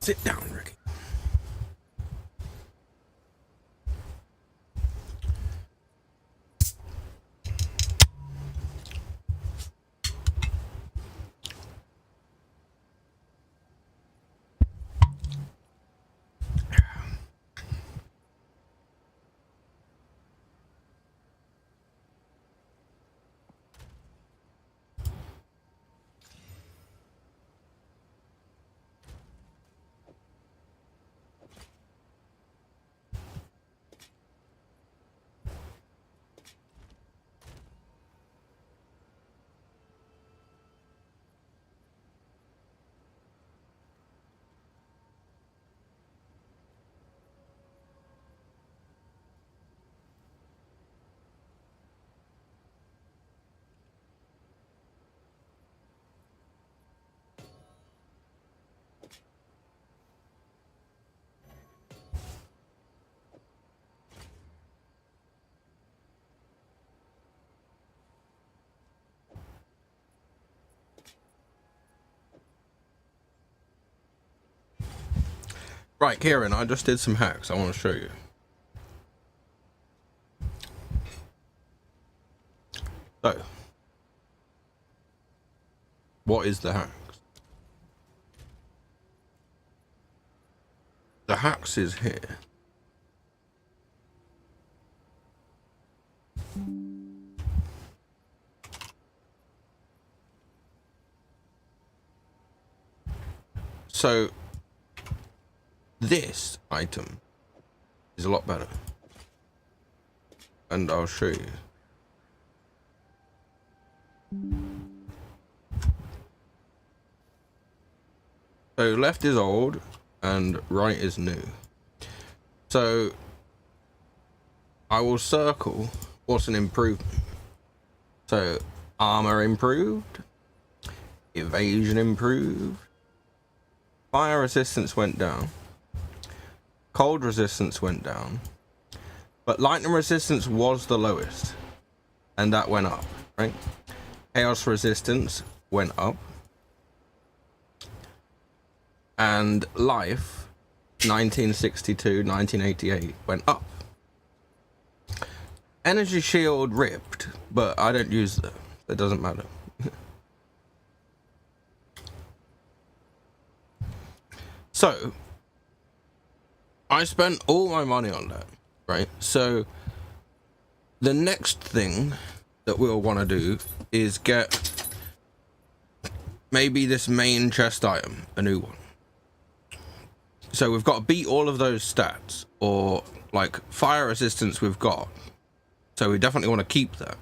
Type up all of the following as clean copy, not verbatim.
Sit down, Ricky. Right, Kieran, I just did some hacks I want to show you. So, what is the hacks? The hacks is here. So, this item is a lot better. And I'll show you. So left is old and right is new. So I will circle what's an improvement. So armor improved, evasion improved, fire resistance went down, cold resistance went down, but lightning resistance was the lowest and that went up, right? Chaos resistance went up, and life 1962 1988 went up. Energy shield ripped, but I don't use them. It doesn't matter. So I spent all my money on that, right? So the next thing that we'll want to do is get maybe this main chest item, a new one. So we've got to beat all of those stats, or like fire resistance we've got, so we definitely want to keep that.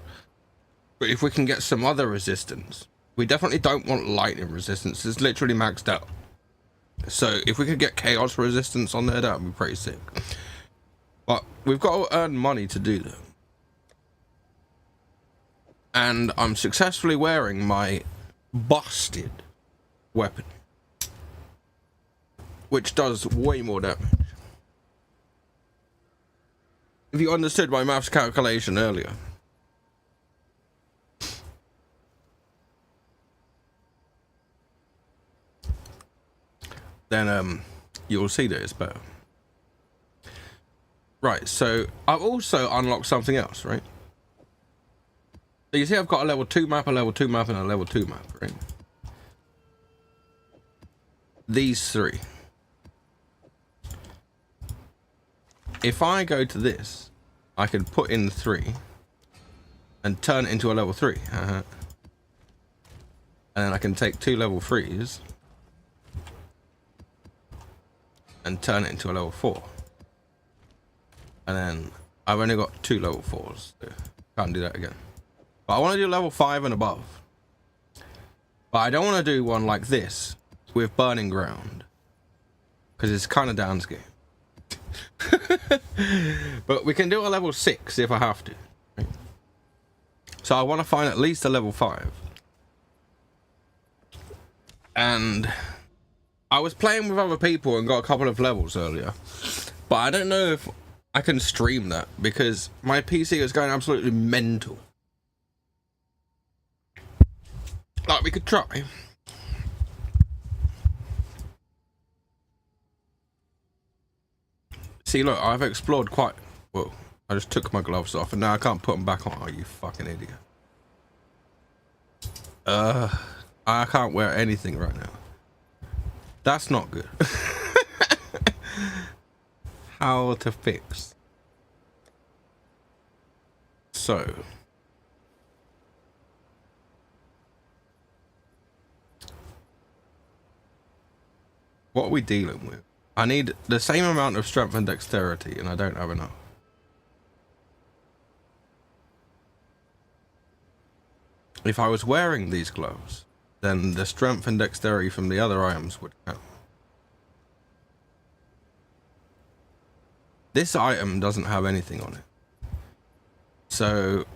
But if we can get some other resistance, we definitely don't want lightning resistance. It's literally maxed out. So if we could get chaos resistance on there, that would be pretty sick. But we've got to earn money to do that. And I'm successfully wearing my busted weapon, which does way more damage. If you understood my maths calculation earlier. Then you'll see that it's better. Right, so I've also unlocked something else, right? So you see I've got a level 2 map, a level 2 map, and a level 2 map, right? These three. If I go to this, I can put in 3 and turn it into a level 3. And then I can take 2 level 3s and turn it into a level 4. And then I've only got 2 level 4s, so can't do that again. But I want to do level 5 and above. But I don't want to do one like this with burning ground, because it's kind of downscale. But we can do a level 6 if I have to. Right? So I want to find at least a level 5. And I was playing with other people and got a couple of levels earlier, but I don't know if I can stream that because my PC is going absolutely mental. Like, we could try. See, look, I've explored quite... Whoa, I just took my gloves off and now I can't put them back on. Oh, you fucking idiot. I can't wear anything right now. That's not good. How to fix. So. What are we dealing with? I need the same amount of strength and dexterity, and I don't have enough. If I was wearing these gloves, then the strength and dexterity from the other items would count. This item doesn't have anything on it. So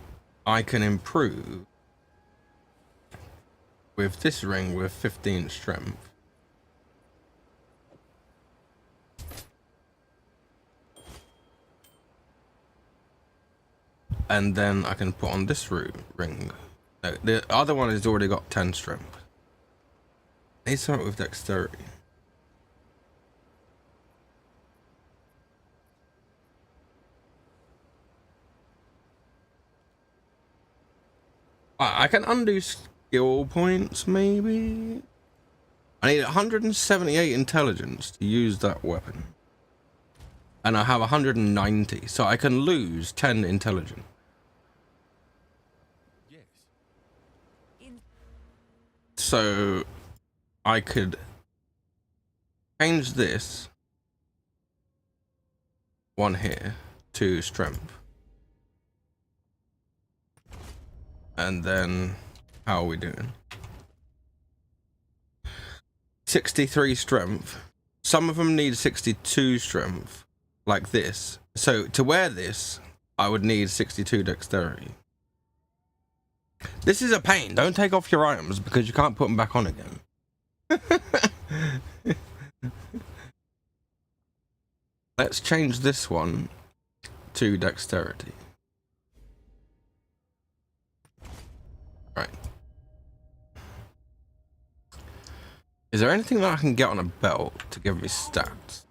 I can improve with this ring with 15 strength. And then I can put on this ring. No, the other one has already got 10 strength. Need something with dexterity. I can undo skill points, maybe? I need 178 intelligence to use that weapon. And I have 190, so I can lose 10 intelligence. So I could change this one here to strength. And then how are we doing? 63 strength. Some of them need 62 strength, like this. So to wear this, I would need 62 dexterity. This is a pain. Don't take off your items because you can't put them back on again. Let's change this one to dexterity. Right. Is there anything that I can get on a belt to give me stats?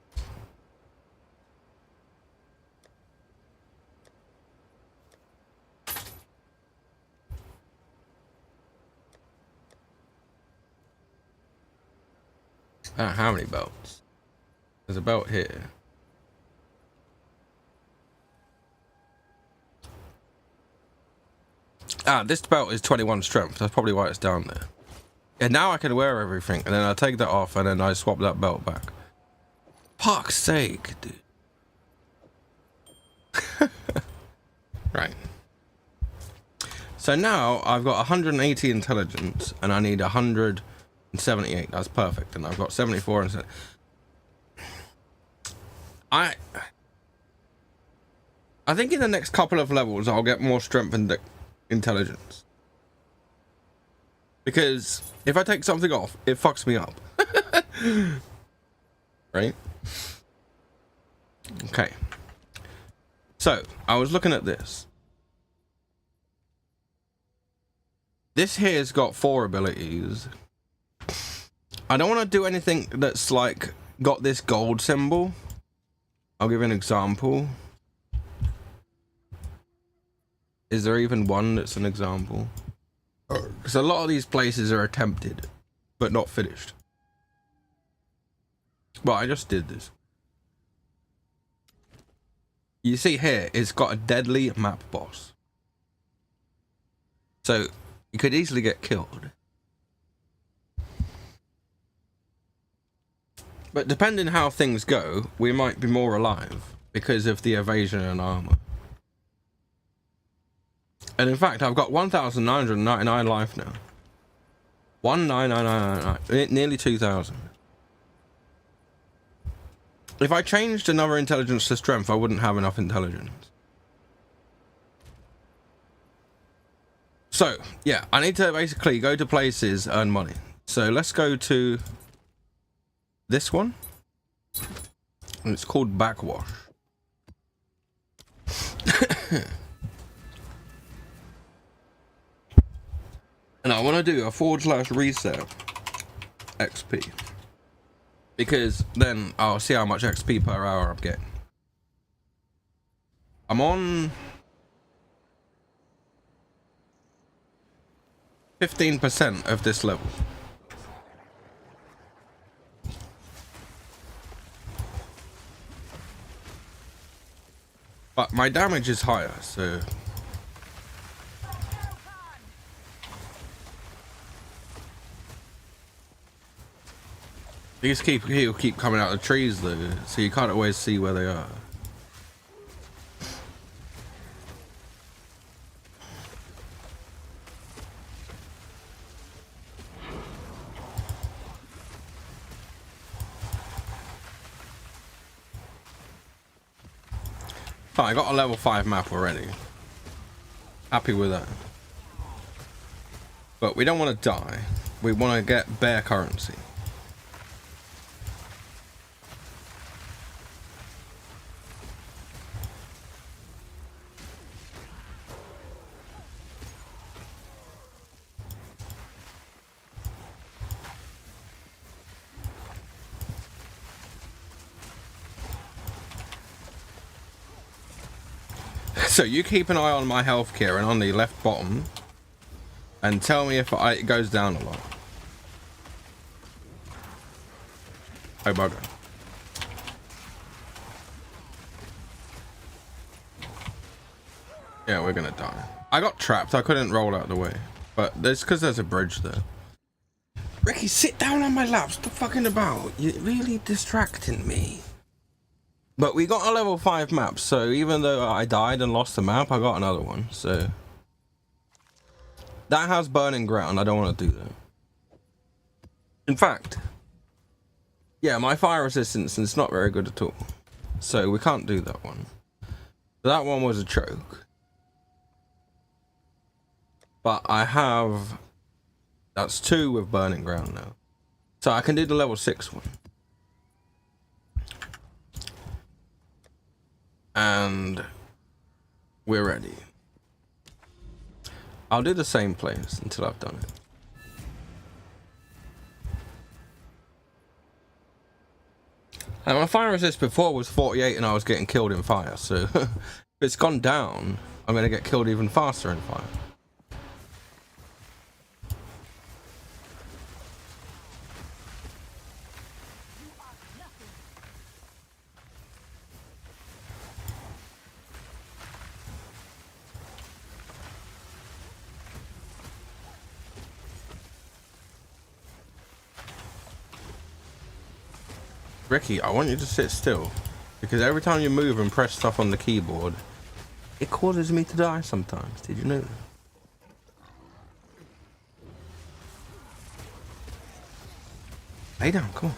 I don't know how many belts. There's a belt here. Ah, this belt is 21 strength. That's probably why it's down there. And now I can wear everything, and then I take that off, and then I swap that belt back. Fuck's sake, dude. Right. So now I've got 180 intelligence, and I need 178. That's perfect. And I've got 74 and I think in the next couple of levels I'll get more strength and intelligence. Because if I take something off, it fucks me up. Right? Okay. So, I was looking at this. This here's got 4 abilities. I don't want to do anything that's like got this gold symbol. I'll give you an example. Is there even one that's an example? Because a lot of these places are attempted, but not finished. Well, I just did this. You see here, it's got a deadly map boss. So, you could easily get killed. But depending how things go, we might be more alive because of the evasion and armor. And in fact, I've got 1,999 life now. 1,999, nearly 2,000. If I changed another intelligence to strength, I wouldn't have enough intelligence. So, yeah, I need to basically go to places, earn money. So let's go to this one. And it's called Backwash. And I want to do a /reset XP. Because then I'll see how much XP per hour I'm getting. I'm on 15% of this level. But my damage is higher, so he'll keep coming out of the trees though, so you can't always see where they are. Oh, I got a level 5 map already. Happy with that. But we don't want to die. We want to get bear currency. So you keep an eye on my health, Kieran, on the left bottom, and tell me if it goes down a lot. Oh, bugger. Yeah, we're gonna die. I got trapped. I couldn't roll out the way, but that's because there's a bridge there. Ricky, sit down on my lap. Stop fucking about. You're really distracting me. But we got a level 5 map, so even though I died and lost the map, I got another one, so... That has burning ground, I don't want to do that. In fact... Yeah, my fire resistance is not very good at all. So we can't do that one. That one was a choke. But I have... That's 2 with burning ground now. So I can do the level 6 one. And we're ready. I'll do the same place until I've done it. And my fire resist before was 48 and I was getting killed in fire, so if it's gone down, I'm going to get killed even faster in fire. Ricky, I want you to sit still, because every time you move and press stuff on the keyboard, it causes me to die sometimes. Did you know that? Lay down, come on.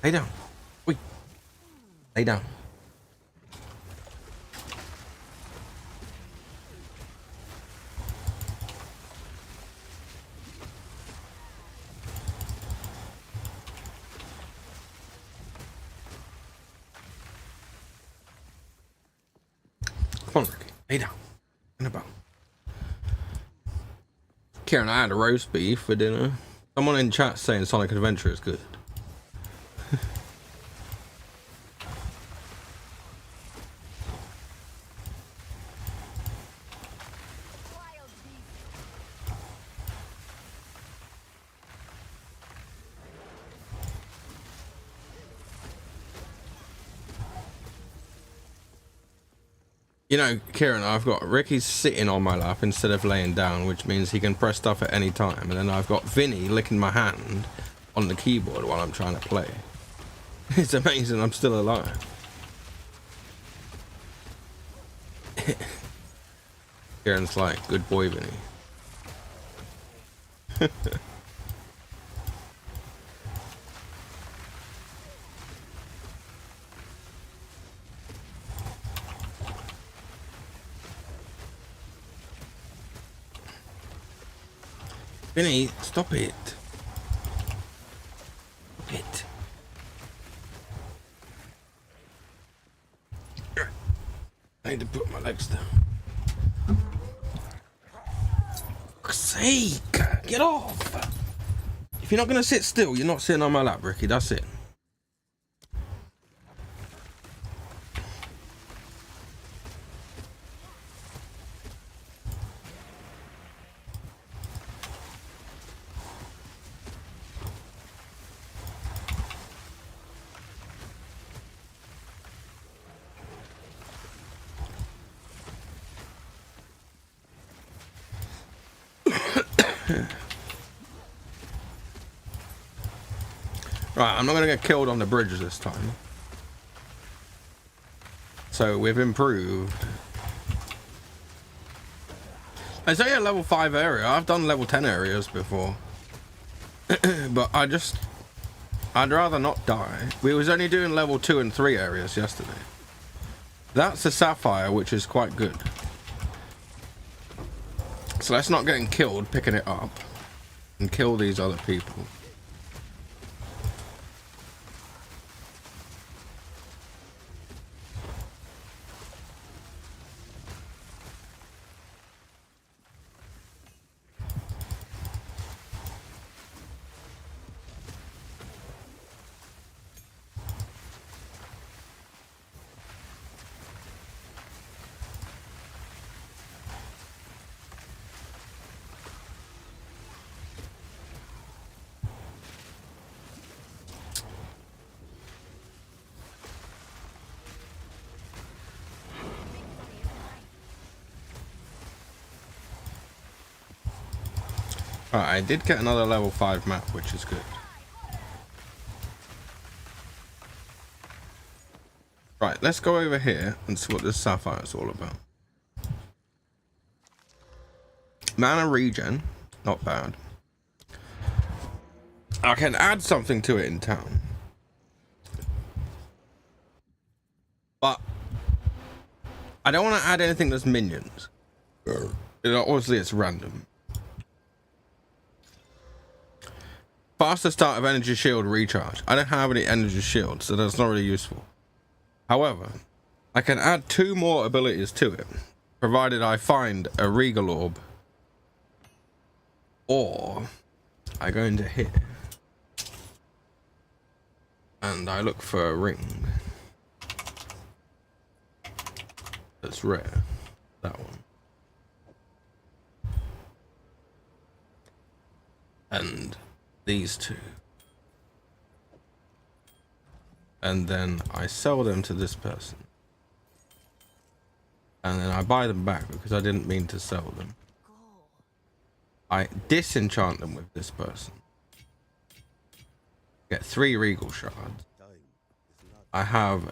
Lay down. Wait. Lay down. Come on, Ricky. Lay down. In about. Kieran, I had a roast beef for dinner. Someone in chat saying Sonic Adventure is good. You know, Kieran, I've got Ricky's sitting on my lap instead of laying down, which means he can press stuff at any time. And then I've got Vinny licking my hand on the keyboard while I'm trying to play. It's amazing I'm still alive. Kieran's like, good boy, Vinny. Vinny, stop it. Stop it. I need to put my legs down. For fuck's sake, get off. If you're not going to sit still, you're not sitting on my lap, Ricky. That's it. Right, I'm not gonna get killed on the bridges this time. So we've improved. It's only a level 5 area. I've done level 10 areas before. But I'd rather not die. We was only doing level 2 and 3 areas yesterday. That's a sapphire, which is quite good. So let's not get killed picking it up and kill these other people. Alright, I did get another level 5 map, which is good. Right, let's go over here and see what this sapphire is all about. Mana regen, not bad. I can add something to it in town. But I don't want to add anything that's minions. Obviously, it's random. Faster start of energy shield recharge. I don't have any energy shields, so that's not really useful. However, I can add 2 more abilities to it, provided I find a regal orb. Or I go into here and I look for a ring that's rare. That one. And these 2. And then I sell them to this person. And then I buy them back because I didn't mean to sell them. I disenchant them with this person. Get 3 regal shards. I have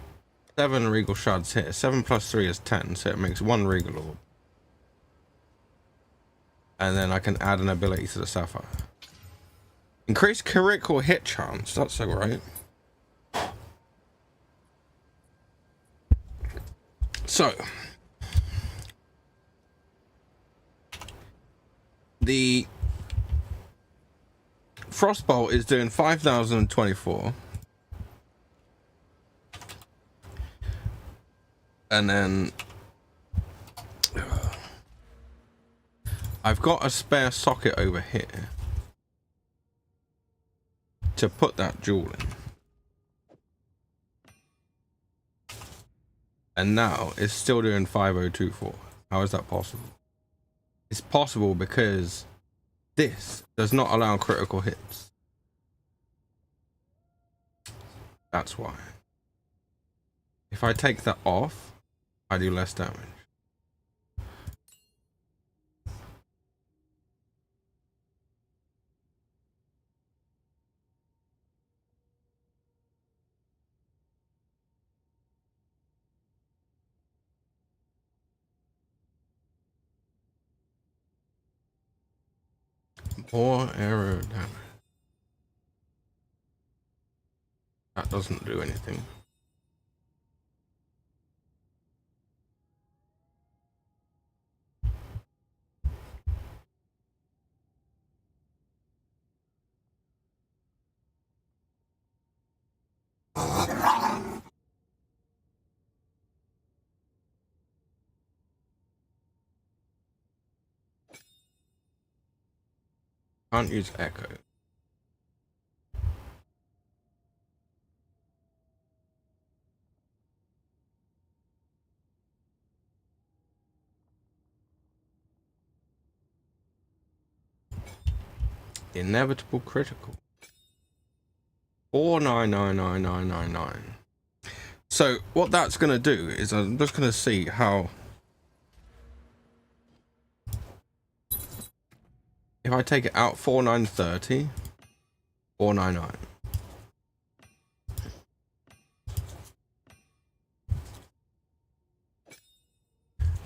7 regal shards here. 7 plus 3 is 10, so it makes 1 regal orb. And then I can add an ability to the sapphire. Increase critical hit chance. That's alright. So the Frostbolt is doing 5,024. And then I've got a spare socket over here to put that jewel in. And now it's still doing 5024. How is that possible? It's possible because this does not allow critical hits. That's why. If I take that off, I do less damage. More arrow damage. That doesn't do anything. Can't use echo. Inevitable critical. 4999999. So what that's gonna do is I'm just gonna see how. If if I take it out, 4930, 499.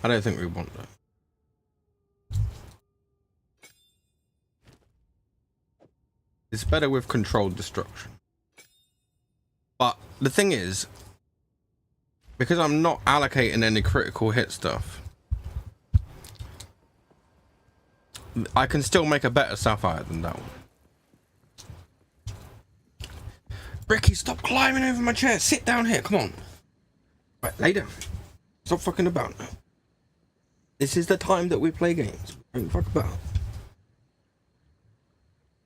I don't think we want that. It's better with controlled destruction. But the thing is, because I'm not allocating any critical hit stuff, I can still make a better sapphire than that one. Ricky, stop climbing over my chair. Sit down here. Come on. Right, lay down. Stop fucking about now. This is the time that we play games. Don't fuck about.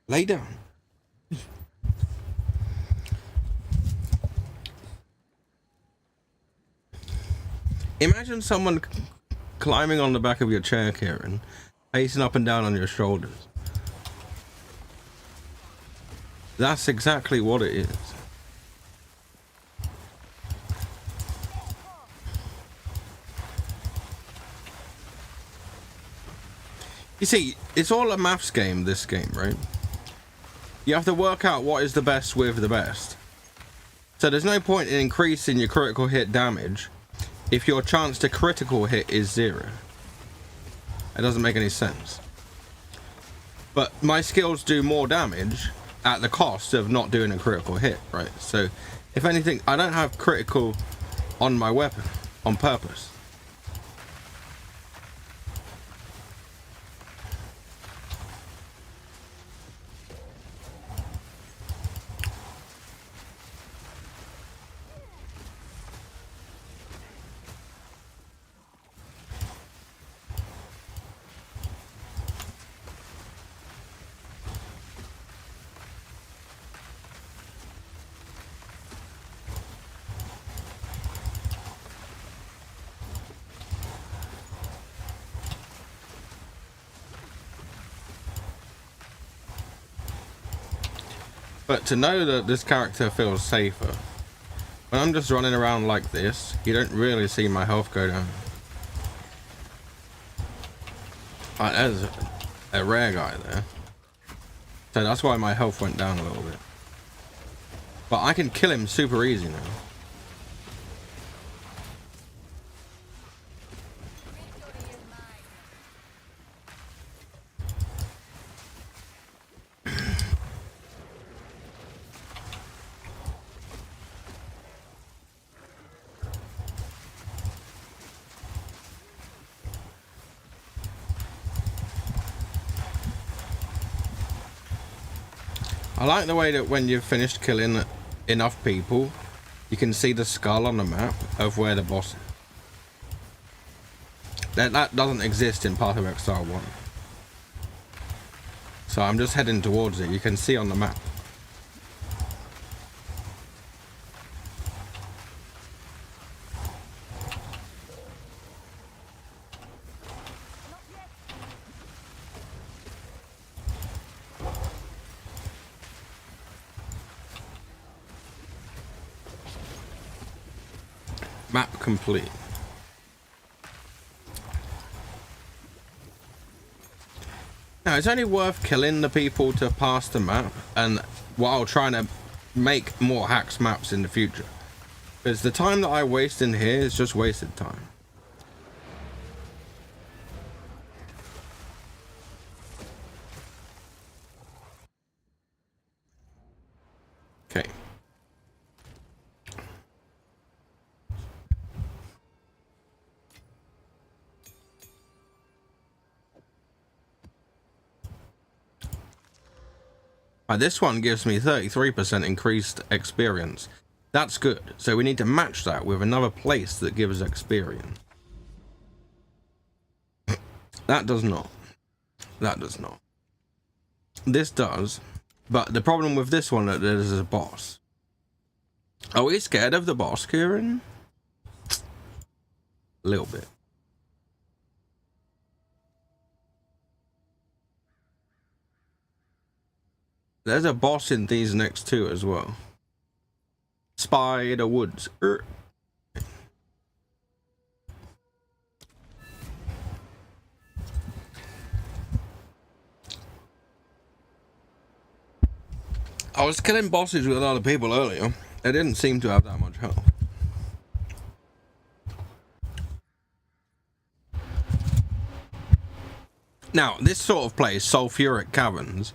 Lay down. Imagine someone climbing on the back of your chair, Kieran, pacing up and down on your shoulders. That's exactly what it is. You see, it's all a maths game, this game, right? You have to work out what is the best with the best. So there's no point in increasing your critical hit damage if your chance to critical hit is 0. It doesn't make any sense. But my skills do more damage at the cost of not doing a critical hit, right? So if anything, I don't have critical on my weapon on purpose. But to know that this character feels safer, when I'm just running around like this, you don't really see my health go down. Right, there's a rare guy there. So that's why my health went down a little bit. But I can kill him super easy now. I like the way that when you've finished killing enough people, you can see the skull on the map of where the boss is. That doesn't exist in Path of Exile 1. So I'm just heading towards it. You can see on the map. Map complete. Now it's only worth killing the people to pass the map, and while trying to make more hacks maps in the future, because the time that I waste in here is just wasted time. Okay. This one gives me 33% increased experience. That's good. So we need to match that with another place that gives experience. That does not. That does not. This does. But the problem with this one is that there's a boss. Are we scared of the boss, Kieran? A little bit. There's a boss in these next two as well. Spider Woods. I was killing bosses with other people earlier. They didn't seem to have that much health. Now, this sort of place, Sulfuric Caverns,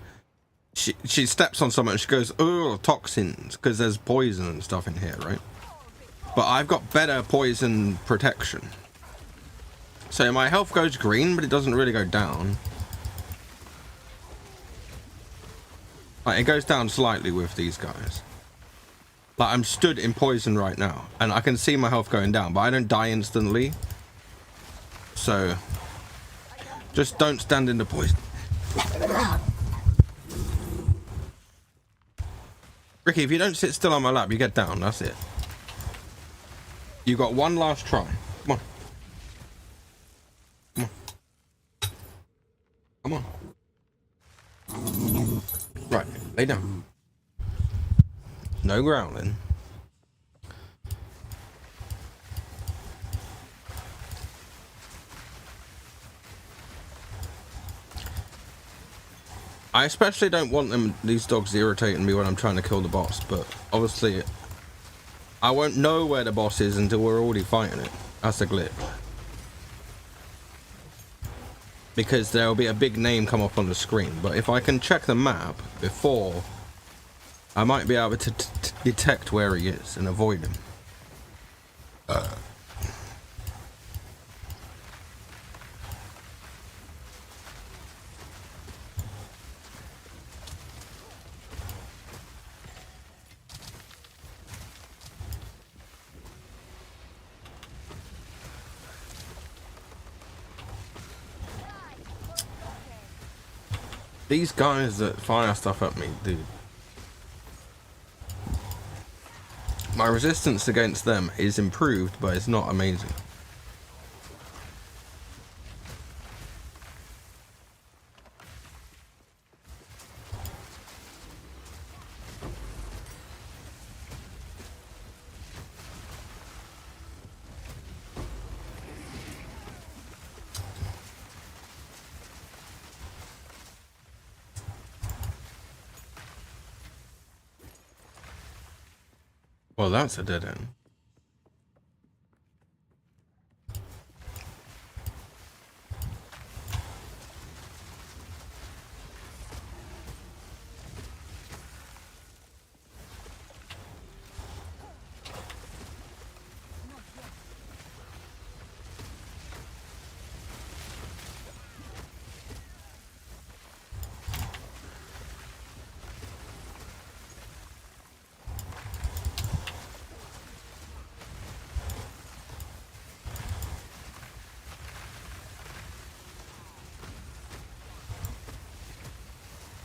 she steps on something and she goes, oh, toxins, because there's poison and stuff in here, right? But I've got better poison protection. So my health goes green, but it doesn't really go down. Like, it goes down slightly with these guys. Like, I'm stood in poison right now, and I can see my health going down, but I don't die instantly. So, just don't stand in the poison. Ricky, if you don't sit still on my lap, you get down. That's it. You got one last try. Come on. Come on. Come on. Right, lay down. No growling. I especially don't want these dogs irritating me when I'm trying to kill the boss, but obviously I won't know where the boss is until we're already fighting it. That's a glitch. Because there will be a big name come up on the screen, but if I can check the map before, I might be able to detect where he is and avoid him. These guys that fire stuff at me, dude. My resistance against them is improved, but it's not amazing. Well, that's a dead end.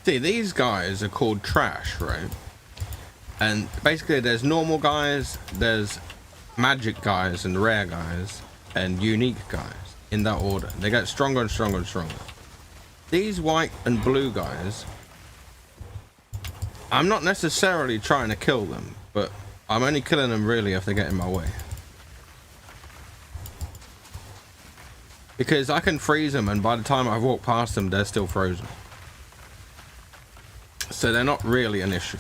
See, these guys are called trash, right? And basically there's normal guys, there's magic guys and rare guys and unique guys in that order. They get stronger and stronger and stronger. These white and blue guys, I'm not necessarily trying to kill them, but I'm only killing them really if they get in my way. Because I can freeze them and by the time I've walked past them, they're still frozen. So they're not really an issue.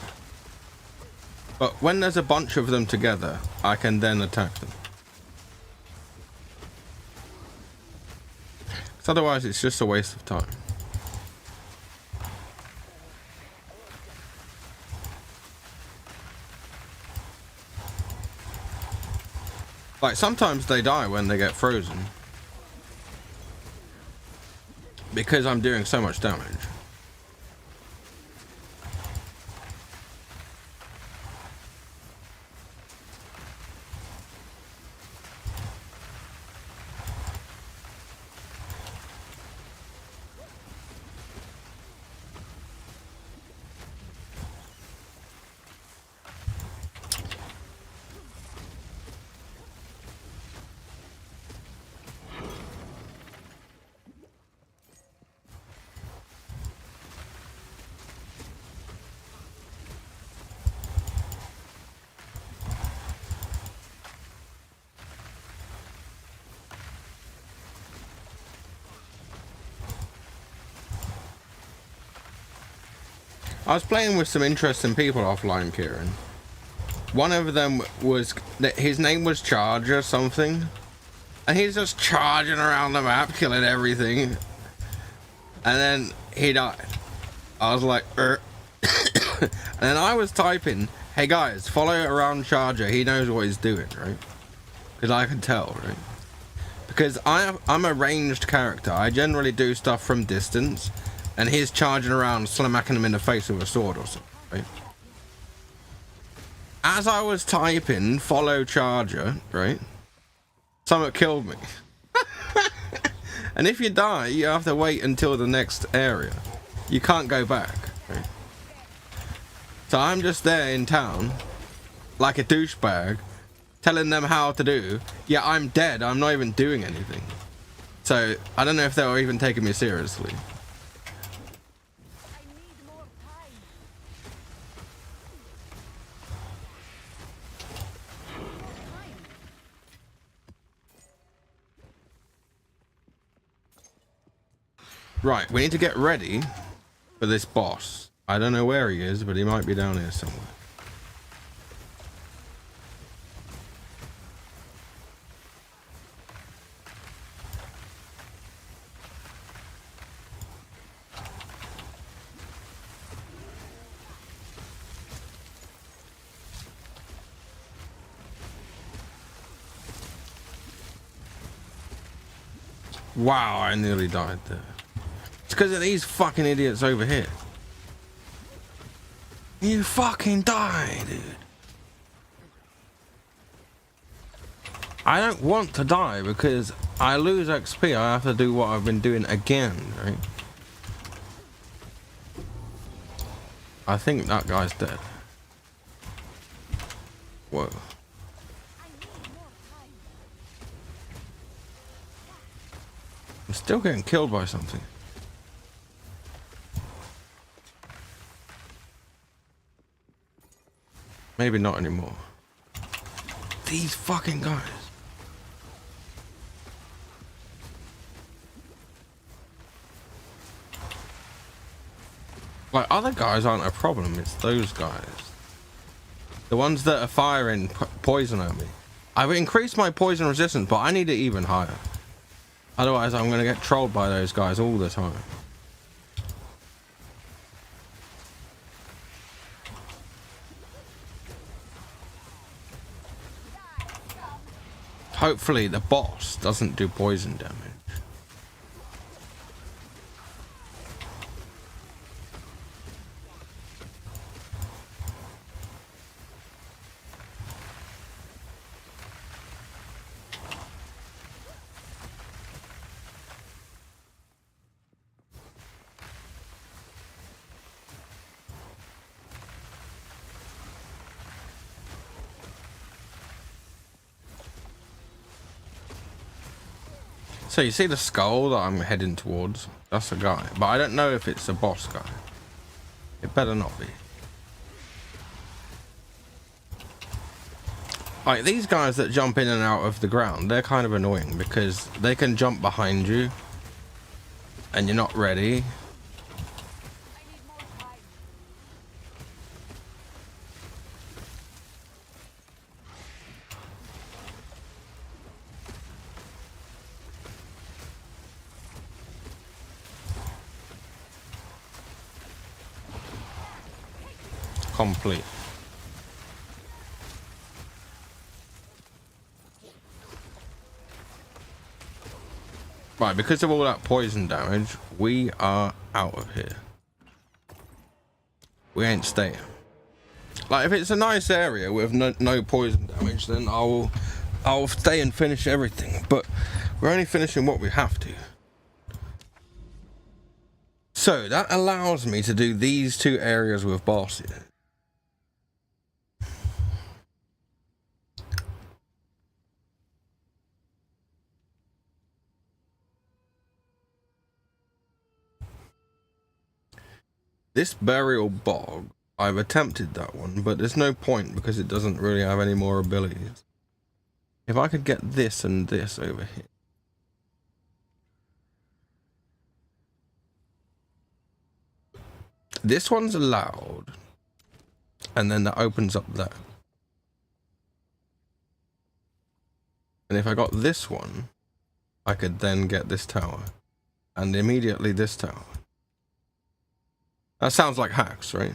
But when there's a bunch of them together, I can then attack them. Because otherwise it's just a waste of time. Like sometimes they die when they get frozen. Because I'm doing so much damage. I was playing with some interesting people offline, Kieran. One of them was, his name was Charger something, and he's just charging around the map, killing everything, and then he died. I was like, and then I was typing, hey guys, follow around Charger, he knows what he's doing, right? Because I can tell, right? Because I'm a ranged character. I generally do stuff from distance, and he's charging around, smacking him in the face with a sword or something, right? As I was typing follow Charger, right, something killed me. And if you die, you have to wait until the next area. You can't go back, right? So I'm just there in town, like a douchebag, telling them how to do. Yeah, I'm dead. I'm not even doing anything. So I don't know if they were even taking me seriously. Right, we need to get ready for this boss. I don't know where he is, but he might be down here somewhere. Wow, I nearly died there. It's because of these fucking idiots over here. You fucking die, dude. I don't want to die because I lose XP. I have to do what I've been doing again, right? I think that guy's dead. Whoa. I'm still getting killed by something. Maybe not anymore. These fucking guys. Like, other guys aren't a problem, it's those guys. The ones that are firing poison at me. I've increased my poison resistance, but I need it even higher. Otherwise, I'm gonna get trolled by those guys all the time. Hopefully the boss doesn't do poison damage. So you see the skull that I'm heading towards? That's a guy, but I don't know if it's a boss guy. It better not be. Like, these guys that jump in and out of the ground, they're kind of annoying because they can jump behind you and you're not ready. Complete. Right, because of all that poison damage, we are out of here. We ain't staying. Like, if it's a nice area with no poison damage, then I'll stay and finish everything. But we're only finishing what we have to. So that allows me to do these two areas with bosses. This burial bog, I've attempted that one, but there's no point because it doesn't really have any more abilities. If I could get this and this over here. This one's allowed, and then that opens up there. And if I got this one, I could then get this tower, and immediately this tower. That sounds like hacks, right?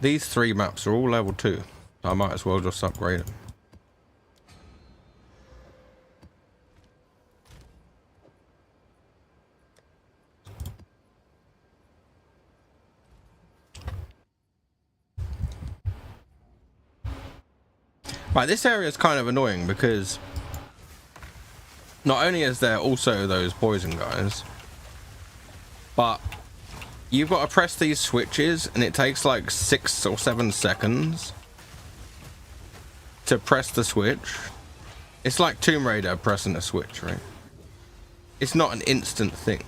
These 3 maps are all level 2. So I might as well just upgrade them. Right, this area is kind of annoying because not only is there also those poison guys, but you've got to press these switches, and it takes like 6 or 7 seconds to press the switch. It's like Tomb Raider pressing a switch, right? It's not an instant thing.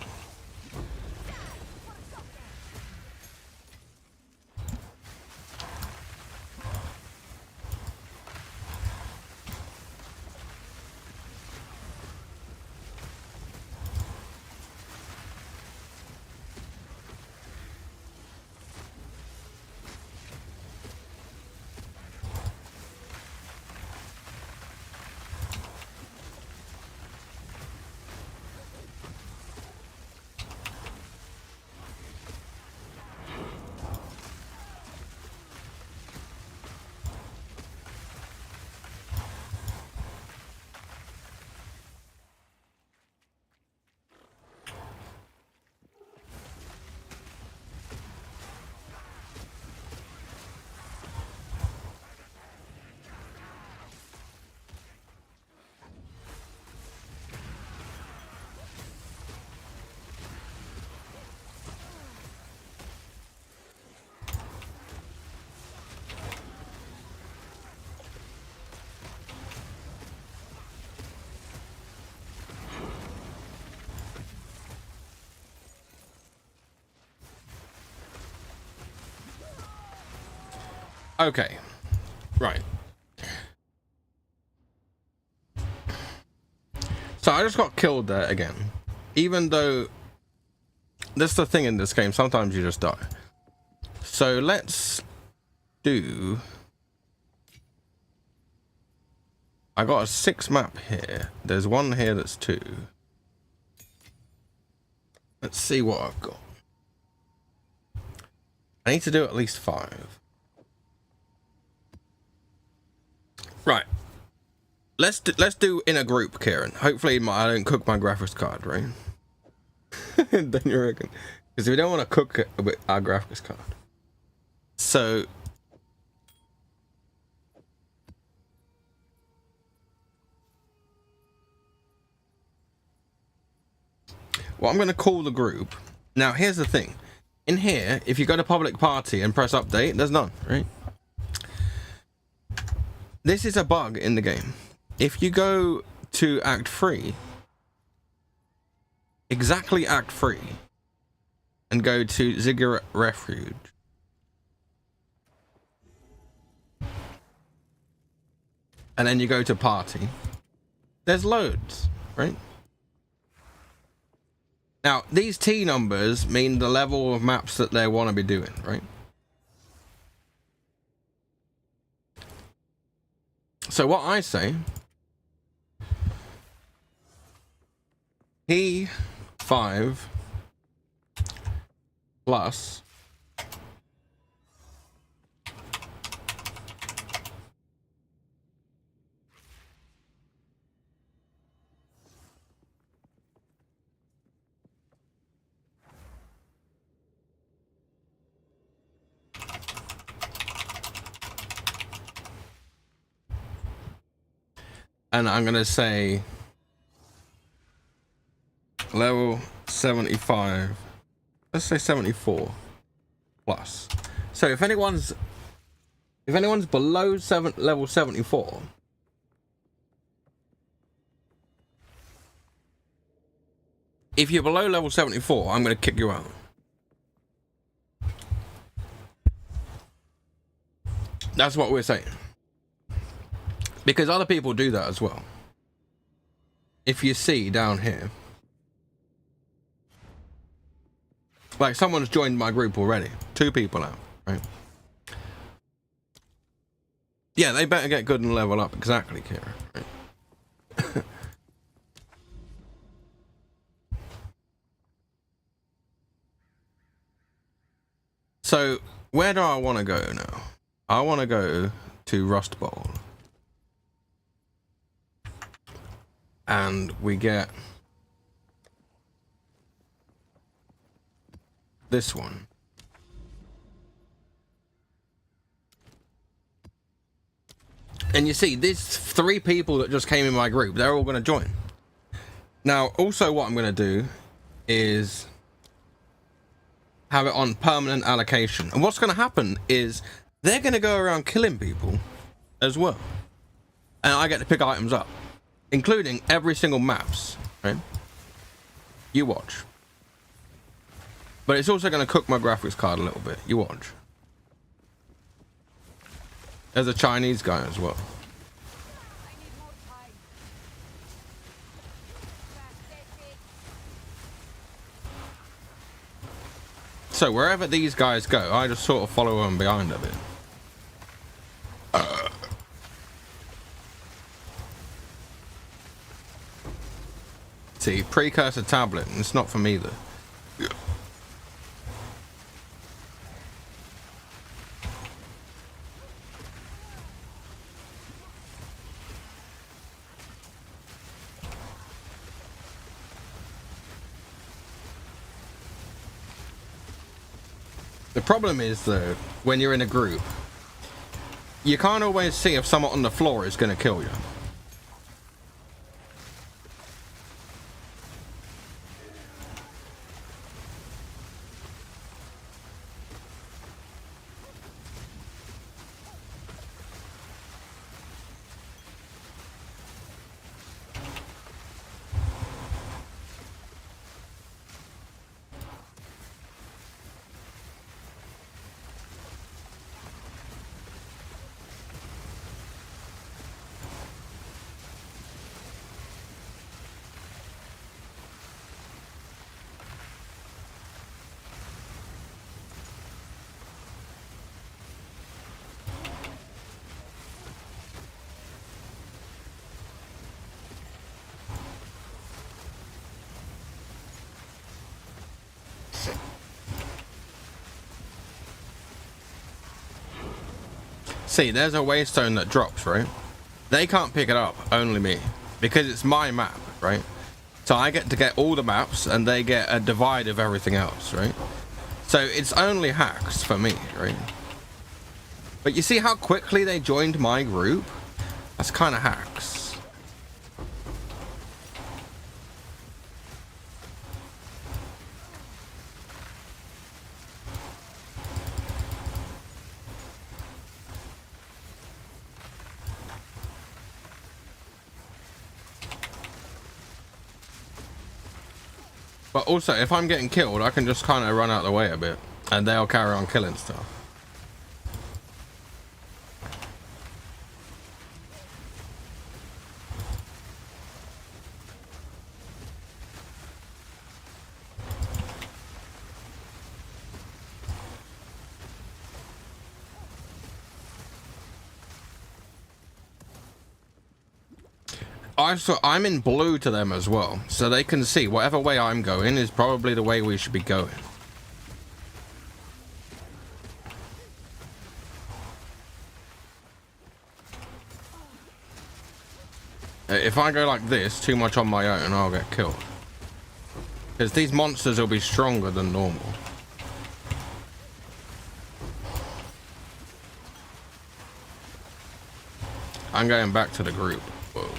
Okay, right. So I just got killed there again. Even though, that's the thing in this game, sometimes you just die. So let's do... I got a 6 map here. There's one here that's 2. Let's see what I've got. I need to do at least 5. Right. Let's do in a group, Kieran. Hopefully I don't cook my graphics card, right? Don't you reckon? Because we don't want to cook it with our graphics card. So well, I'm going to call the group. Now, here's the thing. In here, if you go to public party and press update, there's none, right? This is a bug in the game. If you go to Act 3, exactly Act 3, and go to Ziggurat Refuge, and then you go to Party, there's loads, right? Now, these T numbers mean the level of maps that they want to be doing, right? So what I say, P5 plus and I'm going to say level 75. Let's say 74 plus. So if anyone's below level 74, if you're below level 74, I'm going to kick you out. That's what we're saying. Because other people do that as well. If you see down here, like someone's joined my group already. 2 people out, right? Yeah, they better get good and level up. Exactly, Kira. Right? So, where do I want to go now? I want to go to Rust Bowl. And we get this one. And you see, these 3 people that just came in my group, they're all going to join. Now, also what I'm going to do is have it on permanent allocation. And what's going to happen is they're going to go around killing people as well. And I get to pick items up, including every single maps, right? You watch. But it's also going to cook my graphics card a little bit. You watch. There's a Chinese guy as well. So wherever these guys go, I just sort of follow them behind a bit. See, precursor tablet. It's not for me though. The problem is though, when you're in a group, you can't always see if someone on the floor is going to kill you. See, there's a waystone that drops, right? They can't pick it up, only me. Because it's my map, right? So I get to get all the maps, and they get a divide of everything else, right? So it's only hacks for me, right? But you see how quickly they joined my group? That's kind of hacks. But also, if I'm getting killed, I can just kind of run out of the way a bit, and they'll carry on killing stuff. I'm in blue to them as well, so they can see whatever way I'm going is probably the way we should be going. If I go like this, too much on my own, I'll get killed. Because these monsters will be stronger than normal. I'm going back to the group. Whoa.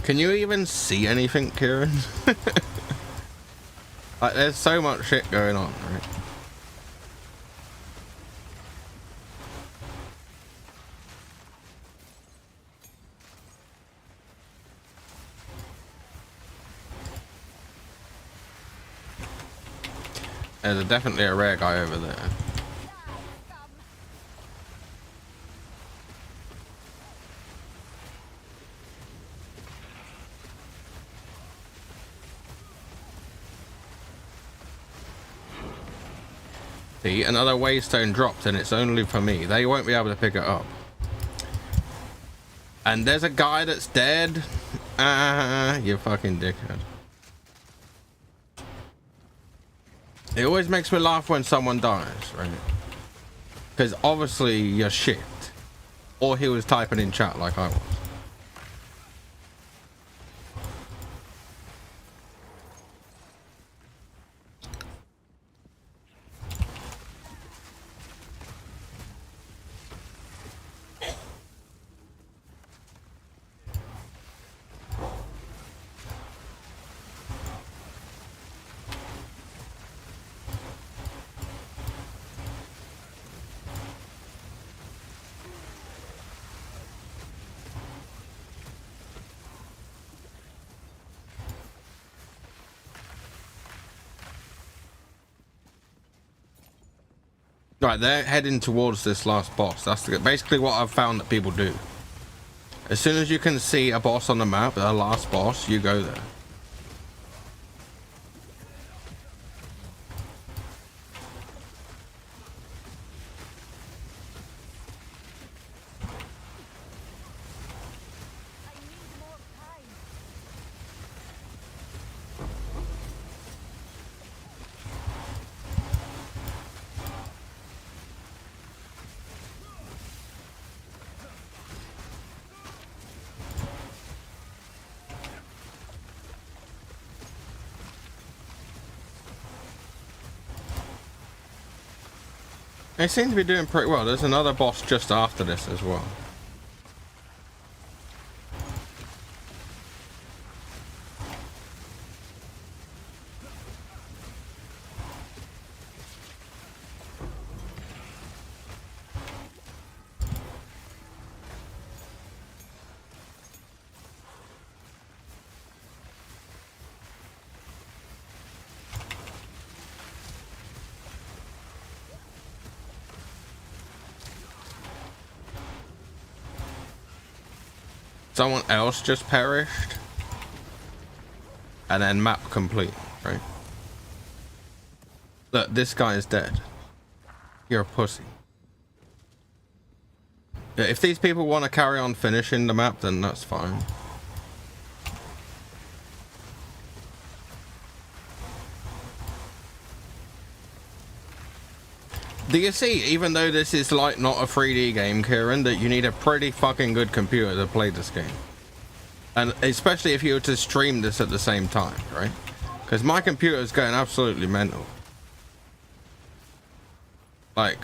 Can you even see anything, Kieran? Like, there's so much shit going on, right? There's definitely a rare guy over there. See, another waystone dropped and it's only for me. They won't be able to pick it up. And there's a guy that's dead. Ah, you fucking dickhead. It always makes me laugh when someone dies, right? Because obviously you're shit. Or he was typing in chat like I was. Right, they're heading towards this last boss. That's basically what I've found that people do. As soon as you can see a boss on the map, the last boss, you go there. They seem to be doing pretty well. There's another boss just after this as well. Someone else just perished. And then map complete, right? Look, this guy is dead. You're a pussy. Yeah, if these people want to carry on finishing the map, then that's fine. Do you see, even though this is like not a 3D game, Kieran, that you need a pretty fucking good computer to play this game? And especially if you were to stream this at the same time, right? Because my computer is going absolutely mental. Like,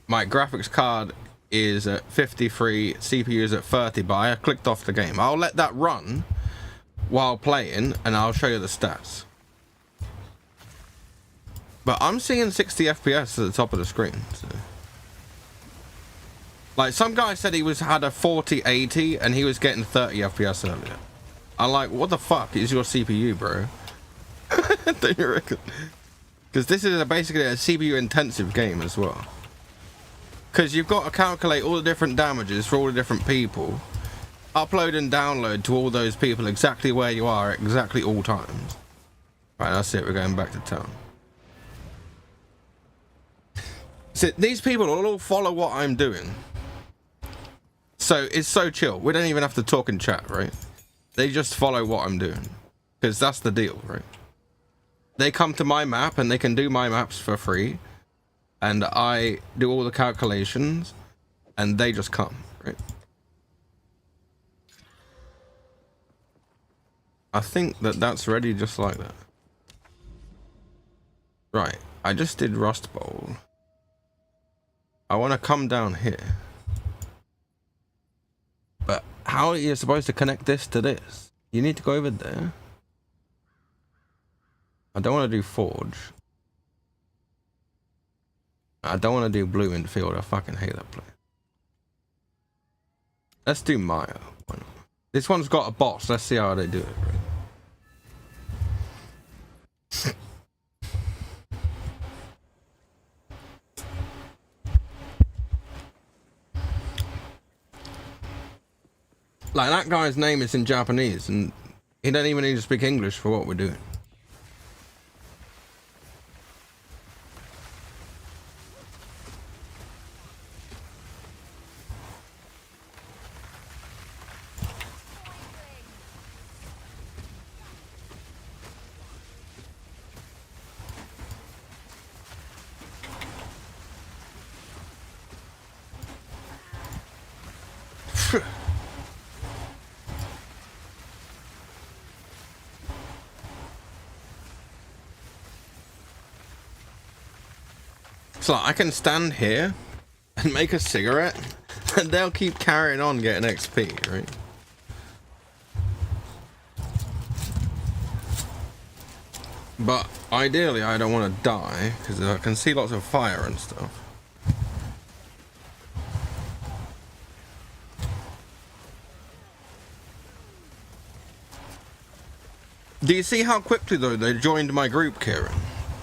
my graphics card is at 53, CPU is at 30, but I clicked off the game. I'll let that run while playing and I'll show you the stats. But I'm seeing 60 FPS at the top of the screen. So. Like, some guy said he had a 4080 and he was getting 30 FPS earlier. I'm like, what the fuck is your CPU, bro? Don't you reckon? Because this is basically a CPU intensive game as well. Because you've got to calculate all the different damages for all the different people. Upload and download to all those people exactly where you are at exactly all times. Right, that's it. We're going back to town. So these people will all follow what I'm doing. So it's so chill. We don't even have to talk in chat, right? They just follow what I'm doing. Because that's the deal, right? They come to my map and they can do my maps for free. And I do all the calculations. And they just come, right? I think that's ready just like that. Right. I just did Rust Bowl. I want to come down here. how are you supposed to connect this to this? You need to go over there. I don't want to do Forge. I don't want to do Blue in Field. I fucking hate that place. Let's do Maya. Why not? This one's got a boss. Let's see how they do it. Right? Like, that guy's name is in Japanese, and he don't even need to speak English for what we're doing. So I can stand here and make a cigarette and they'll keep carrying on getting XP, right? But ideally I don't want to die because I can see lots of fire and stuff. Do you see how quickly though they joined my group, Kieran?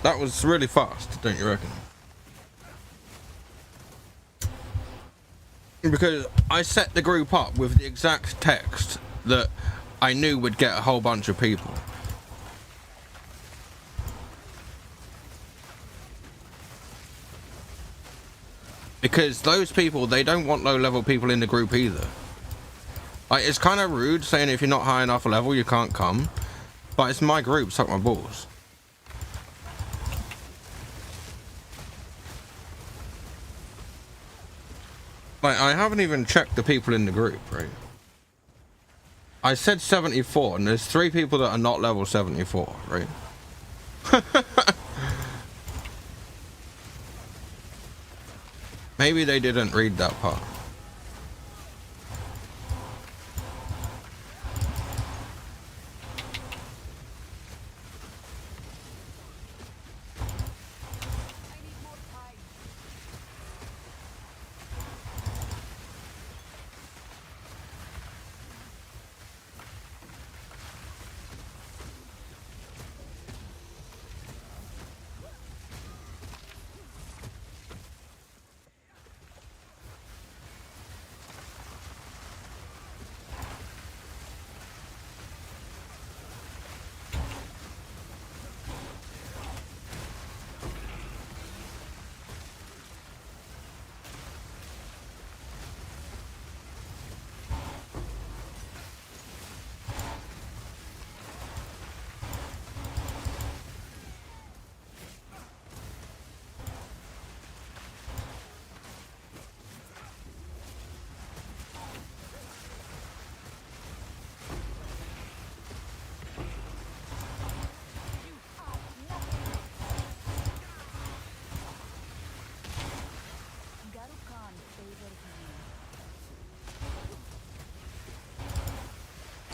That was really fast, don't you reckon? Because I set the group up with the exact text that I knew would get a whole bunch of people. Because those people, they don't want low-level people in the group either. Like, it's kind of rude saying if you're not high enough level, you can't come. But it's my group, suck my balls. Like, I haven't even checked the people in the group, right? I said 74, and there's 3 people that are not level 74, right? Maybe they didn't read that part.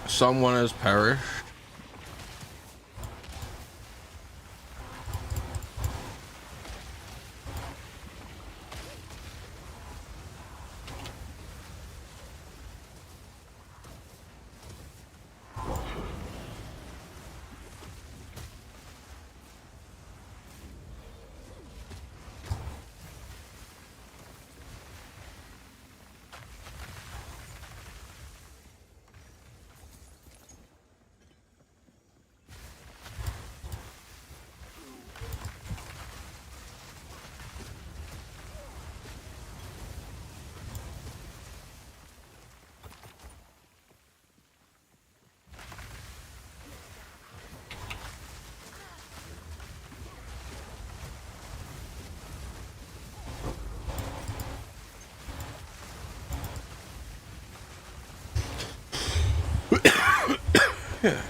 Someone has perished. Yeah.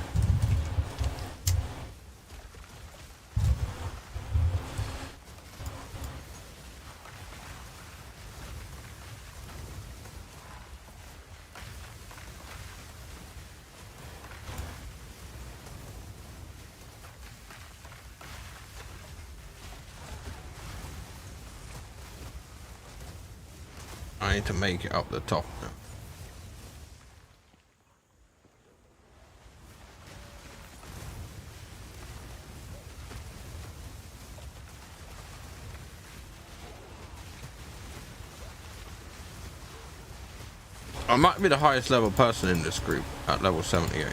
I need to make it up the top now. I might be the highest level person in this group at level 78.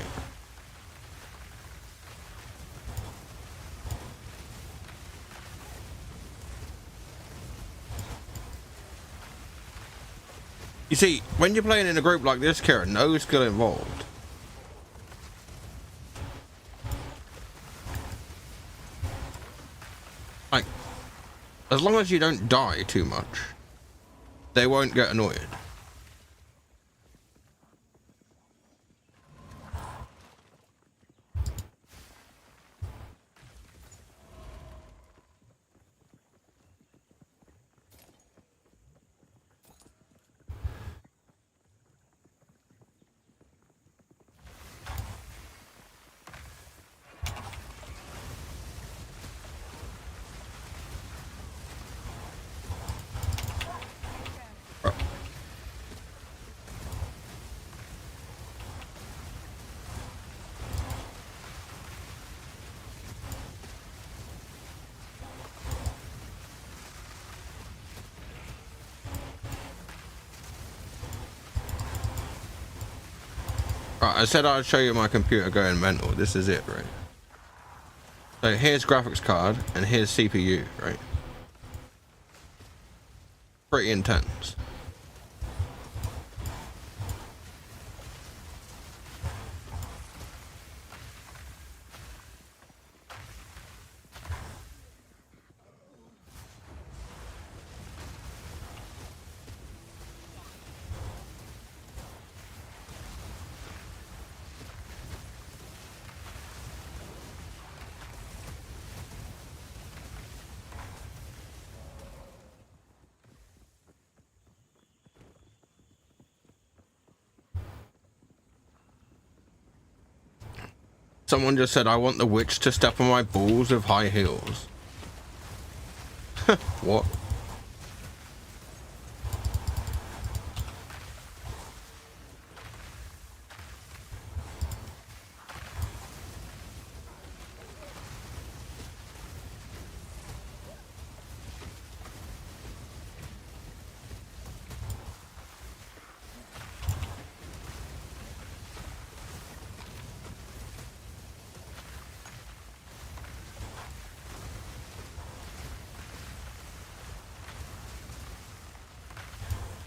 You see, when you're playing in a group like this, Karen, no skill involved. Like, as long as you don't die too much, they won't get annoyed. Right, I said I'd show you my computer going mental. This is it, right? So here's graphics card and here's CPU, right? Pretty intense. Someone just said, I want the witch to step on my balls with high heels. What?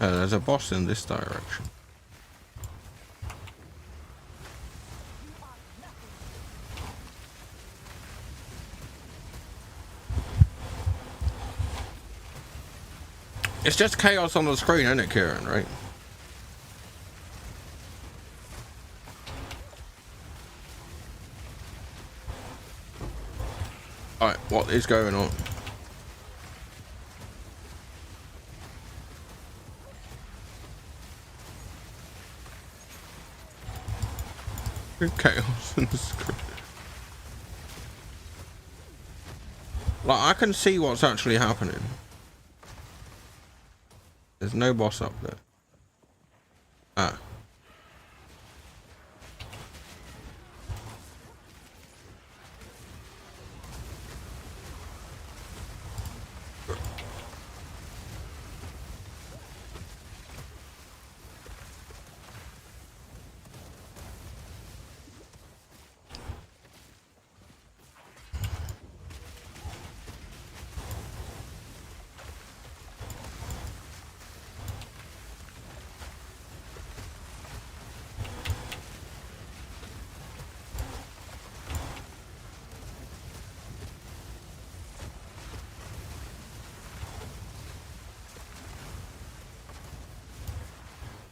There's a boss in this direction. It's just chaos on the screen, isn't it, Kieran, right? Alright, what is going on? Chaos in the screen. Like, I can see what's actually happening. There's no boss up there. Ah.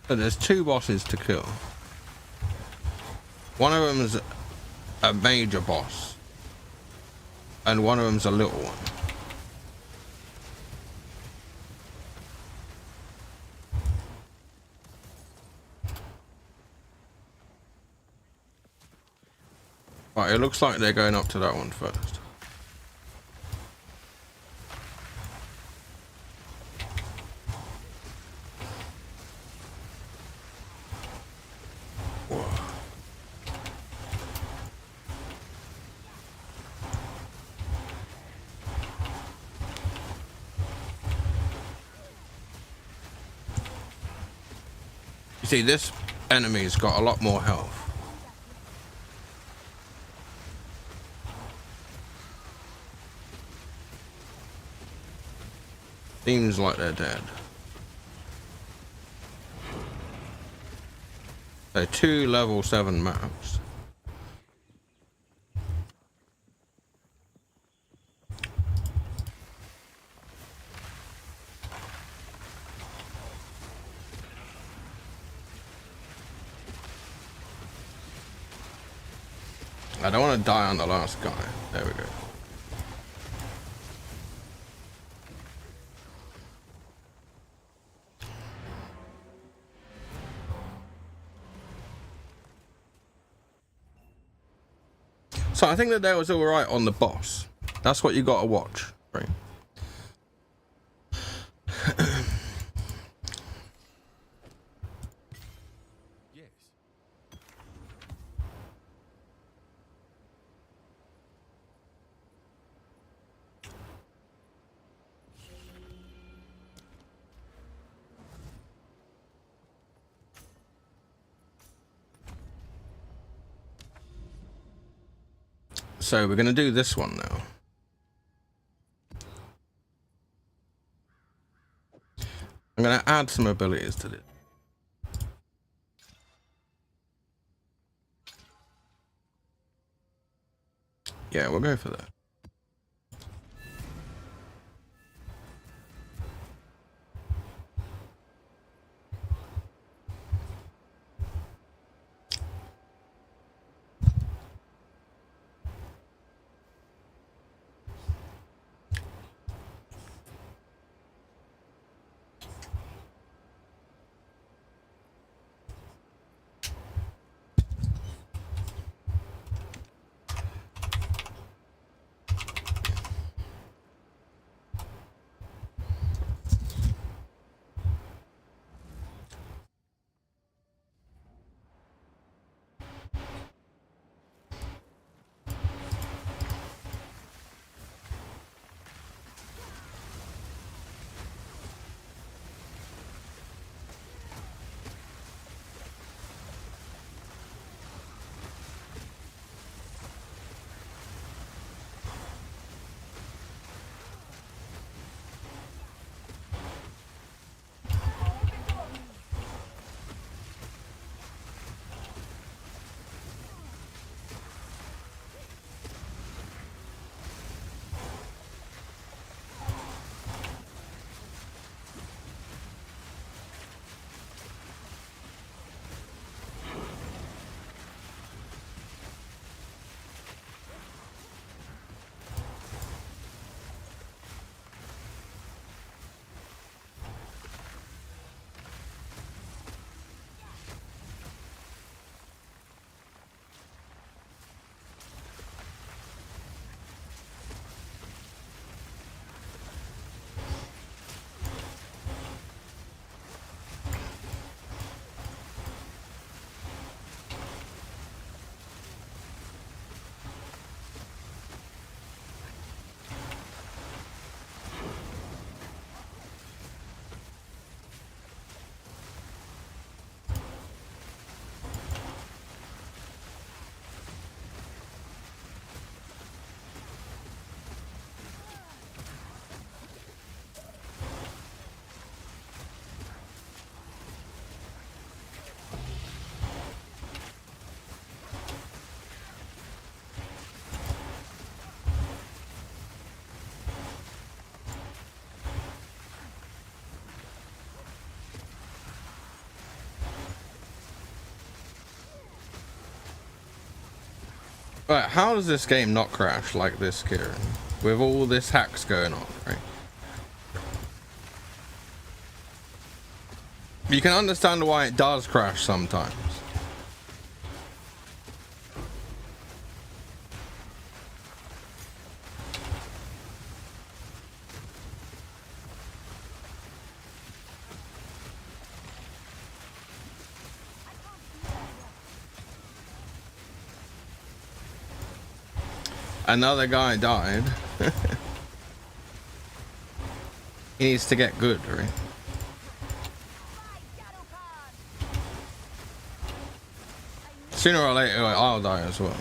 So there's two bosses to kill. One of them is a major boss, and one of them's a little one. Right, it looks like they're going up to that one first. See, this enemy's got a lot more health. Seems like they're dead. So 2 level 7 maps. I don't want to die on the last guy. There we go. So I think that was all right on the boss. That's what you got to watch, right? Yes. So we're going to do this one now. I'm going to add some abilities to this. Yeah, we'll go for that. But how does this game not crash like this, Kieran? With all this hacks going on, right? You can understand why it does crash sometimes. Another guy died. He needs to get good, right? Sooner or later, I'll die as well.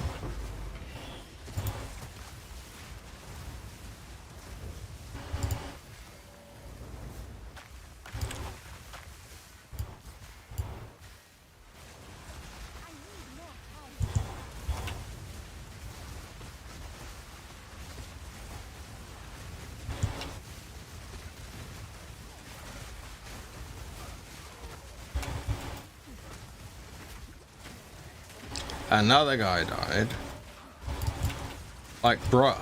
Another guy died. Like, bruh.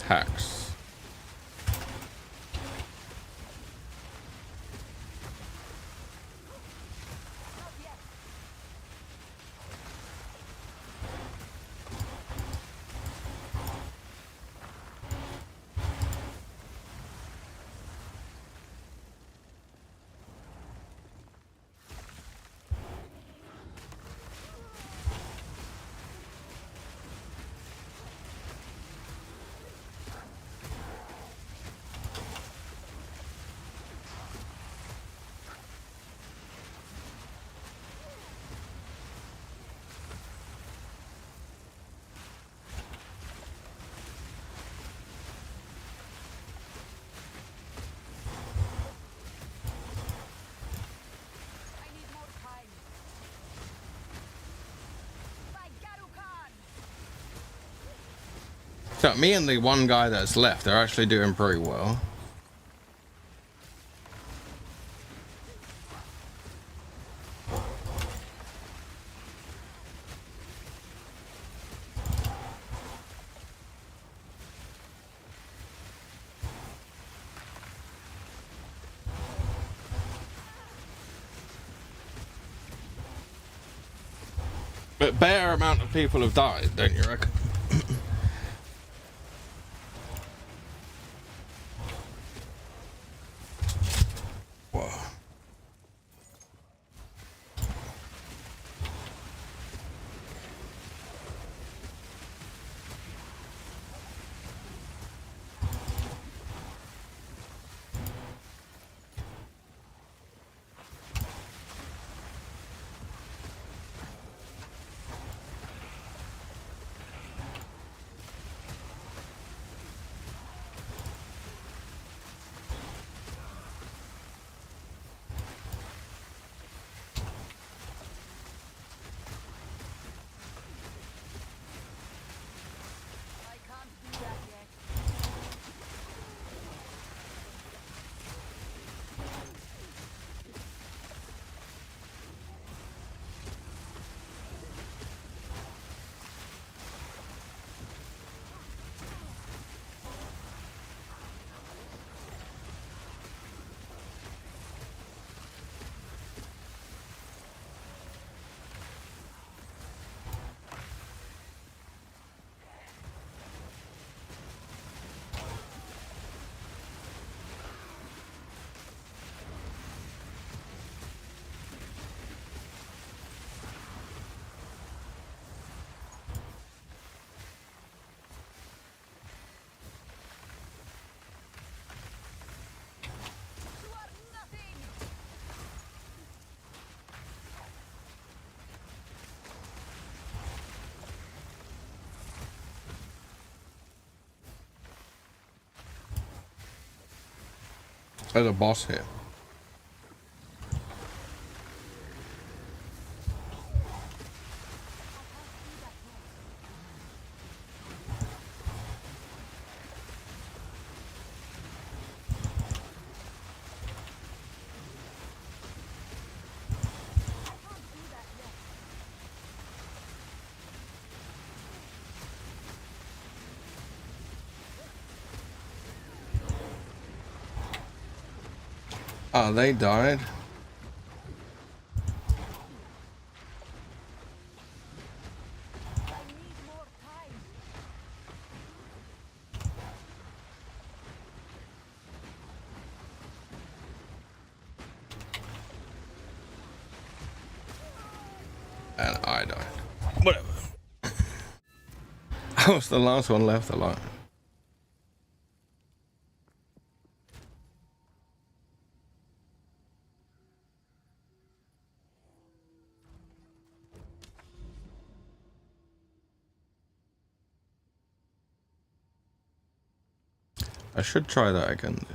Hacks. So me and the one guy that's left are actually doing pretty well. But bare amount of people have died, don't you reckon? Whoa. There's a boss here. Oh, they died. And I died. Whatever. I was the last one left alive. I should try that again.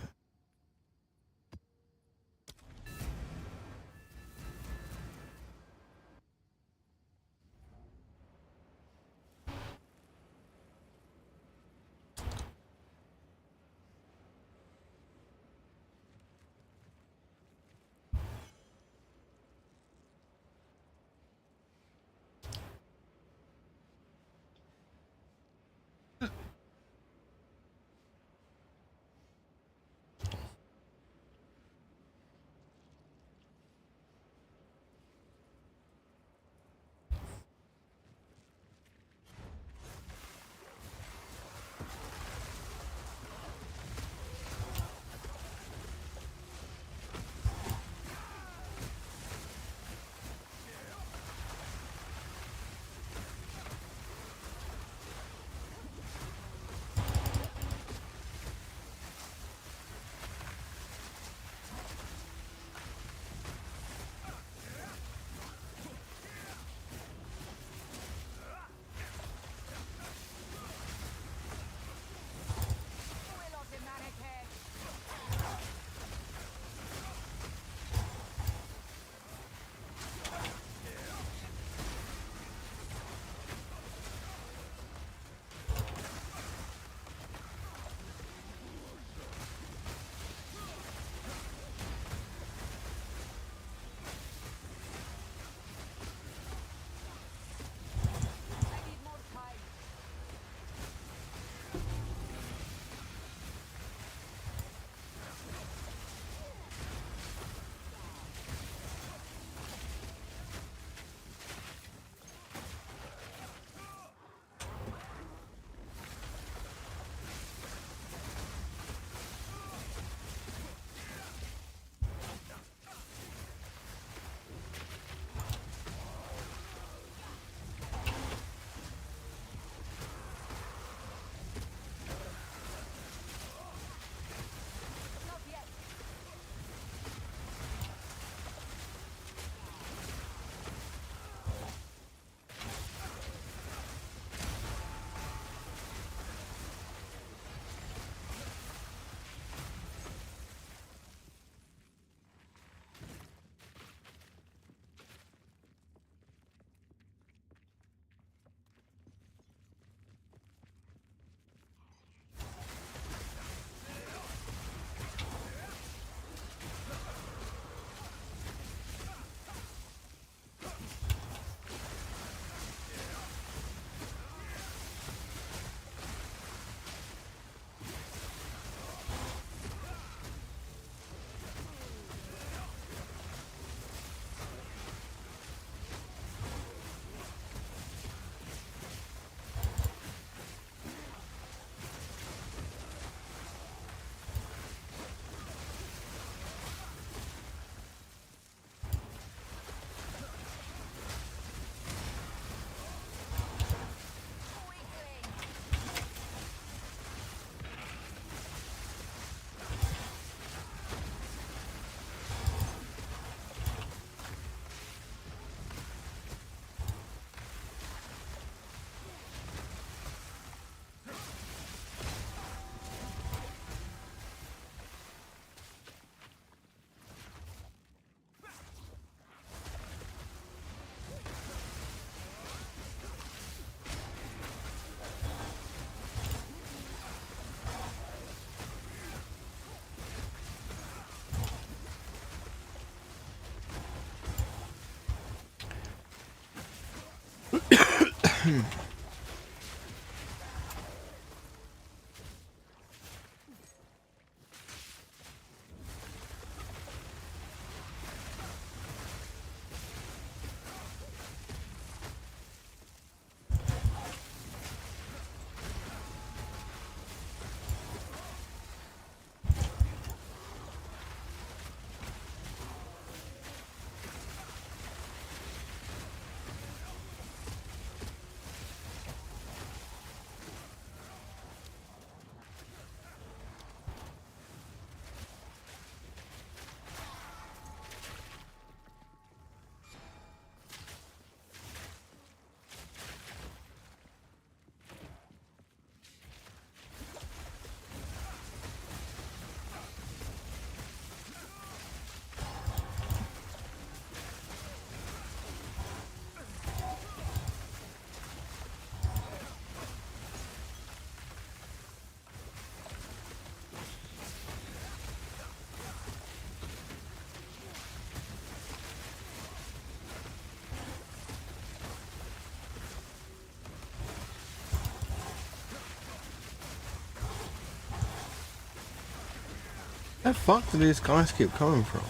Where the fuck do these guys keep coming from?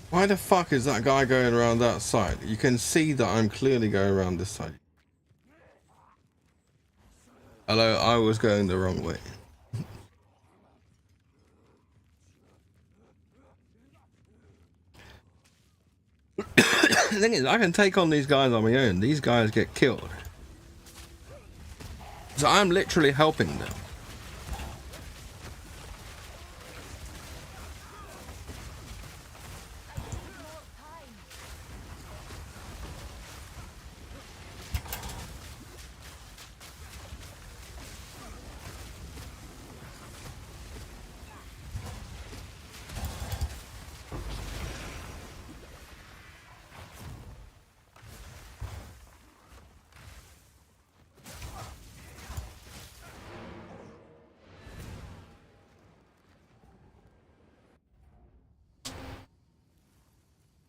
Why the fuck is that guy going around that side? You can see that I'm clearly going around this side. Hello, I was going the wrong way. The thing is, I can take on these guys on my own. These guys get killed. So I'm literally helping them.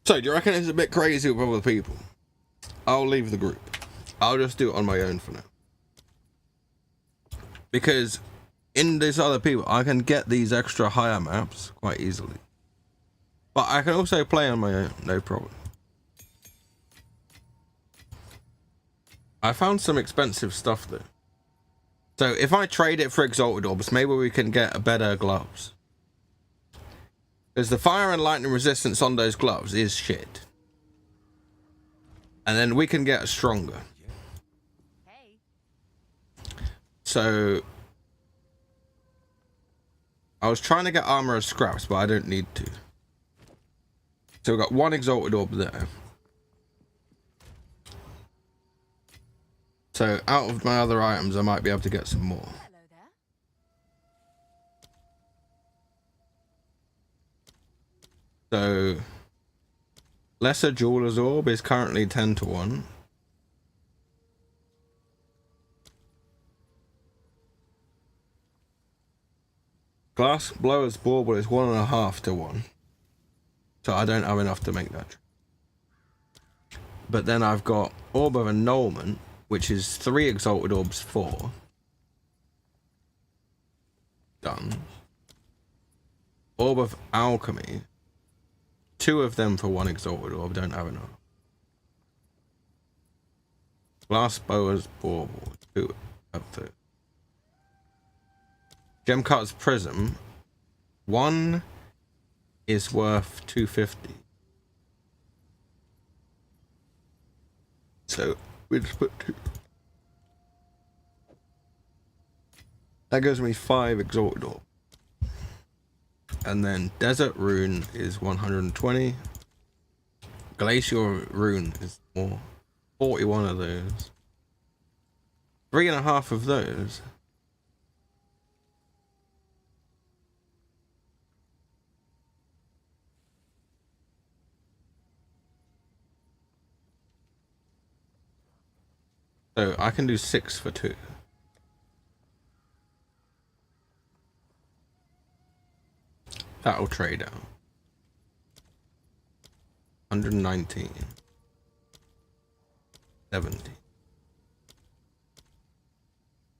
So, do you reckon it's a bit crazy with other people? I'll leave the group. I'll just do it on my own for now. Because in these other people, I can get these extra higher maps quite easily. But I can also play on my own, no problem. I found some expensive stuff though. So if I trade it for Exalted Orbs, maybe we can get a better gloves. Because the fire and lightning resistance on those gloves is shit. And then we can get stronger. So I was trying to get armor as scraps, but I don't need to. So we've got one Exalted Orb there. So out of my other items, I might be able to get some more. So Lesser Jeweler's Orb is currently 10 to 1. Glass Blower's Bauble is 1.5 to 1. So I don't have enough to make that. But then I've got Orb of Annulment, which is 3 Exalted Orbs, 4. Done. Orb of Alchemy. 2 of them for 1 Exalted Orb, don't have enough. Glass Blower's Bauble, 2 of 3. Gemcut's Prism. 1 is worth 250. So we just put 2. That gives me 5 Exalted Orb. And then Desert Rune is 120. Glacial Rune is more. 41 of those. 3.5 of those. So I can do 6 for 2. That'll trade out. 119. 70.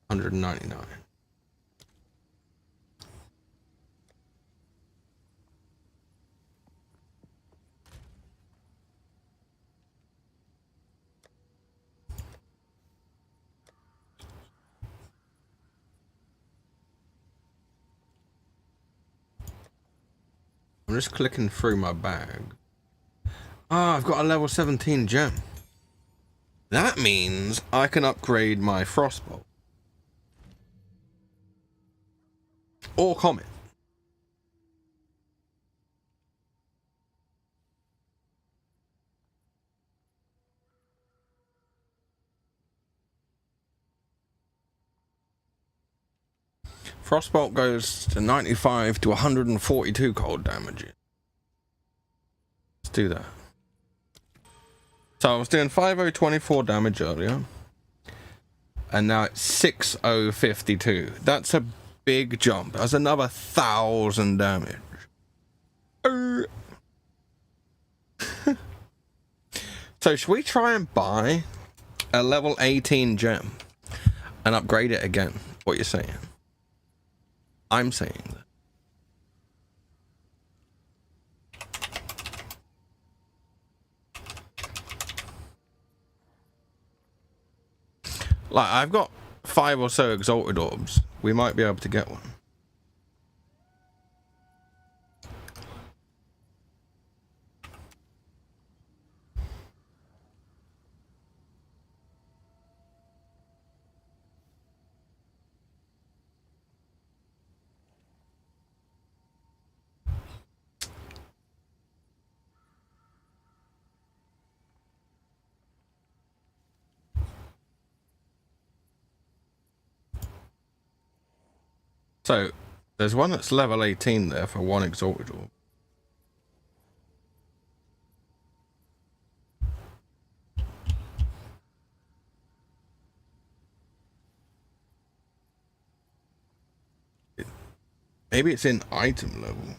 199. I'm just clicking through my bag. Ah, I've got a level 17 gem. That means I can upgrade my Frostbolt. Or Comet. Frostbolt goes to 95 to 142 cold damage. Let's do that. So I was doing 5024 damage earlier. And now it's 6052. That's a big jump. That's another 1000 damage. So should we try and buy a level 18 gem and upgrade it again? What you're saying? I'm saying that. Like, I've got 5 or so exalted orbs. We might be able to get one. So, there's one that's level 18 there for 1 exalted orb. Maybe it's in item level.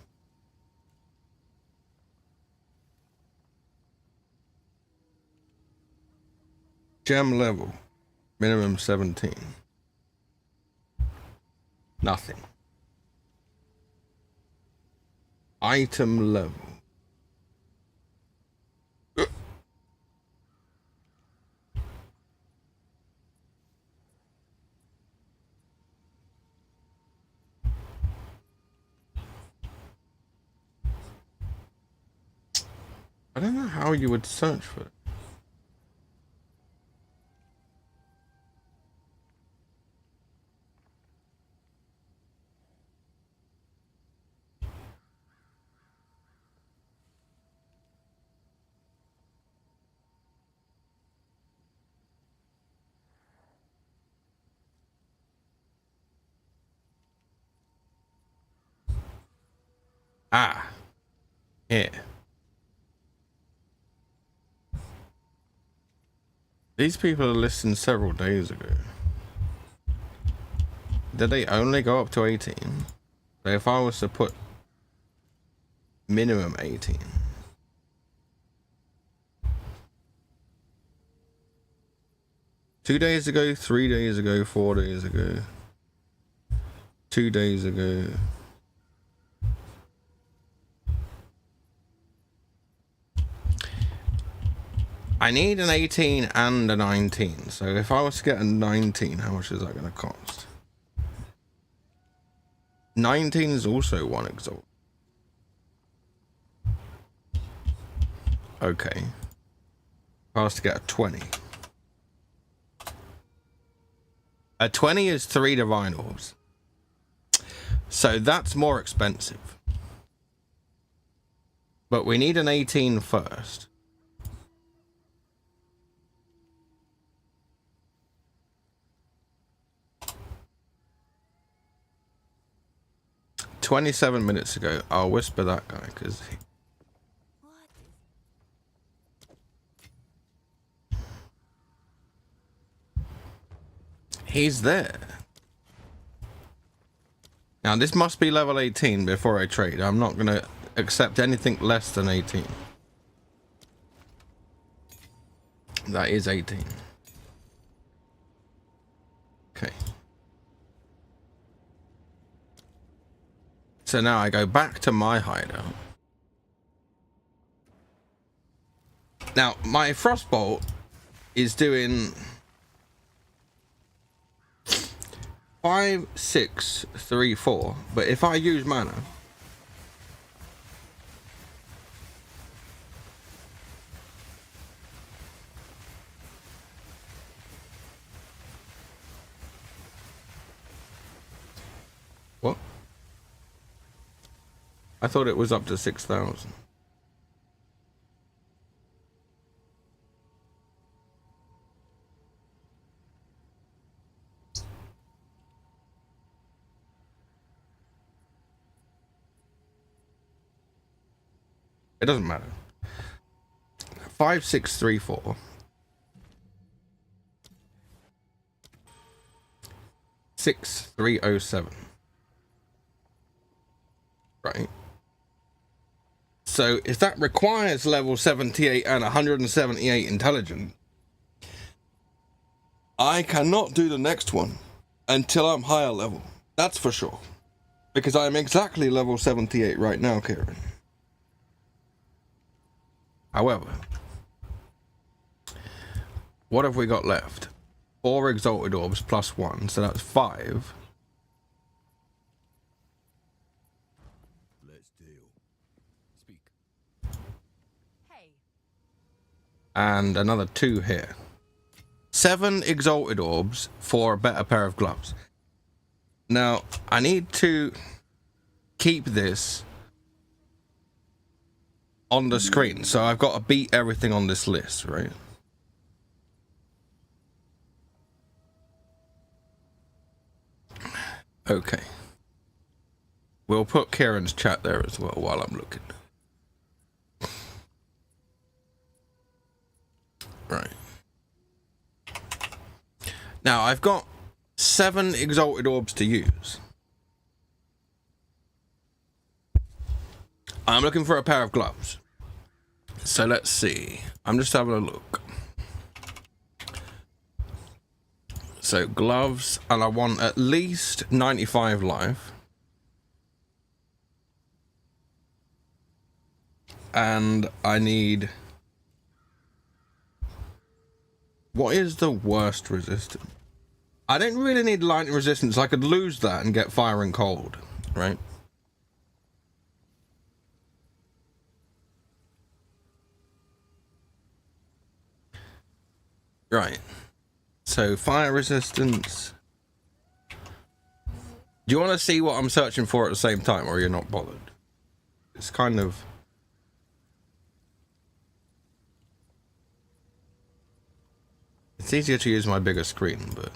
Gem level. Minimum 17. Nothing. Item level. I don't know how you would search for it. Ah, here. These people are listed several days ago. Did they only go up to 18? So if I was to put minimum 18. Two days ago, 3 days ago, 4 days ago, 2 days ago. I need an 18 and a 19. So if I was to get a 19, how much is that going to cost? 19 is also 1 exalt. Okay. If I was to get a 20. A 20 is 3 divine orbs. So that's more expensive. But we need an 18 first. "27 minutes ago." I'll whisper that guy because he's there. Now this must be level 18 before I trade. I'm not gonna accept anything less than 18. That is 18. Okay. So now I go back to my hideout. Now, my Frostbolt is doing 5, 6, 3, 4, but if I use mana, what? I thought it was up to 6,000. It doesn't matter. 5, 6, 3, 4. 6, 3, 0, 7. Right. So if that requires level 78 and 178 intelligence, I cannot do the next one until I'm higher level. That's for sure. Because I am exactly level 78 right now, Kieran. However, what have we got left? 4 exalted orbs plus 1, so that's 5. Let's deal. Speak. Hey. And another 2 here. 7 exalted orbs for a better pair of gloves. Now, I need to keep this on the screen, so I've got to beat everything on this list, right? Okay. We'll put Kieran's chat there as well while I'm looking. Right. Now, I've got 7 exalted orbs to use. I'm looking for a pair of gloves. So let's see. I'm just having a look. So gloves, and I want at least 95 life. And I need... What is the worst resistance? I don't really need lightning resistance. I could lose that and get fire and cold, right? Right. So fire resistance. Do you want to see what I'm searching for at the same time, or you're not bothered? It's kind of... It's easier to use my bigger screen, but...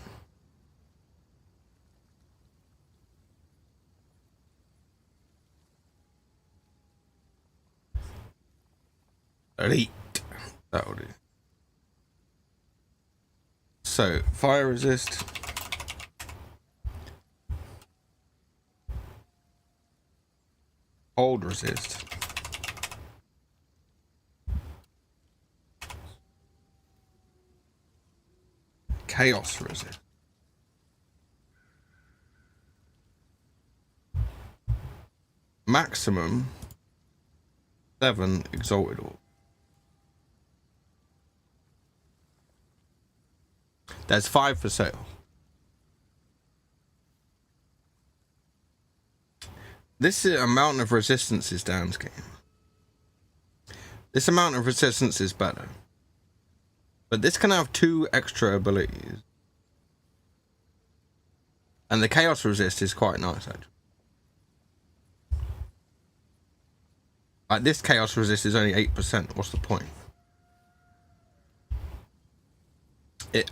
Elite. That'll do. So, fire resist. Hold resist. Chaos resist. Maximum 7 exalted orb. There's 5 for sale. This amount of resistance is down game. This amount of resistance is better. But this can have 2 extra abilities. And the chaos resist is quite nice, actually. Like, this chaos resist is only 8%. What's the point?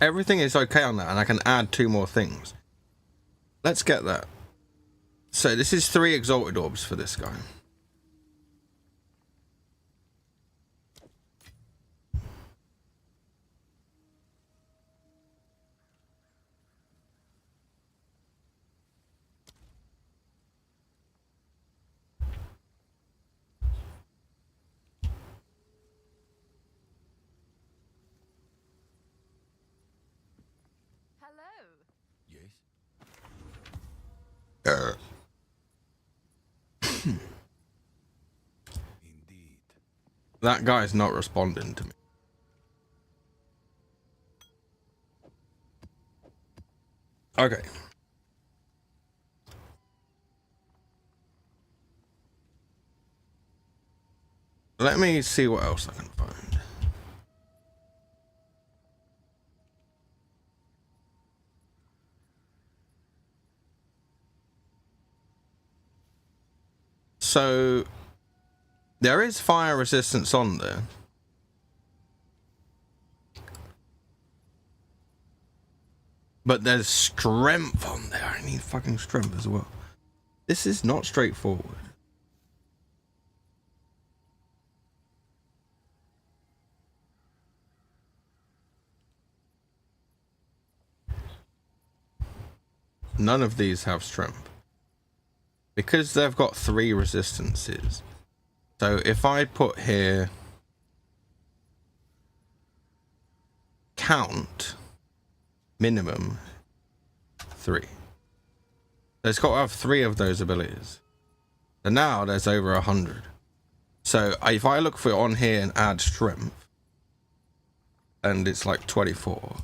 Everything is okay on that, and I can add 2 more things. Let's get that. So this is 3 exalted orbs for this guy. Indeed. That guy's not responding to me. Okay. Let me see what else I can find. So there is fire resistance on there. But there's strength on there. I need fucking strength as well. This is not straightforward. None of these have strength. Because they've got 3 resistances. So if I put here count minimum 3. So it's got to have 3 of those abilities. And now there's over 100. So if I look for it on here and add strength, and it's like 24.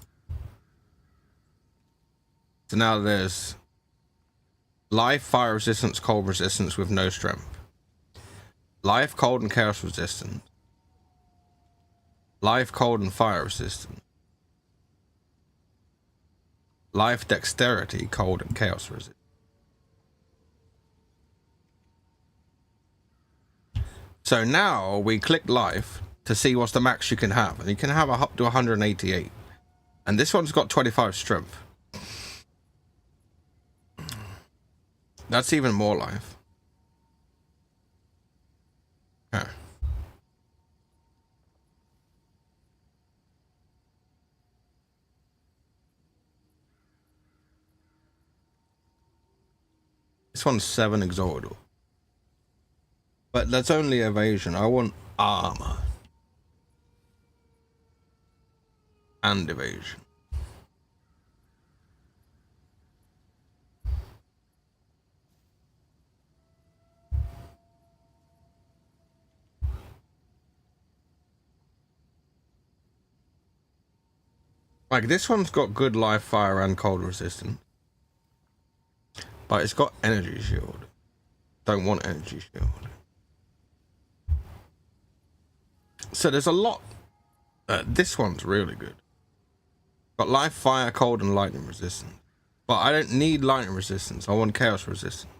So now there's life, fire resistance, cold resistance with no strength. Life, cold, and chaos resistant. Life, cold, and fire resistant. Life, dexterity, cold, and chaos resistant. So now we click life to see what's the max you can have. And you can have up to 188. And this one's got 25 strength. That's even more life. Okay. This one's 7 exalted. But that's only evasion. I want armor. And evasion. Like, this one's got good life, fire, and cold resistance. But it's got energy shield. Don't want energy shield. So there's a lot. This one's really good. Got life, fire, cold, and lightning resistance. But I don't need lightning resistance. I want chaos resistance.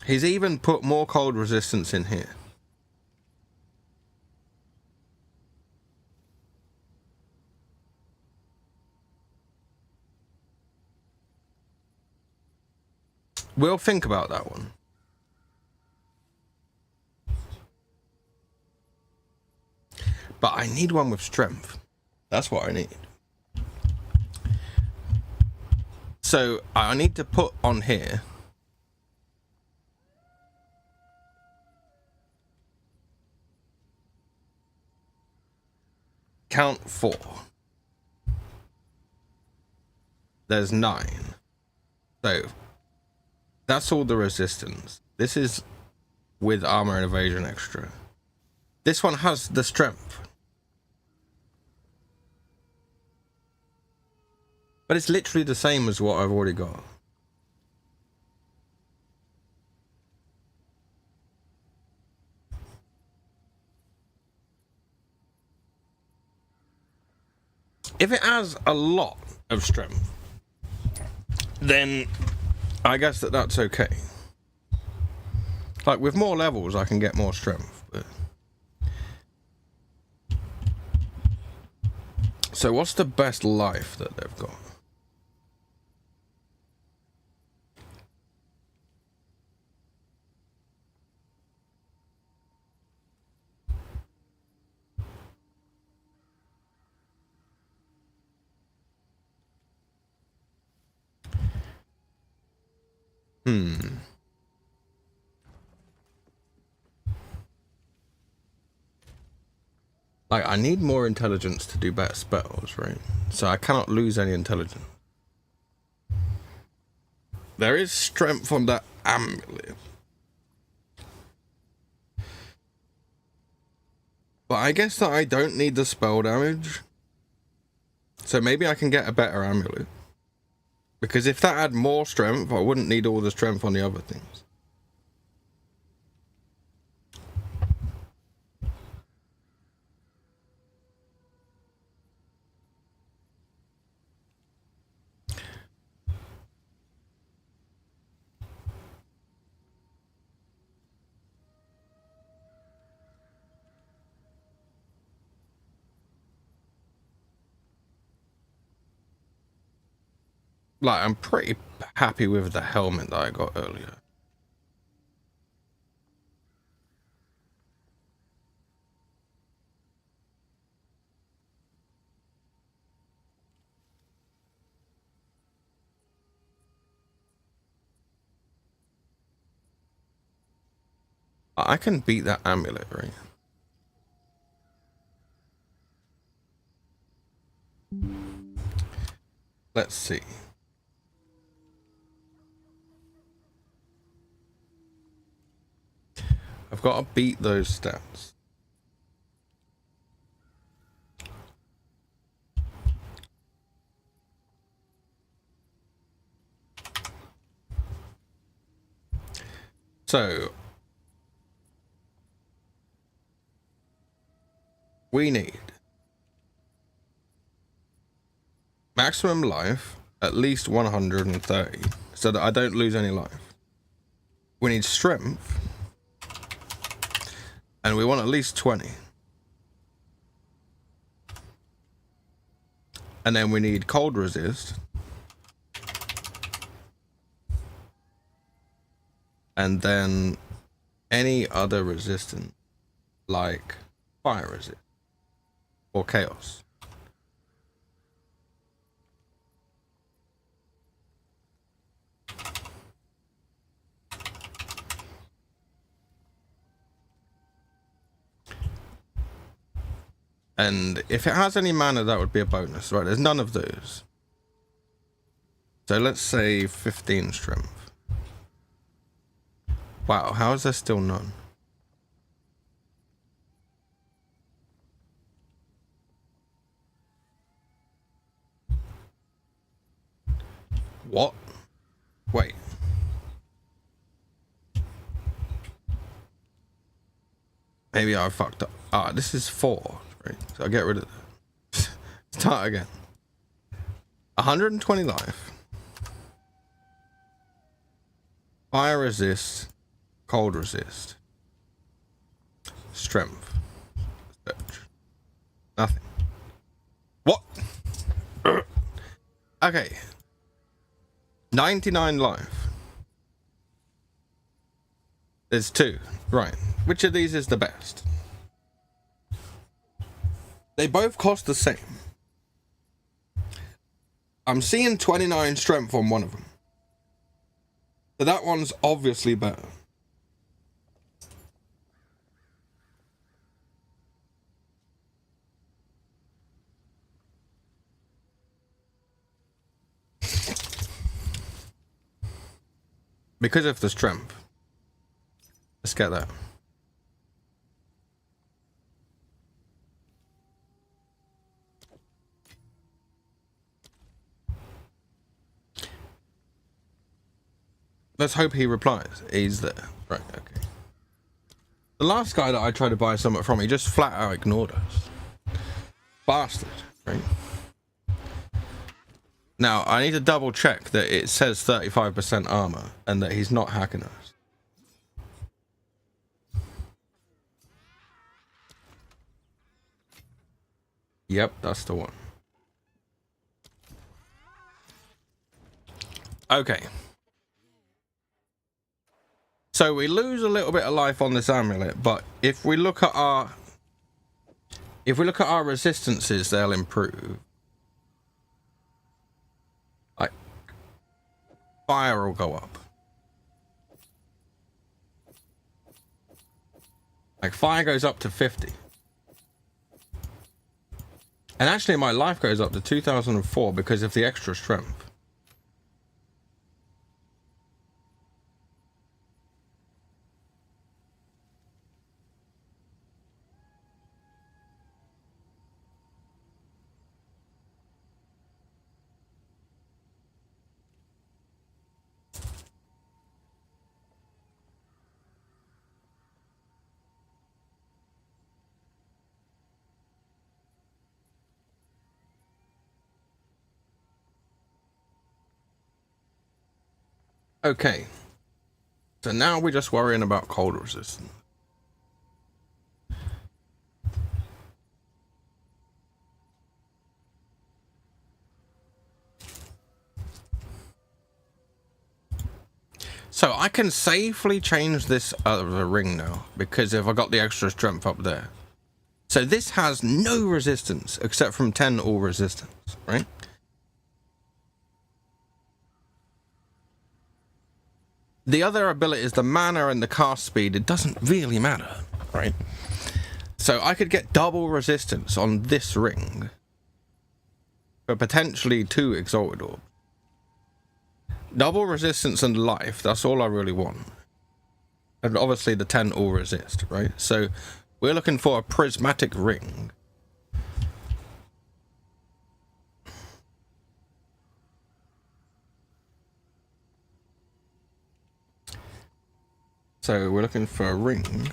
He's even put more cold resistance in here. We'll think about that one. But I need one with strength. That's what I need. So I need to put on here count 4. There's 9. So that's all the resistance. This is with armor and evasion extra. This one has the strength. But it's literally the same as what I've already got. If it has a lot of strength, then I guess that's okay. Like, with more levels, I can get more strength. But... So what's the best life that they've got? Like, I need more intelligence to do better spells, right? So I cannot lose any intelligence. There is strength on that amulet. But I guess that I don't need the spell damage. So maybe I can get a better amulet. Because if that had more strength, I wouldn't need all the strength on the other things. Like, I'm pretty happy with the helmet that I got earlier. I can beat that amulet, right? Let's see. I've got to beat those stats. So we need maximum life, at least 130, so that I don't lose any life. We need strength, and we want at least 20. And then we need cold resist. And then any other resistance, like fire resist or chaos. And if it has any mana, that would be a bonus, right? There's none of those. So let's say 15 strength. Wow, how is there still none? What? Wait. Maybe I fucked up. Ah, this is 4. Right, so I'll get rid of that. Start again. 120 life. Fire resist. Cold resist. Strength. Search. Nothing. What? Okay. 99 life. There's 2. Right. Which of these is the best? They both cost the same. I'm seeing 29 strength on one of them. So that one's obviously better. Because of the strength. Let's get that. Let's hope he replies. He's there. Right, okay. The last guy that I tried to buy something from, he just flat out ignored us. Bastard, right? Now, I need to double check that it says 35% armor and that he's not hacking us. Yep, that's the one. Okay. So we lose a little bit of life on this amulet, but if we look at our resistances, they'll improve. Like fire will go up. Like fire goes up to 50. And actually my life goes up to 2004 because of the extra strength. Okay. So now we're just worrying about cold resistance. So I can safely change this other ring now, because if I got the extra strength up there. So this has no resistance, except from 10 all resistance, right? The other abilities, the mana and the cast speed, it doesn't really matter, right? So I could get double resistance on this ring for potentially 2 Exalted Orbs. Double resistance and life, that's all I really want. And obviously the 10 all resist, right? So we're looking for a prismatic ring. So we're looking for a ring.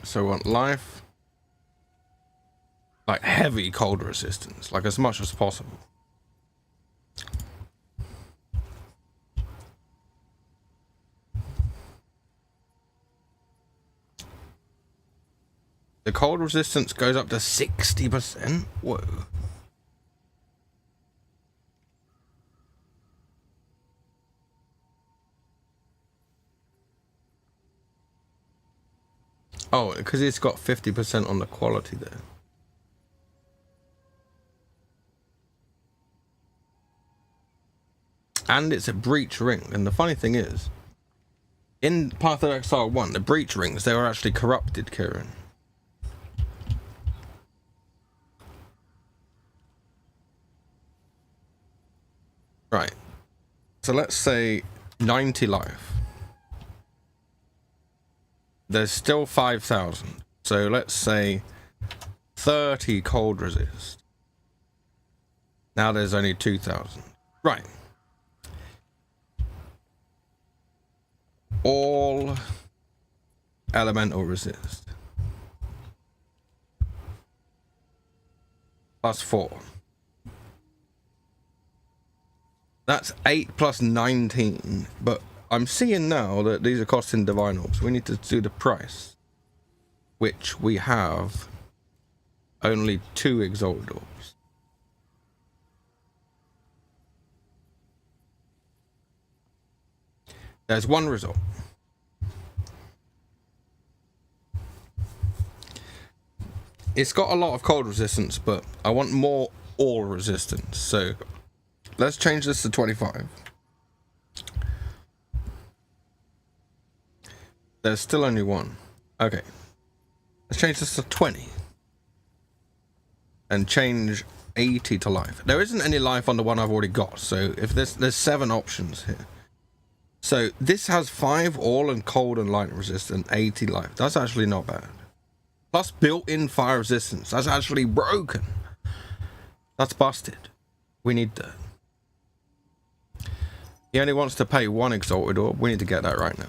So we want life, like heavy cold resistance, like as much as possible. The cold resistance goes up to 60%. Whoa. Oh, because it's got 50% on the quality there. And it's a breach ring. And the funny thing is, in Path of Exile 1, the breach rings, they were actually corrupted, Kieran. Right. So let's say 90 life. There's still 5,000. So let's say 30 cold resist. Now there's only 2,000. Right. All elemental resist. Plus 4. That's 8 plus 19. But I'm seeing now that these are costing divine orbs. We need to do the price, which we have only 2 exalted orbs. There's one result. It's got a lot of cold resistance, but I want more all resistance. So let's change this to 25. There's still only one. Okay. Let's change this to 20. And change 80 to life. There isn't any life on the one I've already got. So if there's 7 options here. So this has 5 all and cold and light resist and 80 life. That's actually not bad. Plus built-in fire resistance. That's actually broken. That's busted. We need that. He only wants to pay 1 exalted orb. We need to get that right now.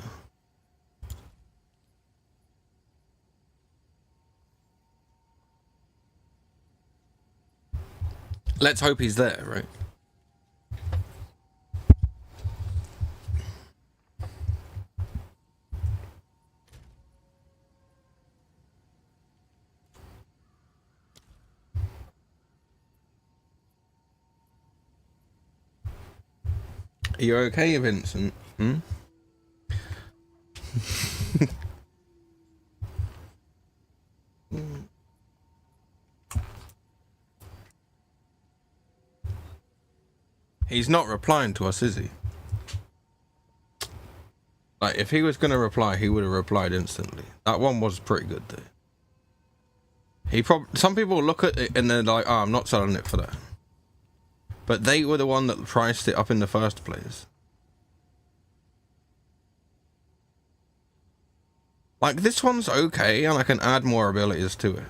Let's hope he's there, right? Are you okay, Vincent? Hmm? He's not replying to us, is he? Like, if he was going to reply, he would have replied instantly. That one was pretty good, though. Some people look at it and they're like, oh, I'm not selling it for that. But they were the one that priced it up in the first place. Like, this one's okay, and I can add more abilities to it.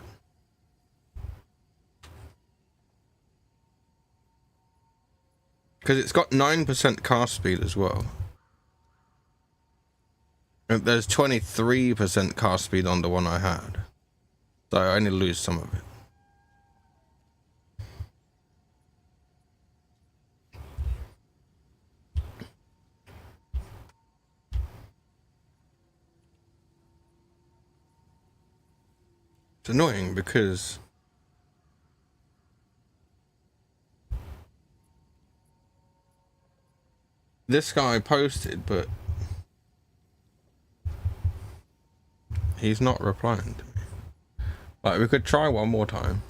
Because it's got 9% cast speed as well. There's 23% cast speed on the one I had. So I only lose some of it. It's annoying because this guy posted, but he's not replying to me. Like, we could try one more time.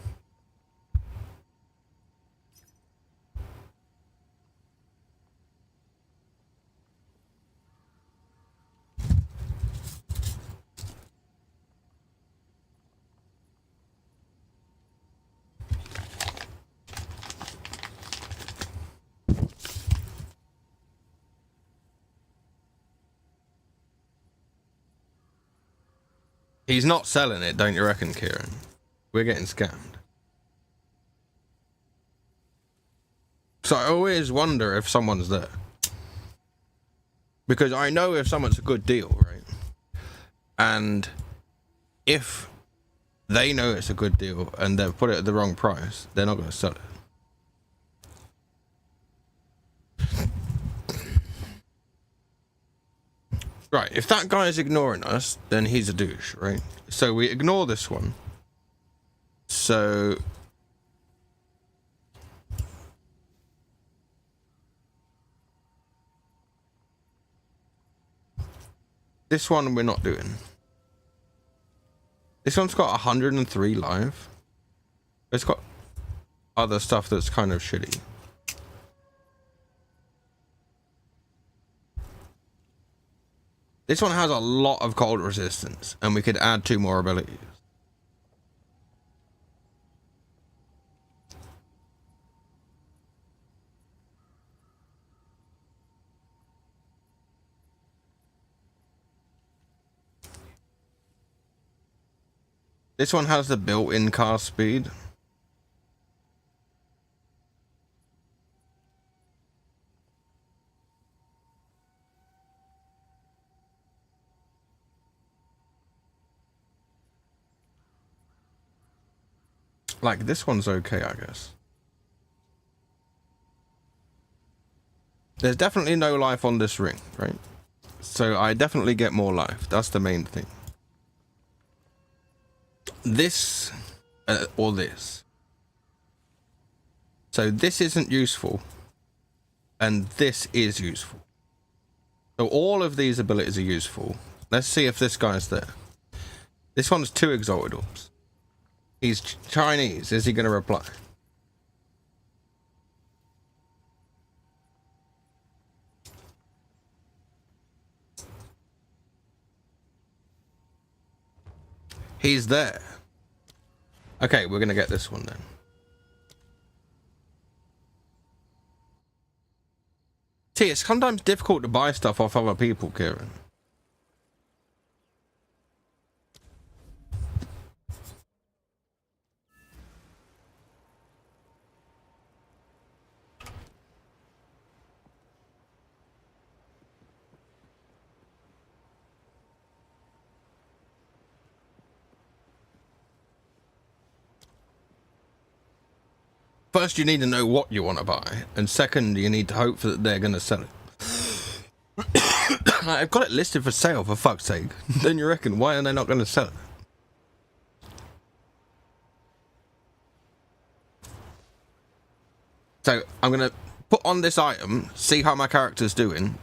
He's not selling it, don't you reckon, Kieran? We're getting scammed. So I always wonder if someone's there. Because I know if someone's a good deal, right? And if they know it's a good deal and they've put it at the wrong price, they're not going to sell it. Right, if that guy is ignoring us, then he's a douche, right? So we ignore this one. So this one we're not doing. This one's got 103 live. It's got other stuff that's kind of shitty. This one has a lot of cold resistance, and we could add 2 more abilities. This one has the built-in cast speed. Like, this one's okay, I guess. There's definitely no life on this ring, right? So I definitely get more life. That's the main thing. This, or this. So this isn't useful, and this is useful. So all of these abilities are useful. Let's see if this guy's there. This one's 2 exalted orbs. He's Chinese. Is he going to reply? He's there. Okay, we're going to get this one then. See, it's sometimes difficult to buy stuff off other people, Kieran. First, you need to know what you want to buy, and second, you need to hope that they're going to sell it. I've got it listed for sale, for fuck's sake. Then you reckon, why are they not going to sell it? So, I'm going to put on this item, see how my character's doing.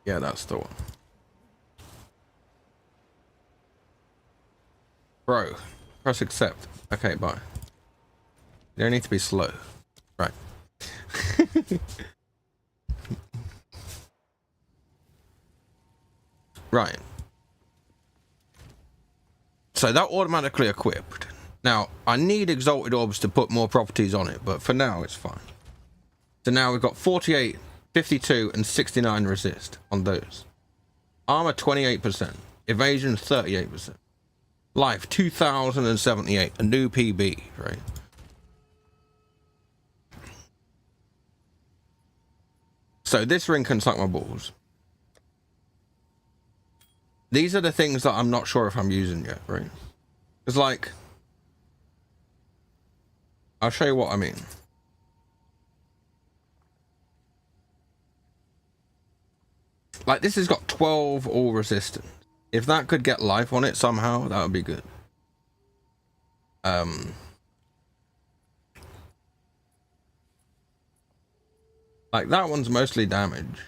Yeah, that's the one. Bro. Press accept. Okay, bye. You don't need to be slow. Right. Right. So that automatically equipped. Now, I need exalted orbs to put more properties on it, but for now it's fine. So now we've got 48, 52, and 69 resist on those. Armor 28%. Evasion 38%. Life 2078, a new PB, right? So this ring can suck my balls. These are the things that I'm not sure if I'm using yet, right? It's like, I'll show you what I mean. Like, this has got 12 all resistance. If that could get life on it somehow, that would be good. Like, that one's mostly damage.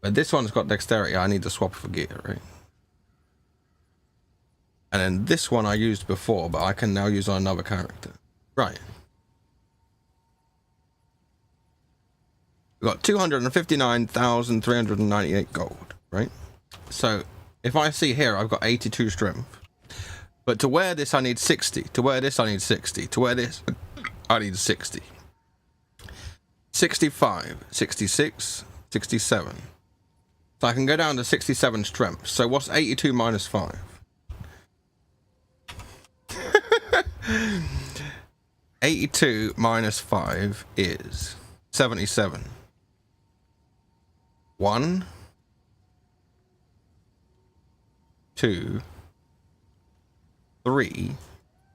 But this one's got dexterity. I need to swap for gear, right? And then this one I used before, but I can now use on another character. Right. We've got 259,398 gold, right? So if I see here, I've got 82 strength. But to wear this, I need 60. To wear this, I need 60. To wear this, I need 60. 65, 66, 67. So I can go down to 67 strength. So what's 82 minus 5? 82 minus 5 is 77. 1, 2, 3.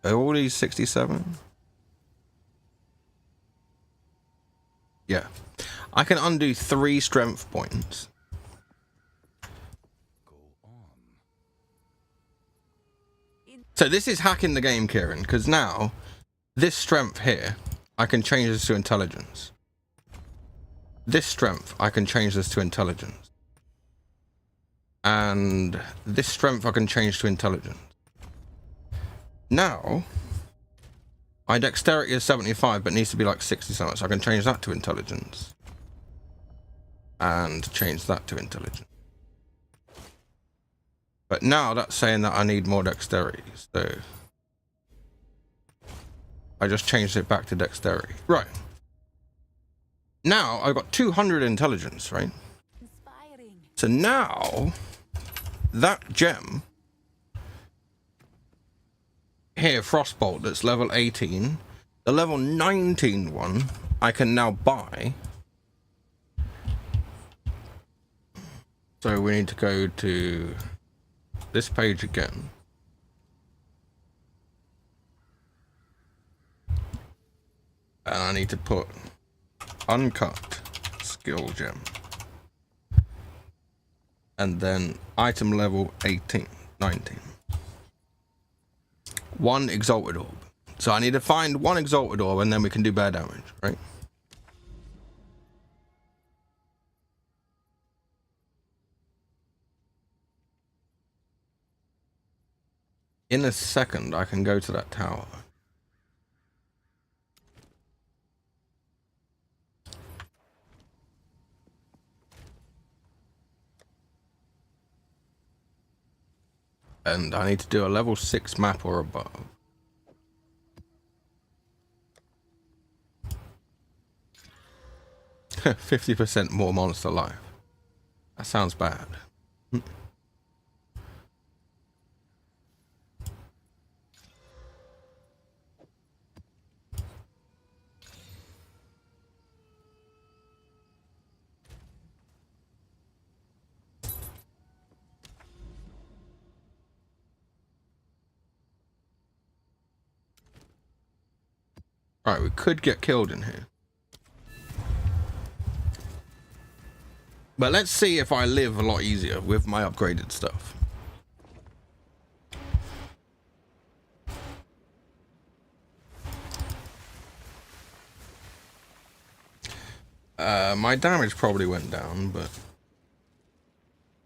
Are all these 67? Yeah. I can undo 3 strength points. So this is hacking the game, Kieran, because now this strength here, I can change this to intelligence. This strength, I can change this to intelligence. And this strength, I can change to intelligence. Now, my dexterity is 75, but needs to be like 60 something, so I can change that to intelligence. And change that to intelligence. But now that's saying that I need more dexterity, so I just changed it back to dexterity. Right. Now I've got 200 intelligence, right? Inspiring. So now that gem here, Frostbolt, that's level 18, the level 19 one I can now buy. So we need to go to this page again. And I need to put uncut skill gem. And then item level 18, 19. 1 exalted orb. So I need to find 1 exalted orb and then we can do bad damage, right? In a second, I can go to that tower. And I need to do a level 6 map or above. %50 more monster life. That sounds bad. Alright, we could get killed in here. But let's see if I live a lot easier with my upgraded stuff. My damage probably went down, but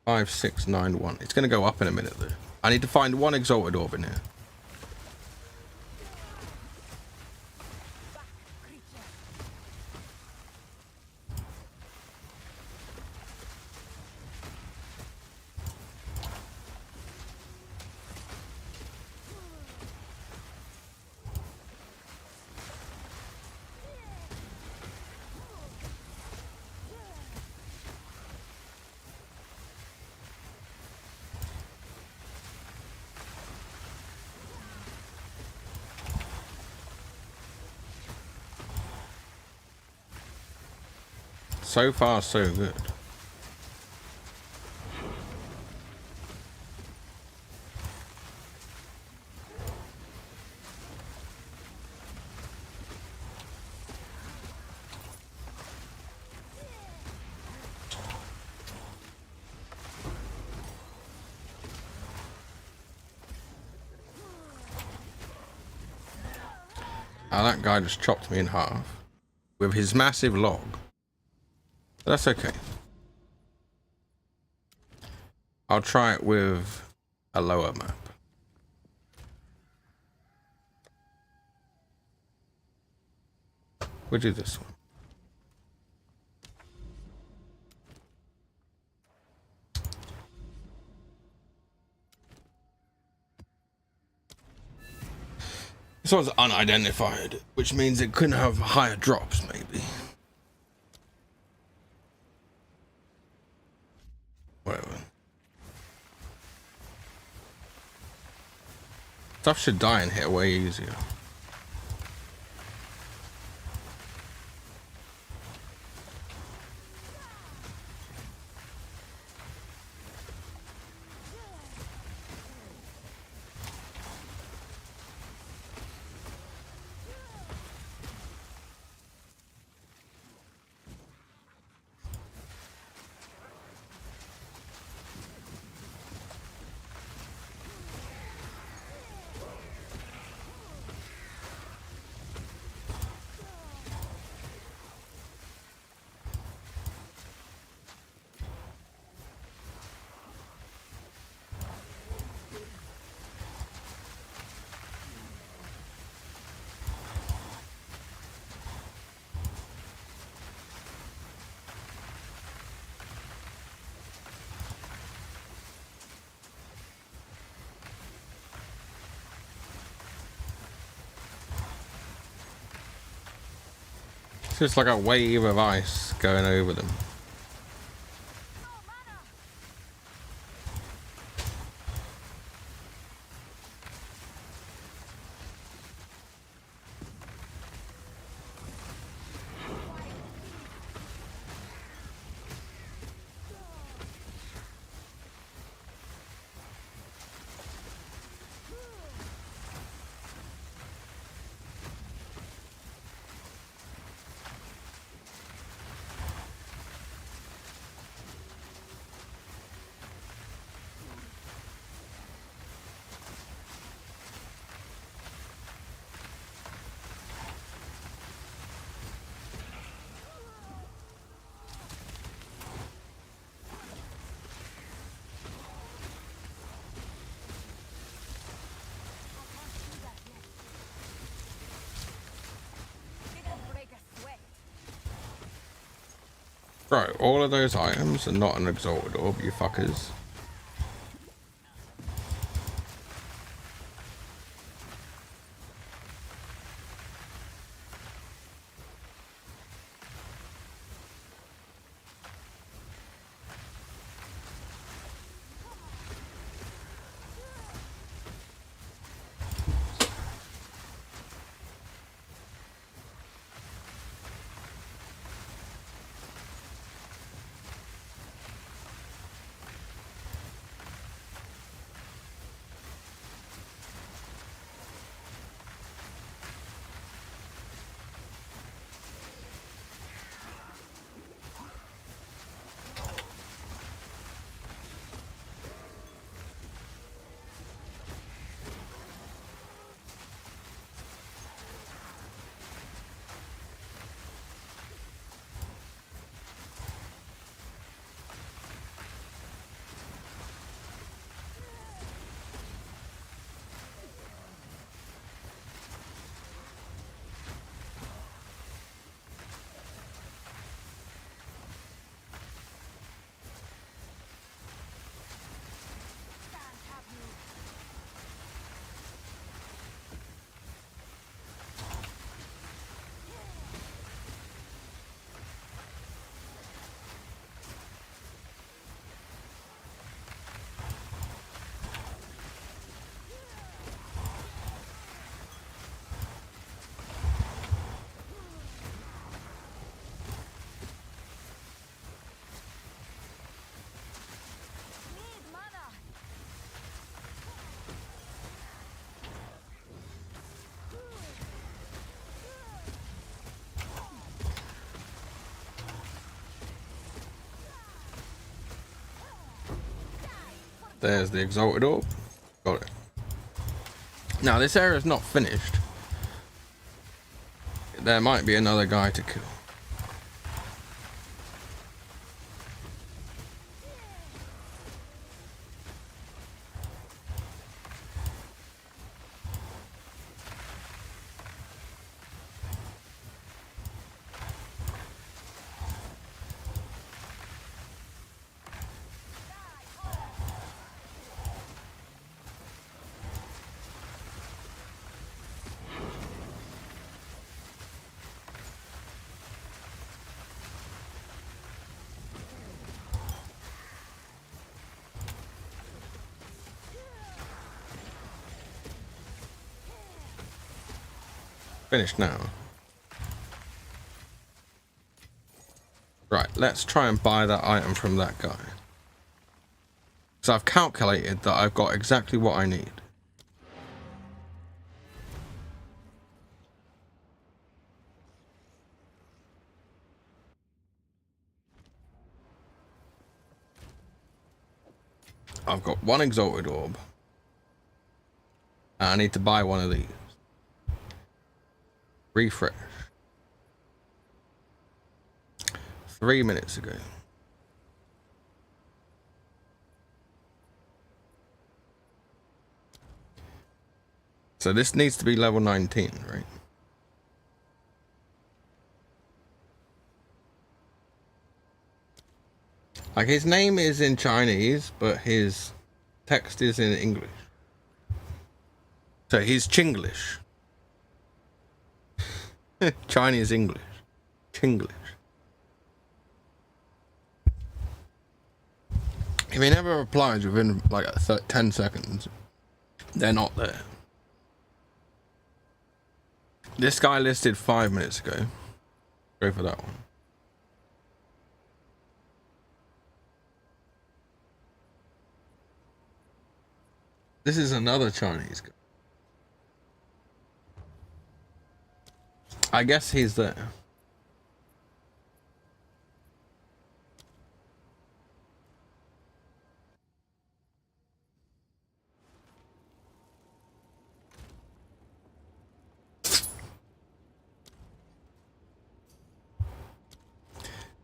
5691. It's going to go up in a minute though. I need to find 1 exalted orb in here. So far, so good. Oh, that guy just chopped me in half with his massive log. But that's okay. I'll try it with a lower map. We'll do this one. This one's unidentified, which means it couldn't have higher drops, maybe. Whatever. Stuff should die and hit way easier. It's just like a wave of ice going over them. Right, all of those items are not an exalted orb, you fuckers. There's the Exalted Orb. Got it. Now, this area is not finished. There might be another guy to kill. Finished now. Right, let's try and buy that item from that guy. So I've calculated that I've got exactly what I need. I've got one Exalted Orb. And I need to buy one of these. Refresh. 3 minutes ago. So this needs to be level 19, right? Like, his name is in Chinese, but his text is in English. So he's Chinglish. Chinese English. Chinglish. If he never replies within like 10 seconds, they're not there. This guy listed 5 minutes ago. Go for that one. This is another Chinese guy. I guess he's there.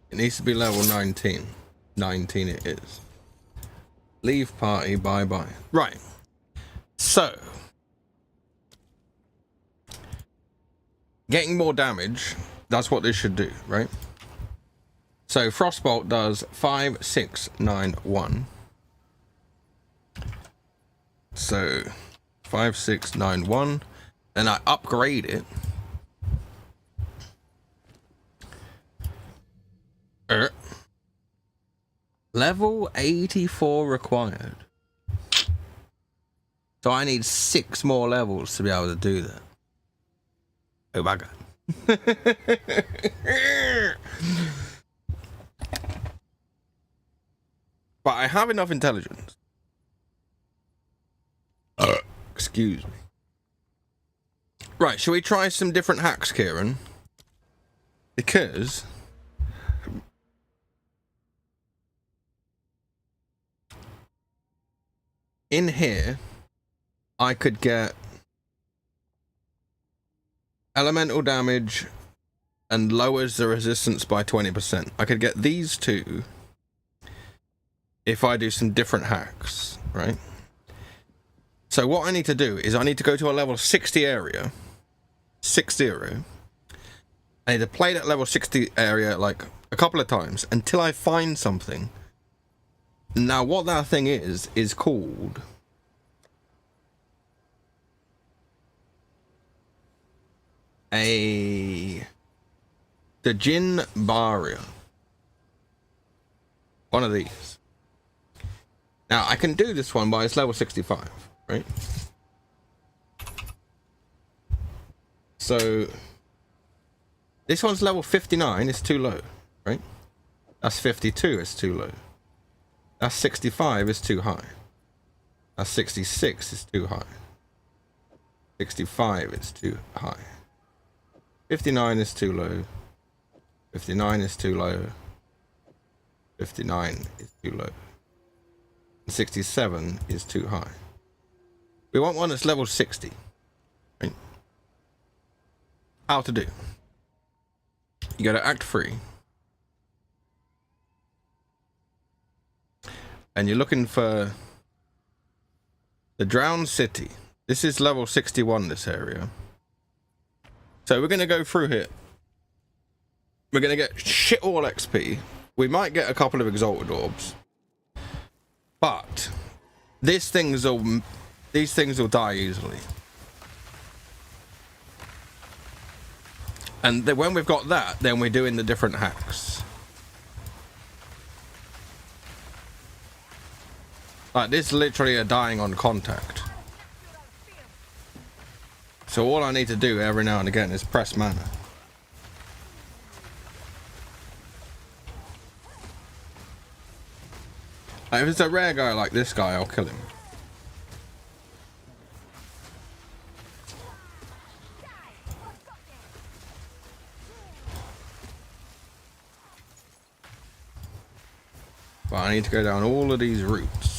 It needs to be level 19. 19 it is. Leave party, bye-bye. Right. So. Getting more damage, that's what this should do, right? So Frostbolt does 5, 6, 9, 1. So 5, 6, 9, 1. Then I upgrade it. Level 84 required. So I need 6 more levels to be able to do that. Oh my god. But I have enough intelligence. Excuse me. Right, shall we try some different hacks, Kieran? Because in here I could get elemental damage and lowers the resistance by 20%. I could get these two if I do some different hacks, right? So what I need to do is I need to go to a level 60 area. 60. I need to play that level 60 area like a couple of times until I find something. Now what that thing is called the Jin Barrier. One of these. Now I can do this one, but it's level 65, right? So this one's level 59, it's too low, right? That's 52, it's too low. That's 65, it's too high. That's 66, it's too high. 65, it's too high. 59 is too low. 59 is too low. 59 is too low. 67 is too high. We want one that's level 60. Right? How to do? You go to Act 3. And you're looking for the Drowned City. This is level 61, this area. So we're going to go through here. We're going to get shit all XP. We might get a couple of Exalted Orbs. But these things will die easily. And then when we've got that, then we're doing the different hacks. Like this literally are dying on contact. So all I need to do every now and again is press mana. Like if it's a rare guy like this guy, I'll kill him. But I need to go down all of these routes.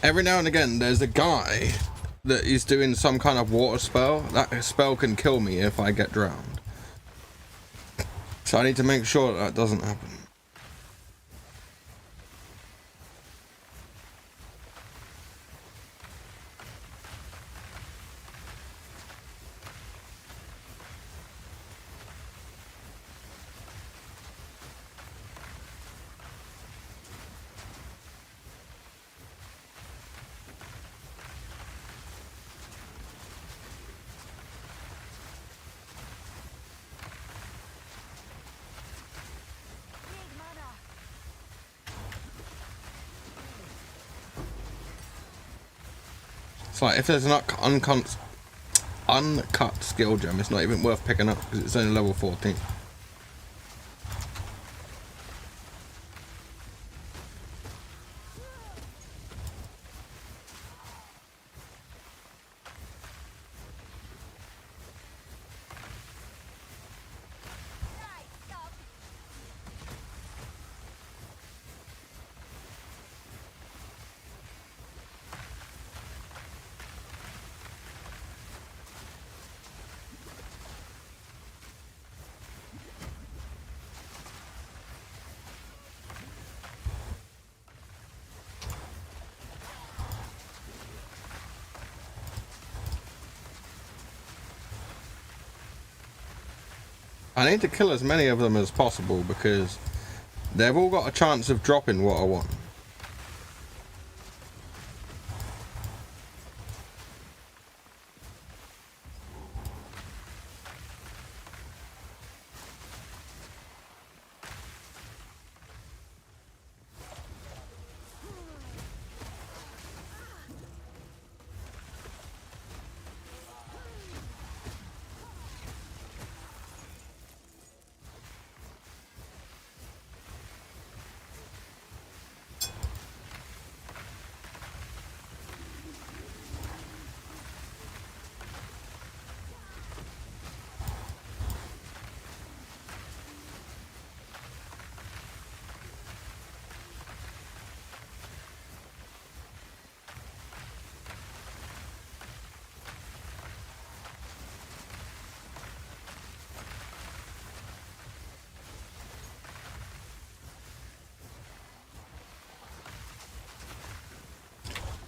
Every now and again, there's a guy that is doing some kind of water spell. That spell can kill me if I get drowned. So I need to make sure that doesn't happen. It's like if there's an uncut skill gem, it's not even worth picking up because it's only level 14. I need to kill as many of them as possible because they've all got a chance of dropping what I want.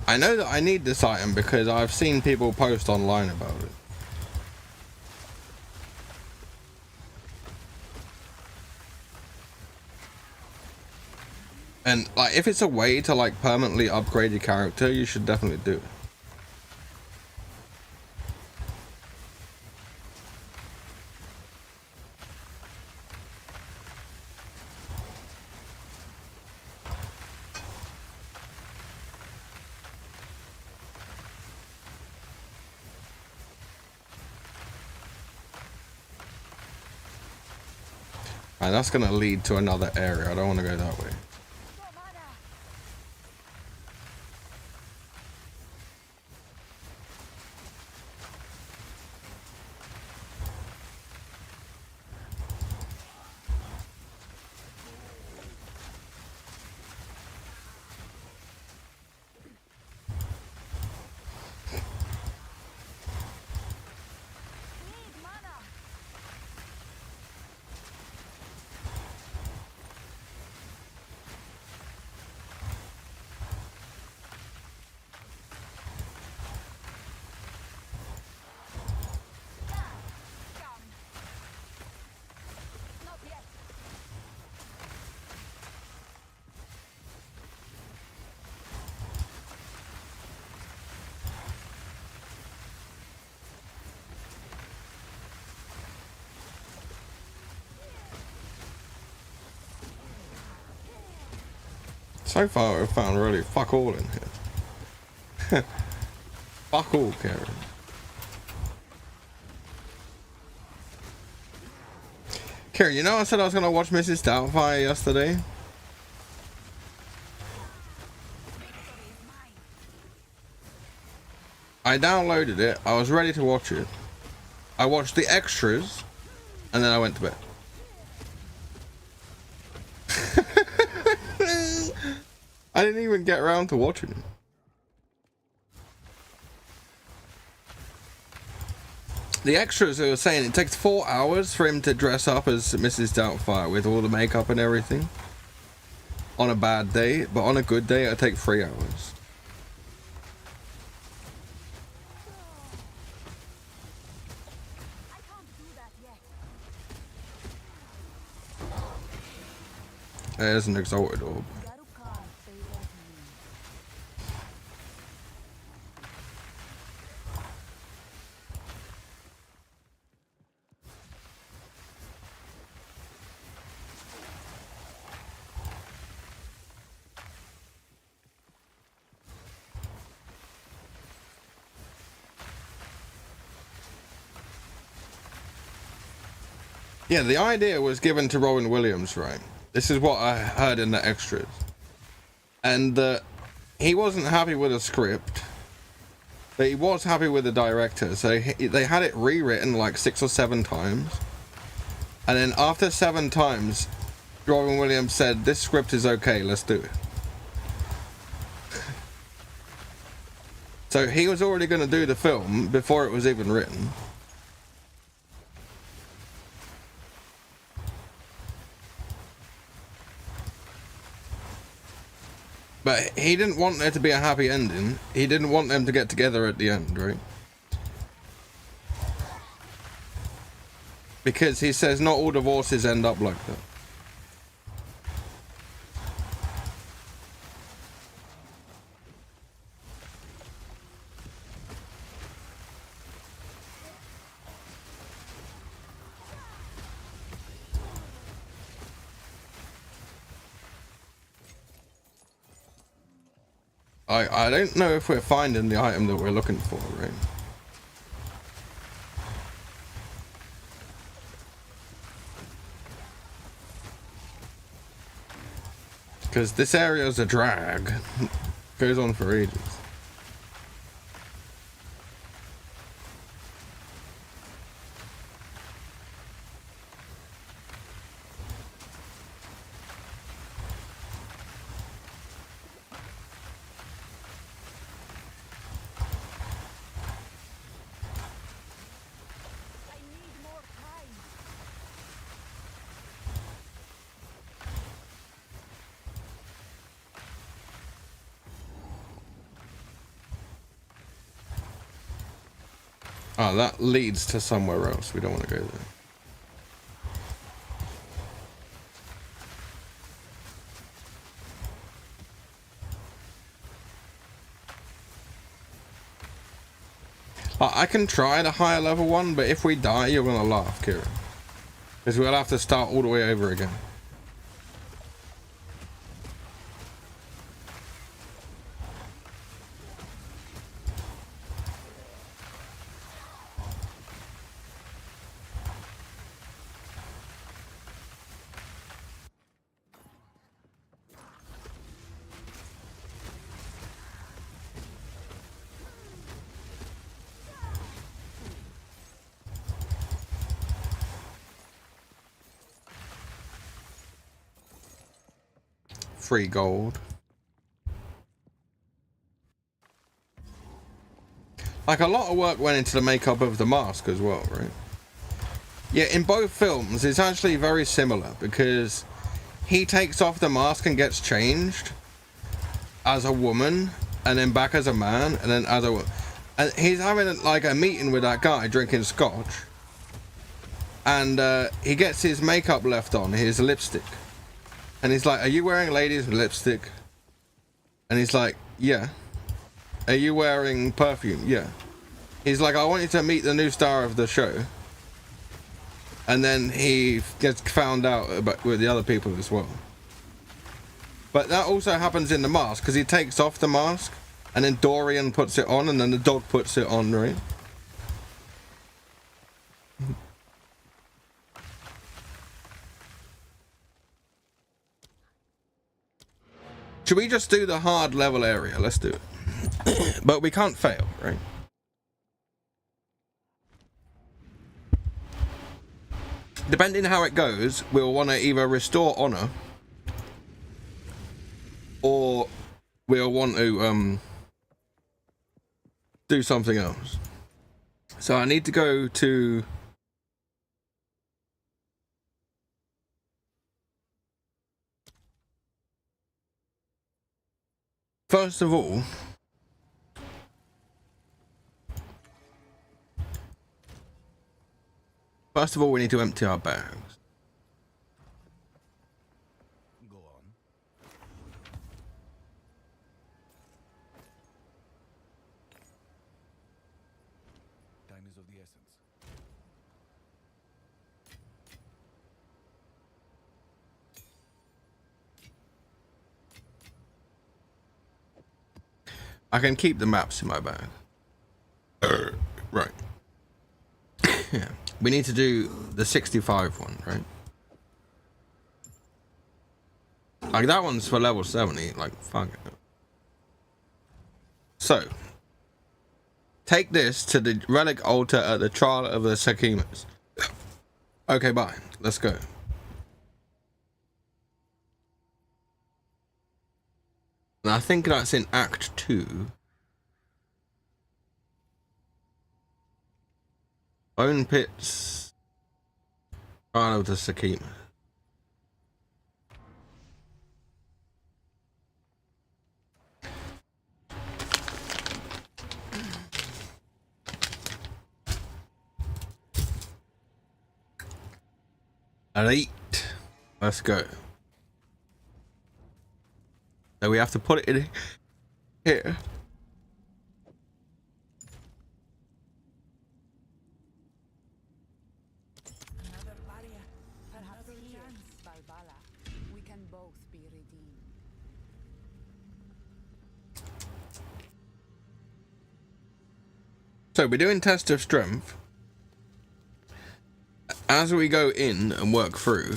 I know that I need this item because I've seen people post online about it. And like if it's a way to like permanently upgrade your character, you should definitely do it. And that's going to lead to another area. I don't want to go that way. So far, I've found really fuck all in here. Fuck all, Karen. Karen, you know I said I was gonna watch Mrs. Doubtfire yesterday? I downloaded it, I was ready to watch it. I watched the extras, and then I went to bed. I didn't even get around to watching it. The extras were saying it takes 4 hours for him to dress up as Mrs. Doubtfire with all the makeup and everything. On a bad day, but on a good day it'll take 3 hours. There's an exalted orb. Yeah, the idea was given to Robin Williams, right? This is what I heard in the extras. And he wasn't happy with the script, but he was happy with the director. So they had it rewritten like 6 or 7 times. And then after 7 times, Robin Williams said, this script is okay, let's do it. So he was already going to do the film before it was even written. But he didn't want there to be a happy ending. He didn't want them to get together at the end, right? Because he says not all divorces end up like that. I don't know if we're finding the item that we're looking for, right? Because this area is a drag. Goes on for ages. Oh, that leads to somewhere else. We don't want to go there. I can try the higher level one, but if we die, you're gonna laugh, Kieran. Because we'll have to start all the way over again. Free gold. Like, a lot of work went into the makeup of the mask as well, right? Yeah, in both films, it's actually very similar because he takes off the mask and gets changed as a woman and then back as a man and then as a... And he's having like a meeting with that guy drinking scotch and he gets his makeup left on, his lipstick. And he's like, are you wearing ladies' lipstick? And he's like, yeah. Are you wearing perfume? Yeah. He's like, I want you to meet the new star of the show. And then he gets found out about with the other people as well. But that also happens in the mask, because he takes off the mask, and then Dorian puts it on, and then the dog puts it on, right? Should we just do the hard level area? Let's do it. But we can't fail, right? Depending how it goes, we'll want to either restore honor, or we'll want to do something else. So I need to go to first of all, we need to empty our bags. Go on. Time is of the essence. I can keep the maps in my bag. Right. Yeah. We need to do the 65 one, right? Like, that one's for level 70. Like, fuck it. So, take this to the relic altar at the trial of the Sakimas. Okay, bye. Let's go. And I think that's in Act 2. Bone Pits. Trial of the Sakima. Alright. Let's go. So we have to put it in here. Another barrier. Perhaps here, Valhalla. We can both be redeemed. So we're doing test of strength. As we go in and work through,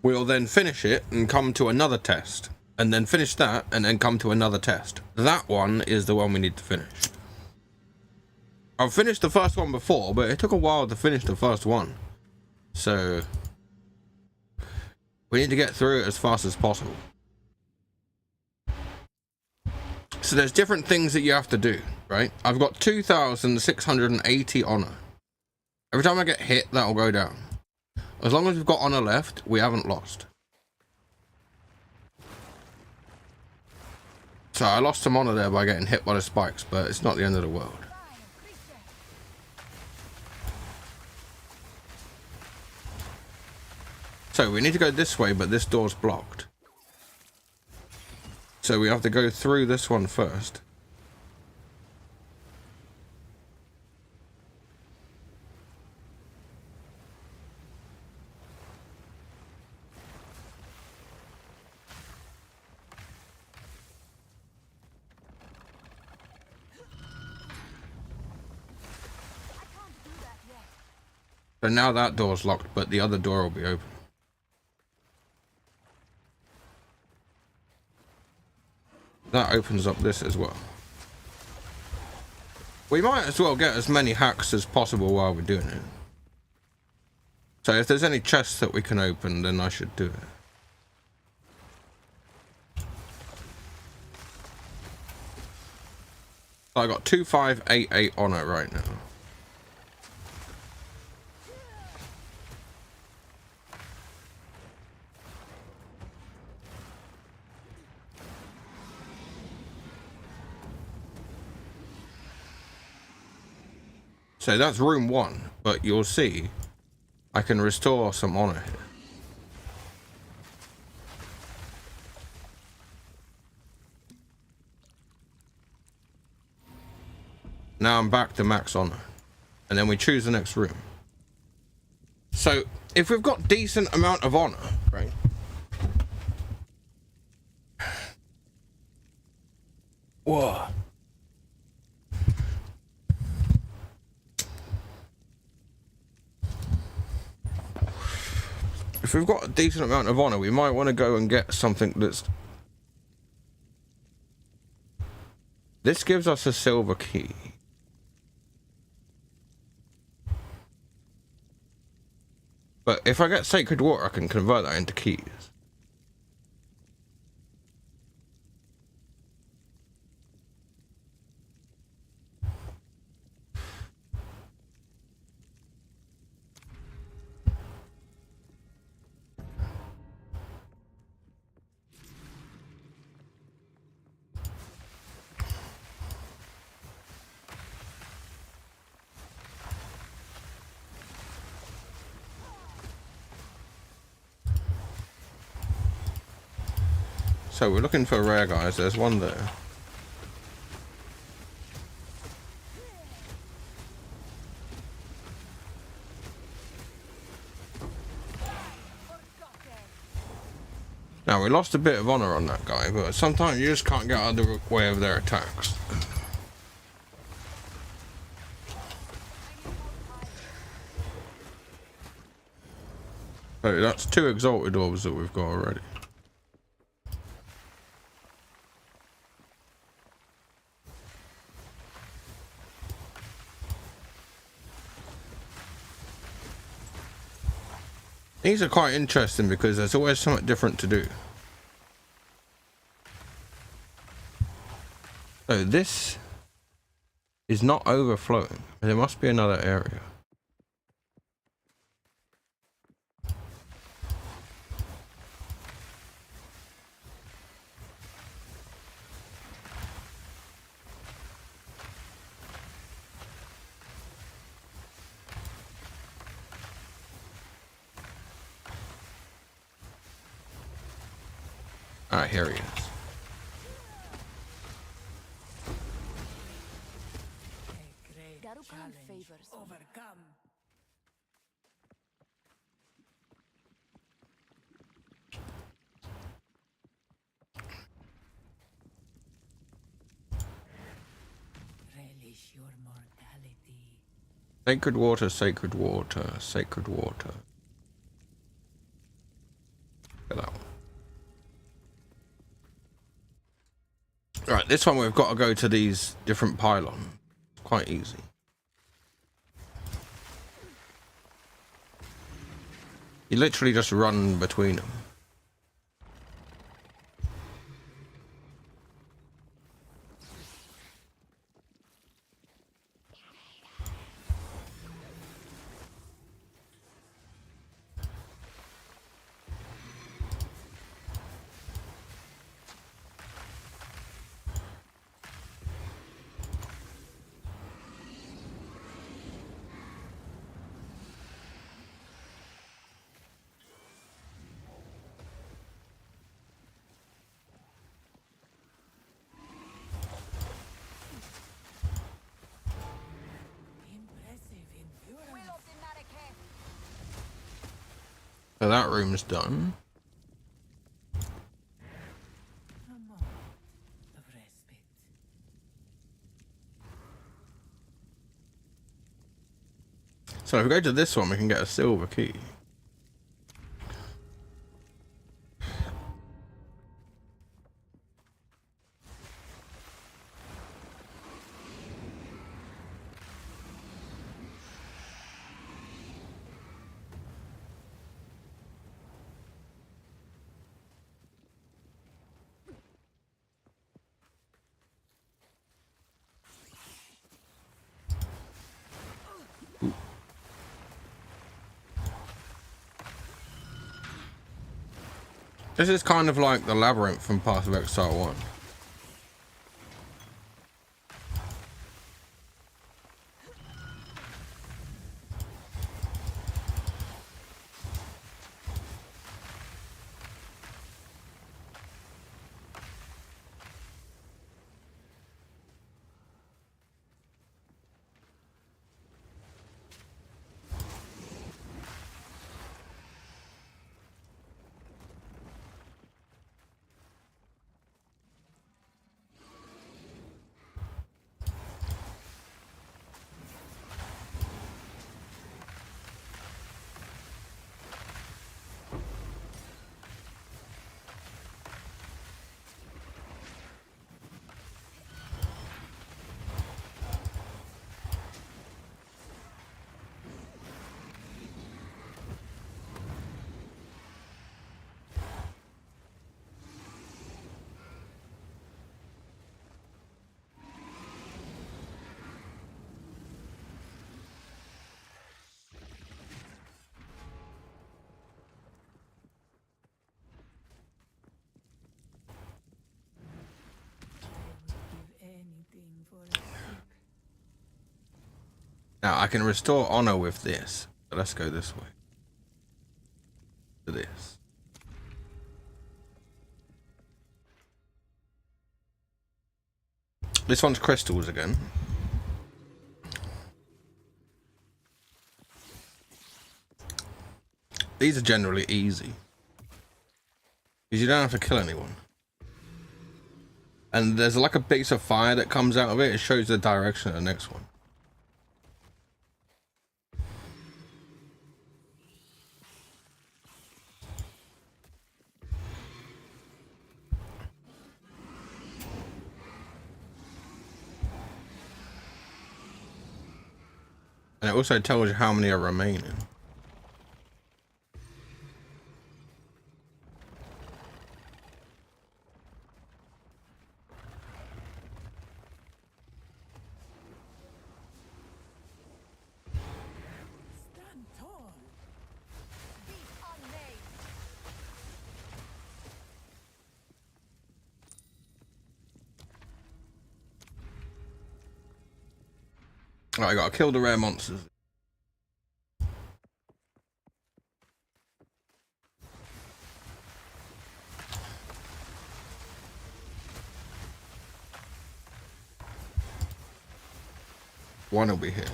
we'll then finish it and come to another test, and then finish that and then come to another test. That one is the one we need to finish. I've finished the first one before, but it took a while to finish the first one, so we need to get through it as fast as possible. So there's different things that you have to do, right? I've got 2,680 honor. Every time I get hit, that'll go down. As long as we've got honor left, we haven't lost. So I lost some honor there by getting hit by the spikes, but it's not the end of the world. So we need to go this way, but this door's blocked. So we have to go through this one first. So now that door's locked, but the other door will be open. That opens up this as well. We might as well get as many hacks as possible while we're doing it. So if there's any chests that we can open, then I should do it. So I got 2588 on it right now. So that's room 1, but you'll see I can restore some honor here. Now I'm back to max honor, and then we choose the next room. So if we've got decent amount of honor, right, Whoa. If we've got a decent amount of honor, we might want to go and get something that's... This gives us a silver key. But if I get sacred water, I can convert that into keys. So we're looking for rare guys. There's one there. Now we lost a bit of honor on that guy, but sometimes you just can't get out of the way of their attacks. So that's 2 exalted orbs that we've got already. These are quite interesting because there's always something different to do. So this is not overflowing. There must be another area. Ah, here he is. Garukan favors overcome. Relish your mortality. Sacred water, sacred water, sacred water. Look at that one. Right, this one we've got to go to these different pylons. Quite easy. You literally just run between them. So that room's done. A moment of respite. So if we go to this one, we can get a silver key. This is kind of like the labyrinth from Path of Exile 1. Now I can restore honor with this. So let's go this way. To this. This one's crystals again. These are generally easy. Because you don't have to kill anyone. And there's like a piece of fire that comes out of it. It shows the direction of the next one. And it also tells you how many are remaining. Stand tall. Be unmade. Alright, I gotta kill the rare monsters. One will be here.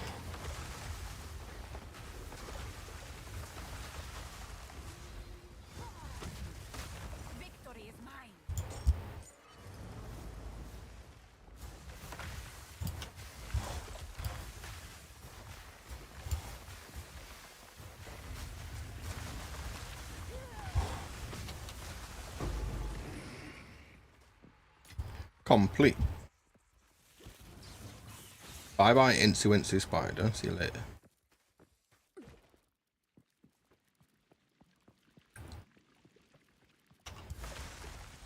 Victory is mine. Complete. Bye bye, Insu Spider. See you later.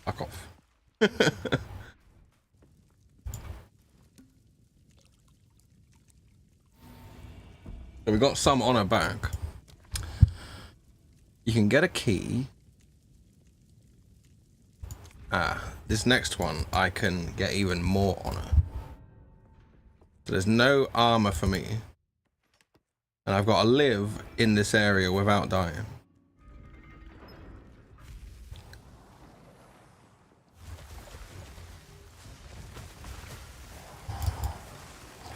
Fuck off. So we got some honor back. You can get a key. This next one I can get even more honor. So there's no armor for me. And I've got to live in this area without dying.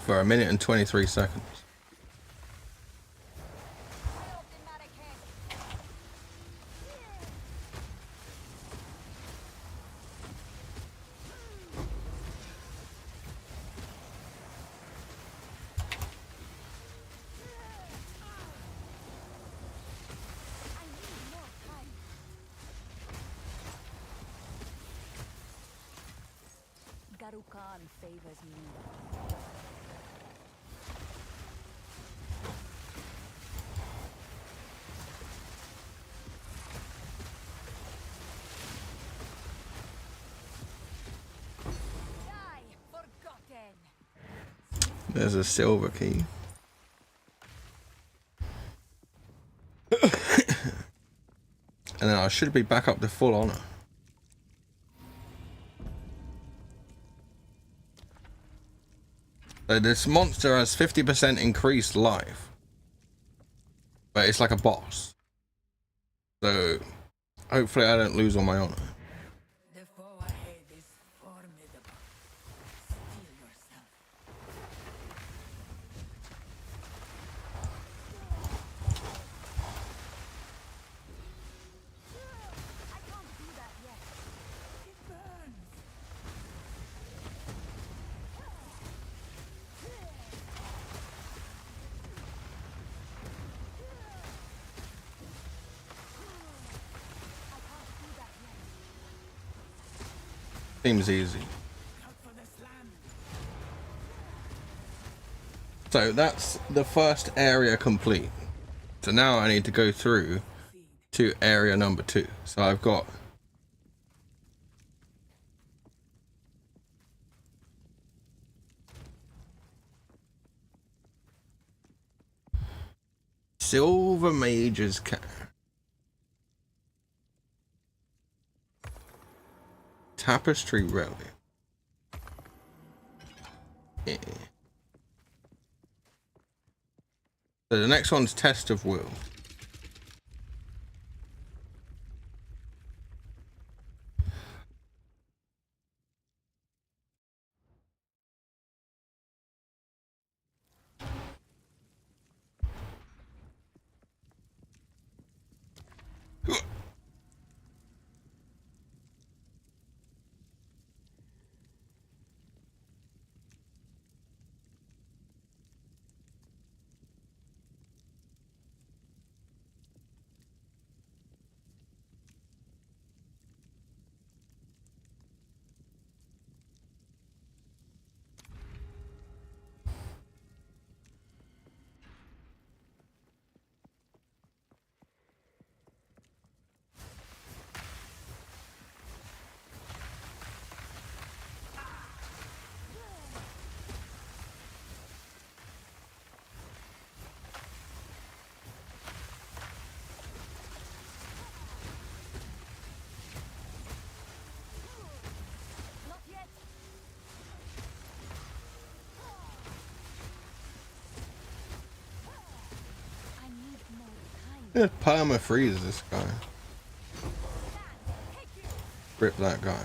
For 1 minute and 23 seconds. Garukan favors me. Die, forgotten. There's a silver key. And then I should be back up to full honor. So this monster has 50% increased life. But it's like a boss. So hopefully I don't lose all my honor. The foe ahead is formidable. Steel yourself. I can't do that yet. It burns. Seems easy. Out for the slam. So that's the first area complete. So now I need to go through to area number 2. So I've got Silver Mage's Cat. Tapestry Relic. Yeah. So the next one's test of will. Yeah, perma freeze this guy. Rip that guy.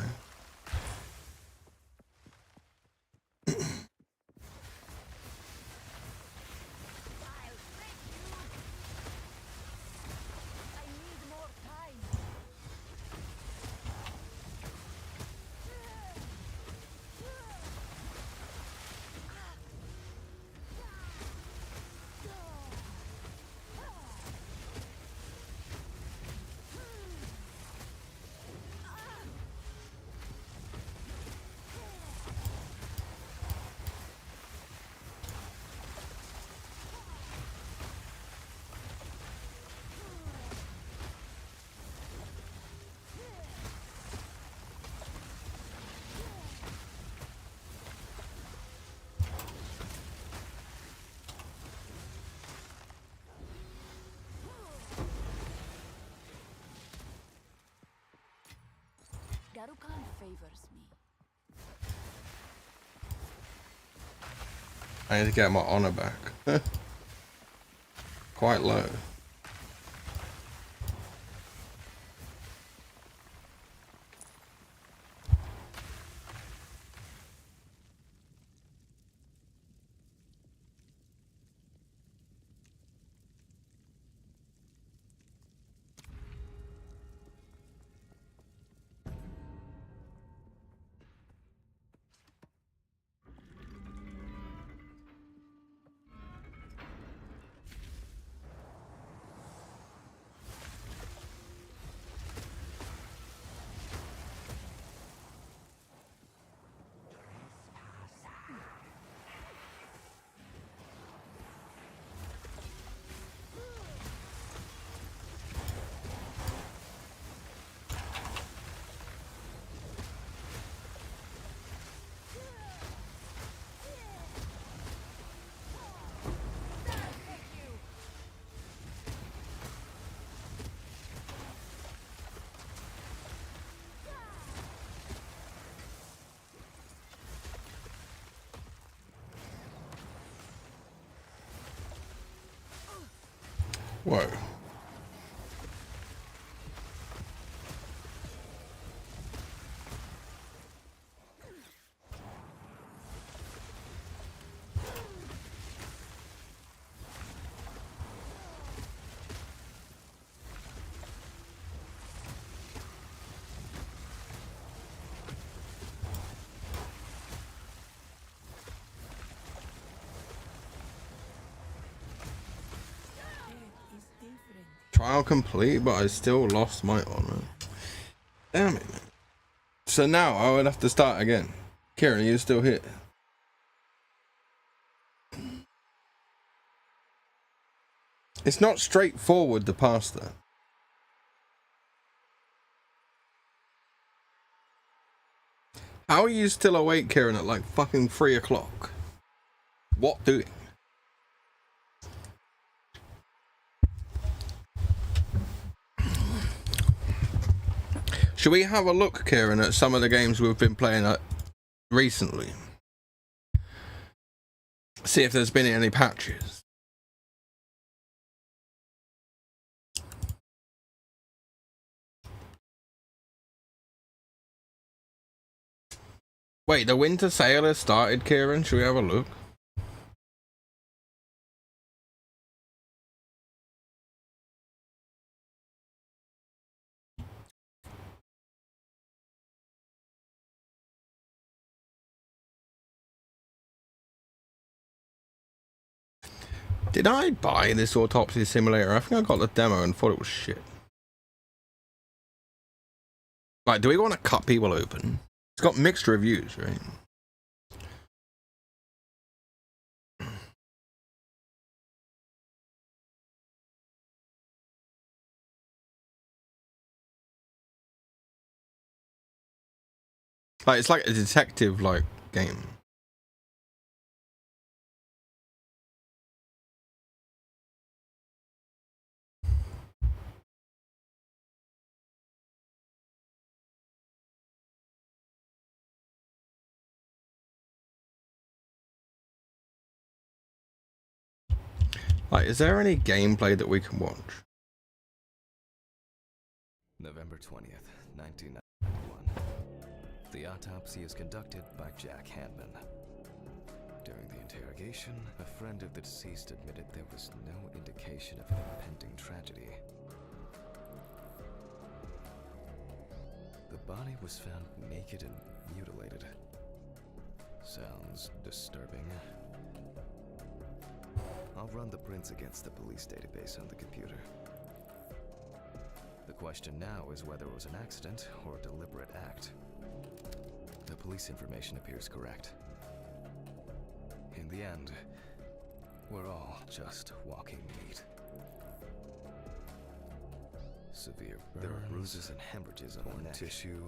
Garukan favors me. I need to get my honor back. Quite low. Whoa. Trial complete, but I still lost my honor. Damn it, man. So now I would have to start again. Kieran, are you still here? It's not straightforward to pass that. How are you still awake, Kieran, at like fucking 3 o'clock? What doing? Should we have a look, Kieran, at some of the games we've been playing at recently? See if there's been any patches. Wait, the winter sale has started, Kieran. Should we have a look? Did I buy this autopsy simulator? I think I got the demo and thought it was shit. Like, do we want to cut people open? It's got mixed reviews, right? Like, it's like a detective like game. Like, is there any gameplay that we can watch? November 20th, 1991. The autopsy is conducted by Jack Hanman. During the interrogation, a friend of the deceased admitted there was no indication of an impending tragedy. The body was found naked and mutilated. Sounds disturbing. I'll run the prints against the police database on the computer. The question now is whether it was an accident or a deliberate act. The police information appears correct. In the end, we're all just walking meat. Severe burns. There are bruises and hemorrhages on the neck. Tissue,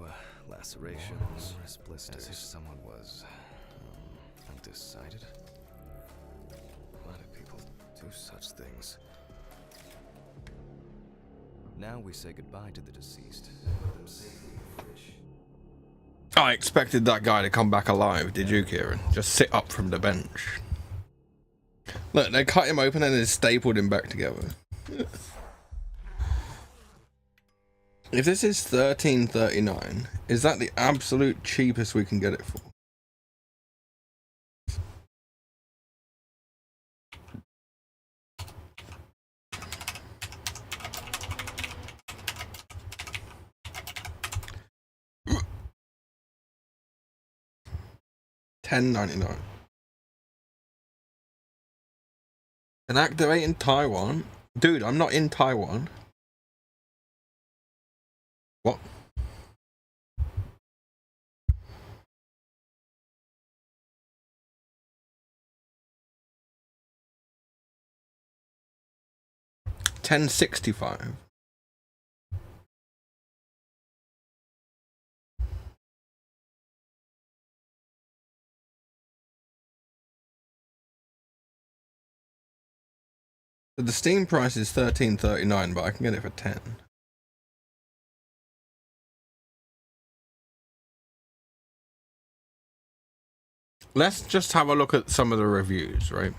lacerations, blisters. As if someone was undecided. Why do people do such things? Now we say goodbye to the deceased. Put them safely in the fridge. I expected that guy to come back alive, did you, Kieran? Just sit up from the bench. Look, they cut him open and they stapled him back together. If this is $13.39, is that the absolute cheapest we can get it for? $10.99. Can activate in Taiwan? Dude, I'm not in Taiwan. What? $10.65. The Steam price is $13.39, but I can get it for $10. Let's just have a look at some of the reviews, right?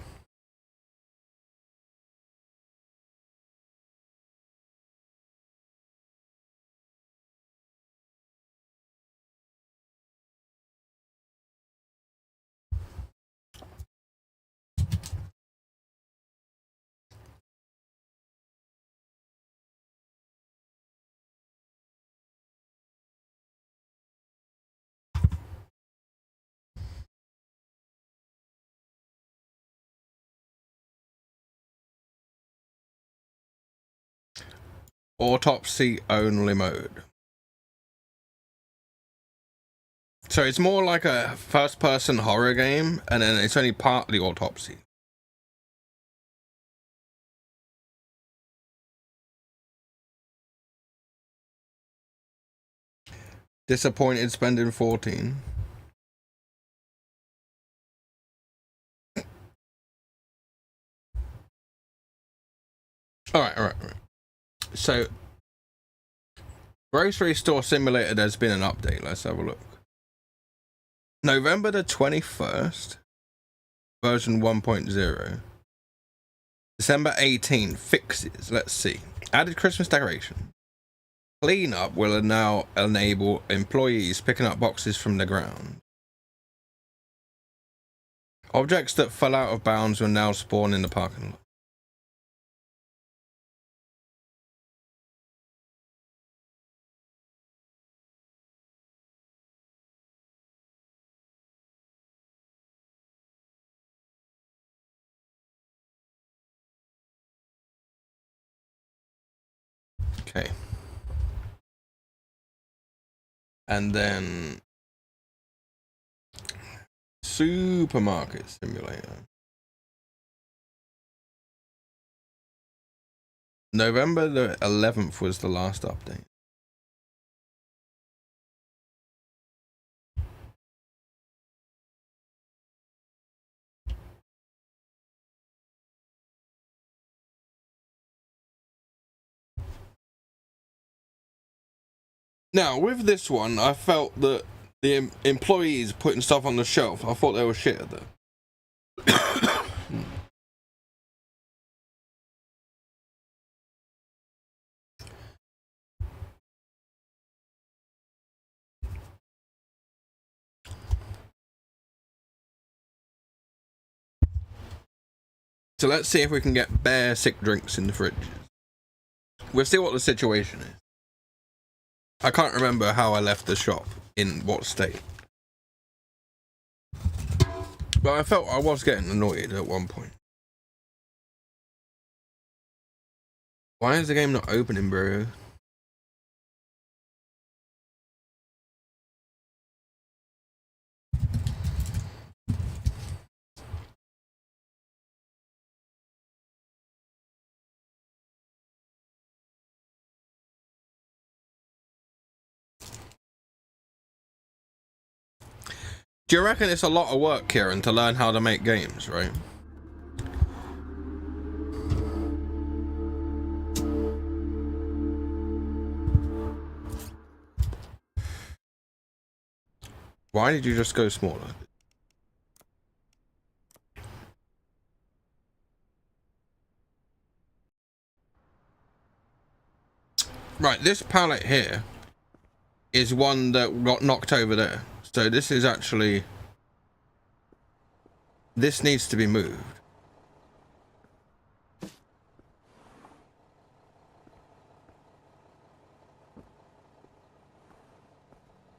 Autopsy only mode. So it's more like a first-person horror game, and then it's only partly autopsy. Disappointed spending 14. All right. So, Grocery Store Simulator, there's been an update. Let's have a look. November the 21st, version 1.0. December 18, fixes. Let's see. Added Christmas decoration. Cleanup will now enable employees picking up boxes from the ground. Objects that fell out of bounds will now spawn in the parking lot. Okay. And then supermarket simulator. November the 11th was the last update. Now, with this one, I felt that the employees putting stuff on the shelf, I thought they were shit at that. So let's see if we can get bare sick drinks in the fridge. We'll see what the situation is. I can't remember how I left the shop, in what state. But I felt I was getting annoyed at one point. Why is the game not opening, bro? Do you reckon it's a lot of work, Kieran, to learn how to make games, right? Why did you just go smaller? Right, this pallet here is one that got knocked over there. So this is actually... This needs to be moved.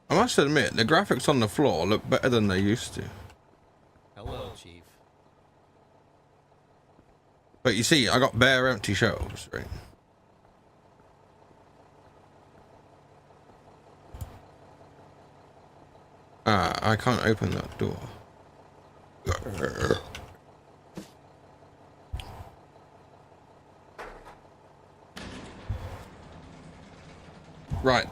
I must admit, the graphics on the floor look better than they used to. Hello, Chief. But you see, I got bare empty shelves, right? Ah, I can't open that door. Right.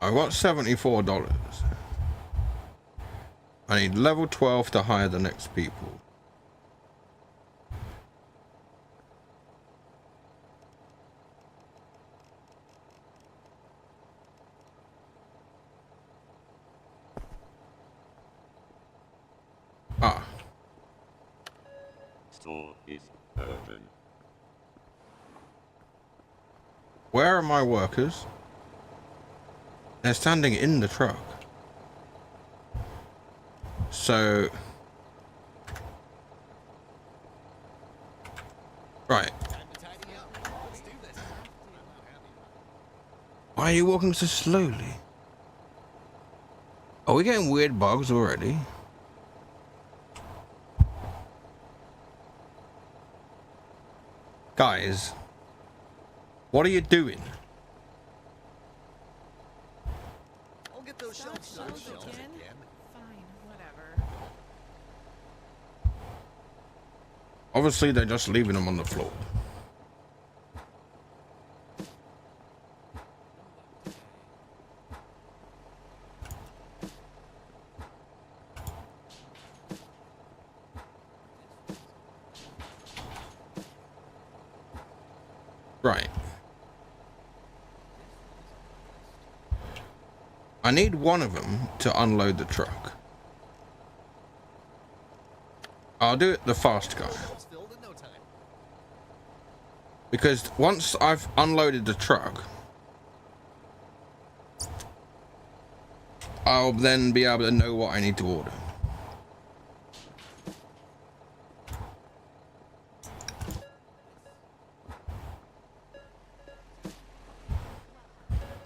I got $74. I need level 12 to hire the next people. Ah. Store is open. Where are my workers? They're standing in the truck. So... Right. Why are you walking so slowly? Are we getting weird bugs already? Guys, what are you doing? I'll get those shelves again. Fine, whatever. Obviously, they're just leaving them on the floor. Right. I need one of them to unload the truck. I'll do it the fast guy. It's filled in no time. Because once I've unloaded the truck, I'll then be able to know what I need to order.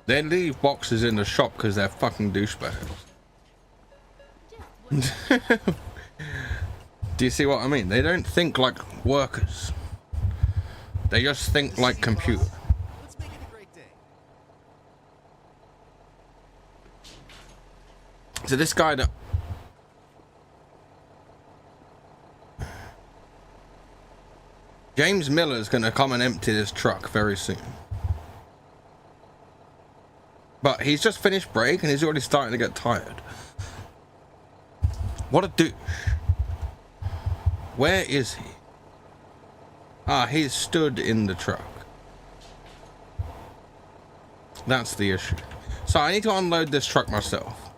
They leave boxes in the shop because they're fucking douchebags. Do you see what I mean? They don't think like workers. They just think like computer. Let's make it a great day. So this guy that James Miller's gonna come and empty this truck very soon. But he's just finished break and he's already starting to get tired. What a douche. Where is he? Ah, he's stood in the truck. That's the issue. So I need to unload this truck myself.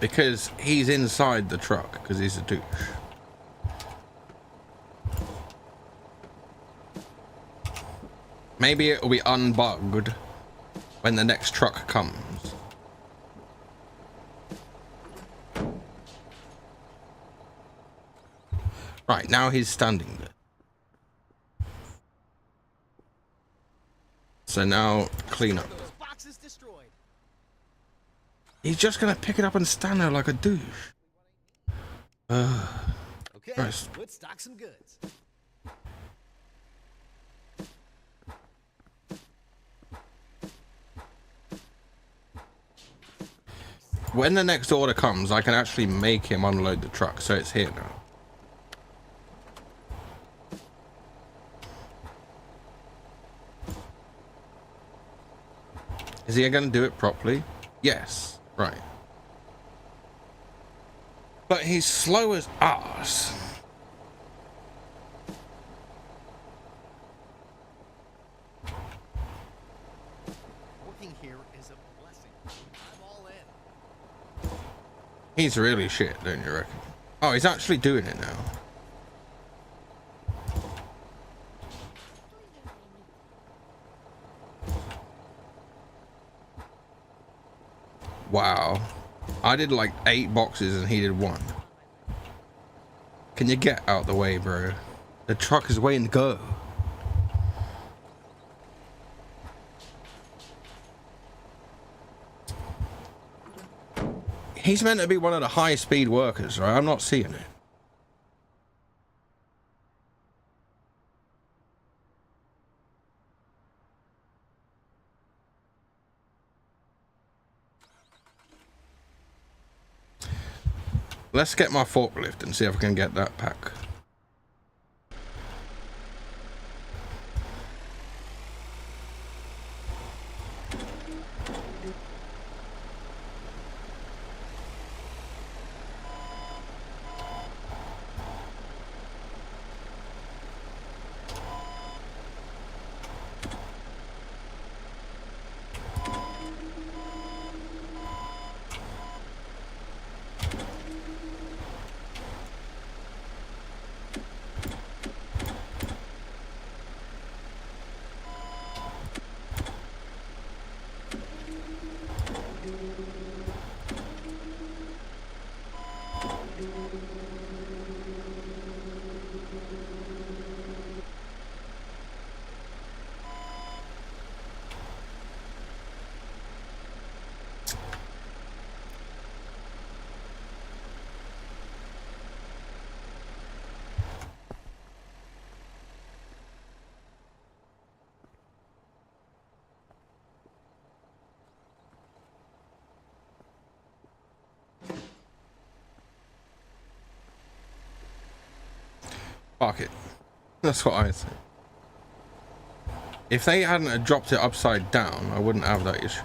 Because he's inside the truck, because he's a douche. Maybe it will be unbugged when the next truck comes. Right, now he's standing there. So now clean up. Those boxes destroyed. He's just gonna pick it up and stand there like a douche. Okay, Nice. let's stock some goods. When the next order comes, I can actually make him unload the truck, so it's here now. Is he gonna do it properly? Yes. Right. But he's slow as arse. Working here is a blessing. I'm all in. He's really shit, don't you reckon? Oh, he's actually doing it now. Wow. I did like 8 boxes and he did 1. Can you get out the way, bro? The truck is waiting to go. He's meant to be one of the high-speed workers, right? I'm not seeing it. Let's get my forklift and see if I can get that pack. Fuck it. That's what I think. If they hadn't dropped it upside down, I wouldn't have that issue.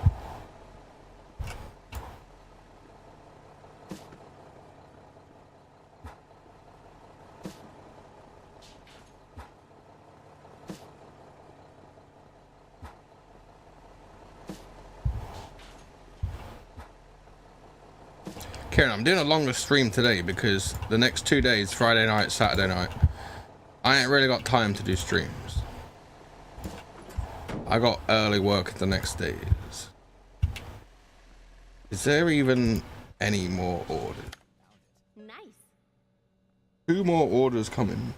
Kieran, I'm doing a longer stream today because the next 2 days, Friday night, Saturday night, I ain't really got time to do streams. I got early work the next days. Is there even any more orders? Nice. 2 more orders coming.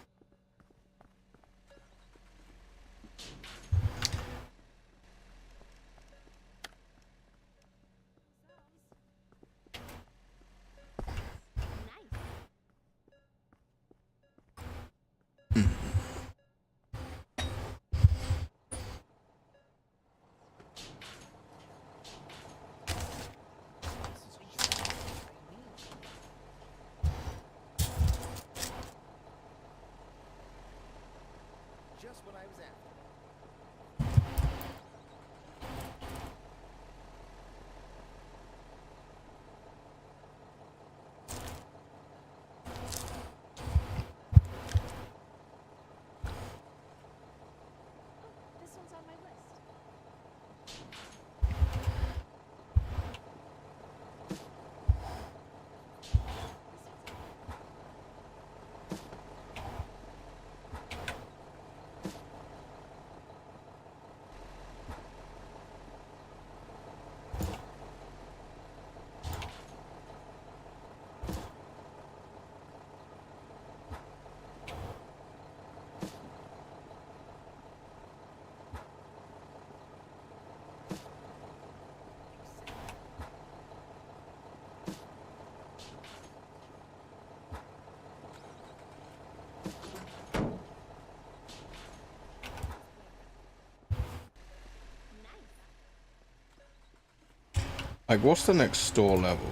Just what I was after. This one's on my list. Like, what's the next store level?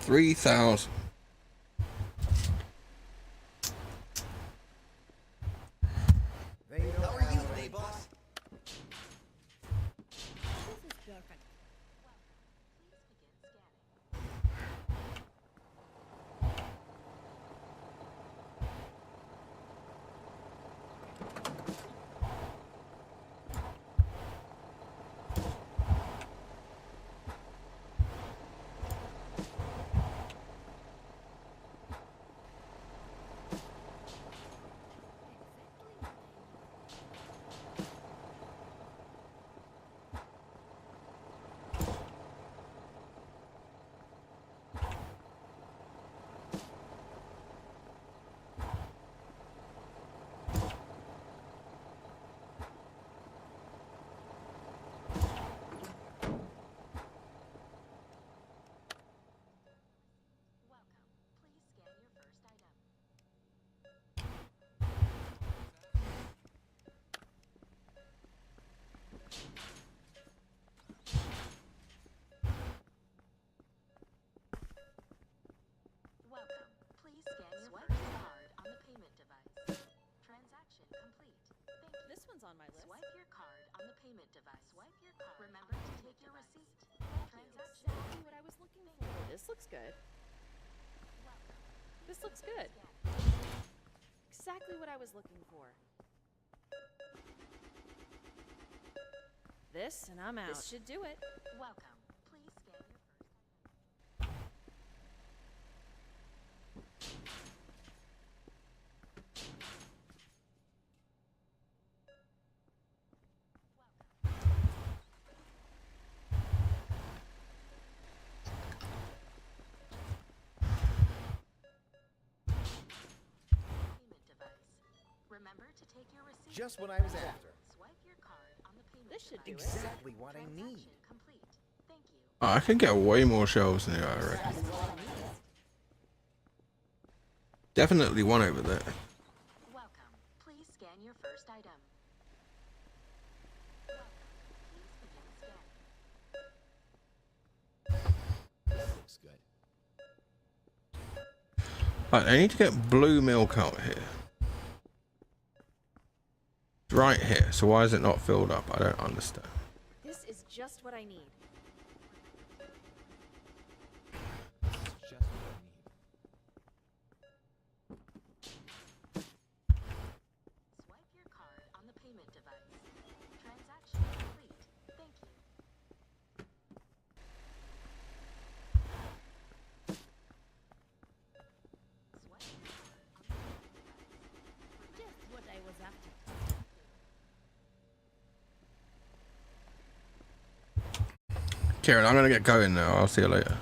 3,000. How are you today, boss? This is perfect. Welcome. Please scan your first card on the payment device. Transaction complete. Thank you. This one's on my list. Swipe your card on the payment device. Swipe your card. Remember to take your receipt. Transaction. Exactly what I was looking for. This looks good. This looks good. Exactly what I was looking for. This, and I'm out. This should do it. Welcome. Please scan your first item. Payment device. Remember to take your receipt. Just what I was after. Swipe your card on the payment This should do it. device. Exactly what I need. Transaction complete. Thank you. Oh, I can get way more shelves than I reckon. Definitely one over there. Welcome. Please scan your first item. Welcome. Please begin scanning. This looks good. Right, I need to get blue milk out here. It's right here, so why is it not filled up? I don't understand. This is just what I need. Just what I need. Swipe your card on the payment device. Transaction complete. Thank you. Kieran, I'm gonna get going now. I'll see you later.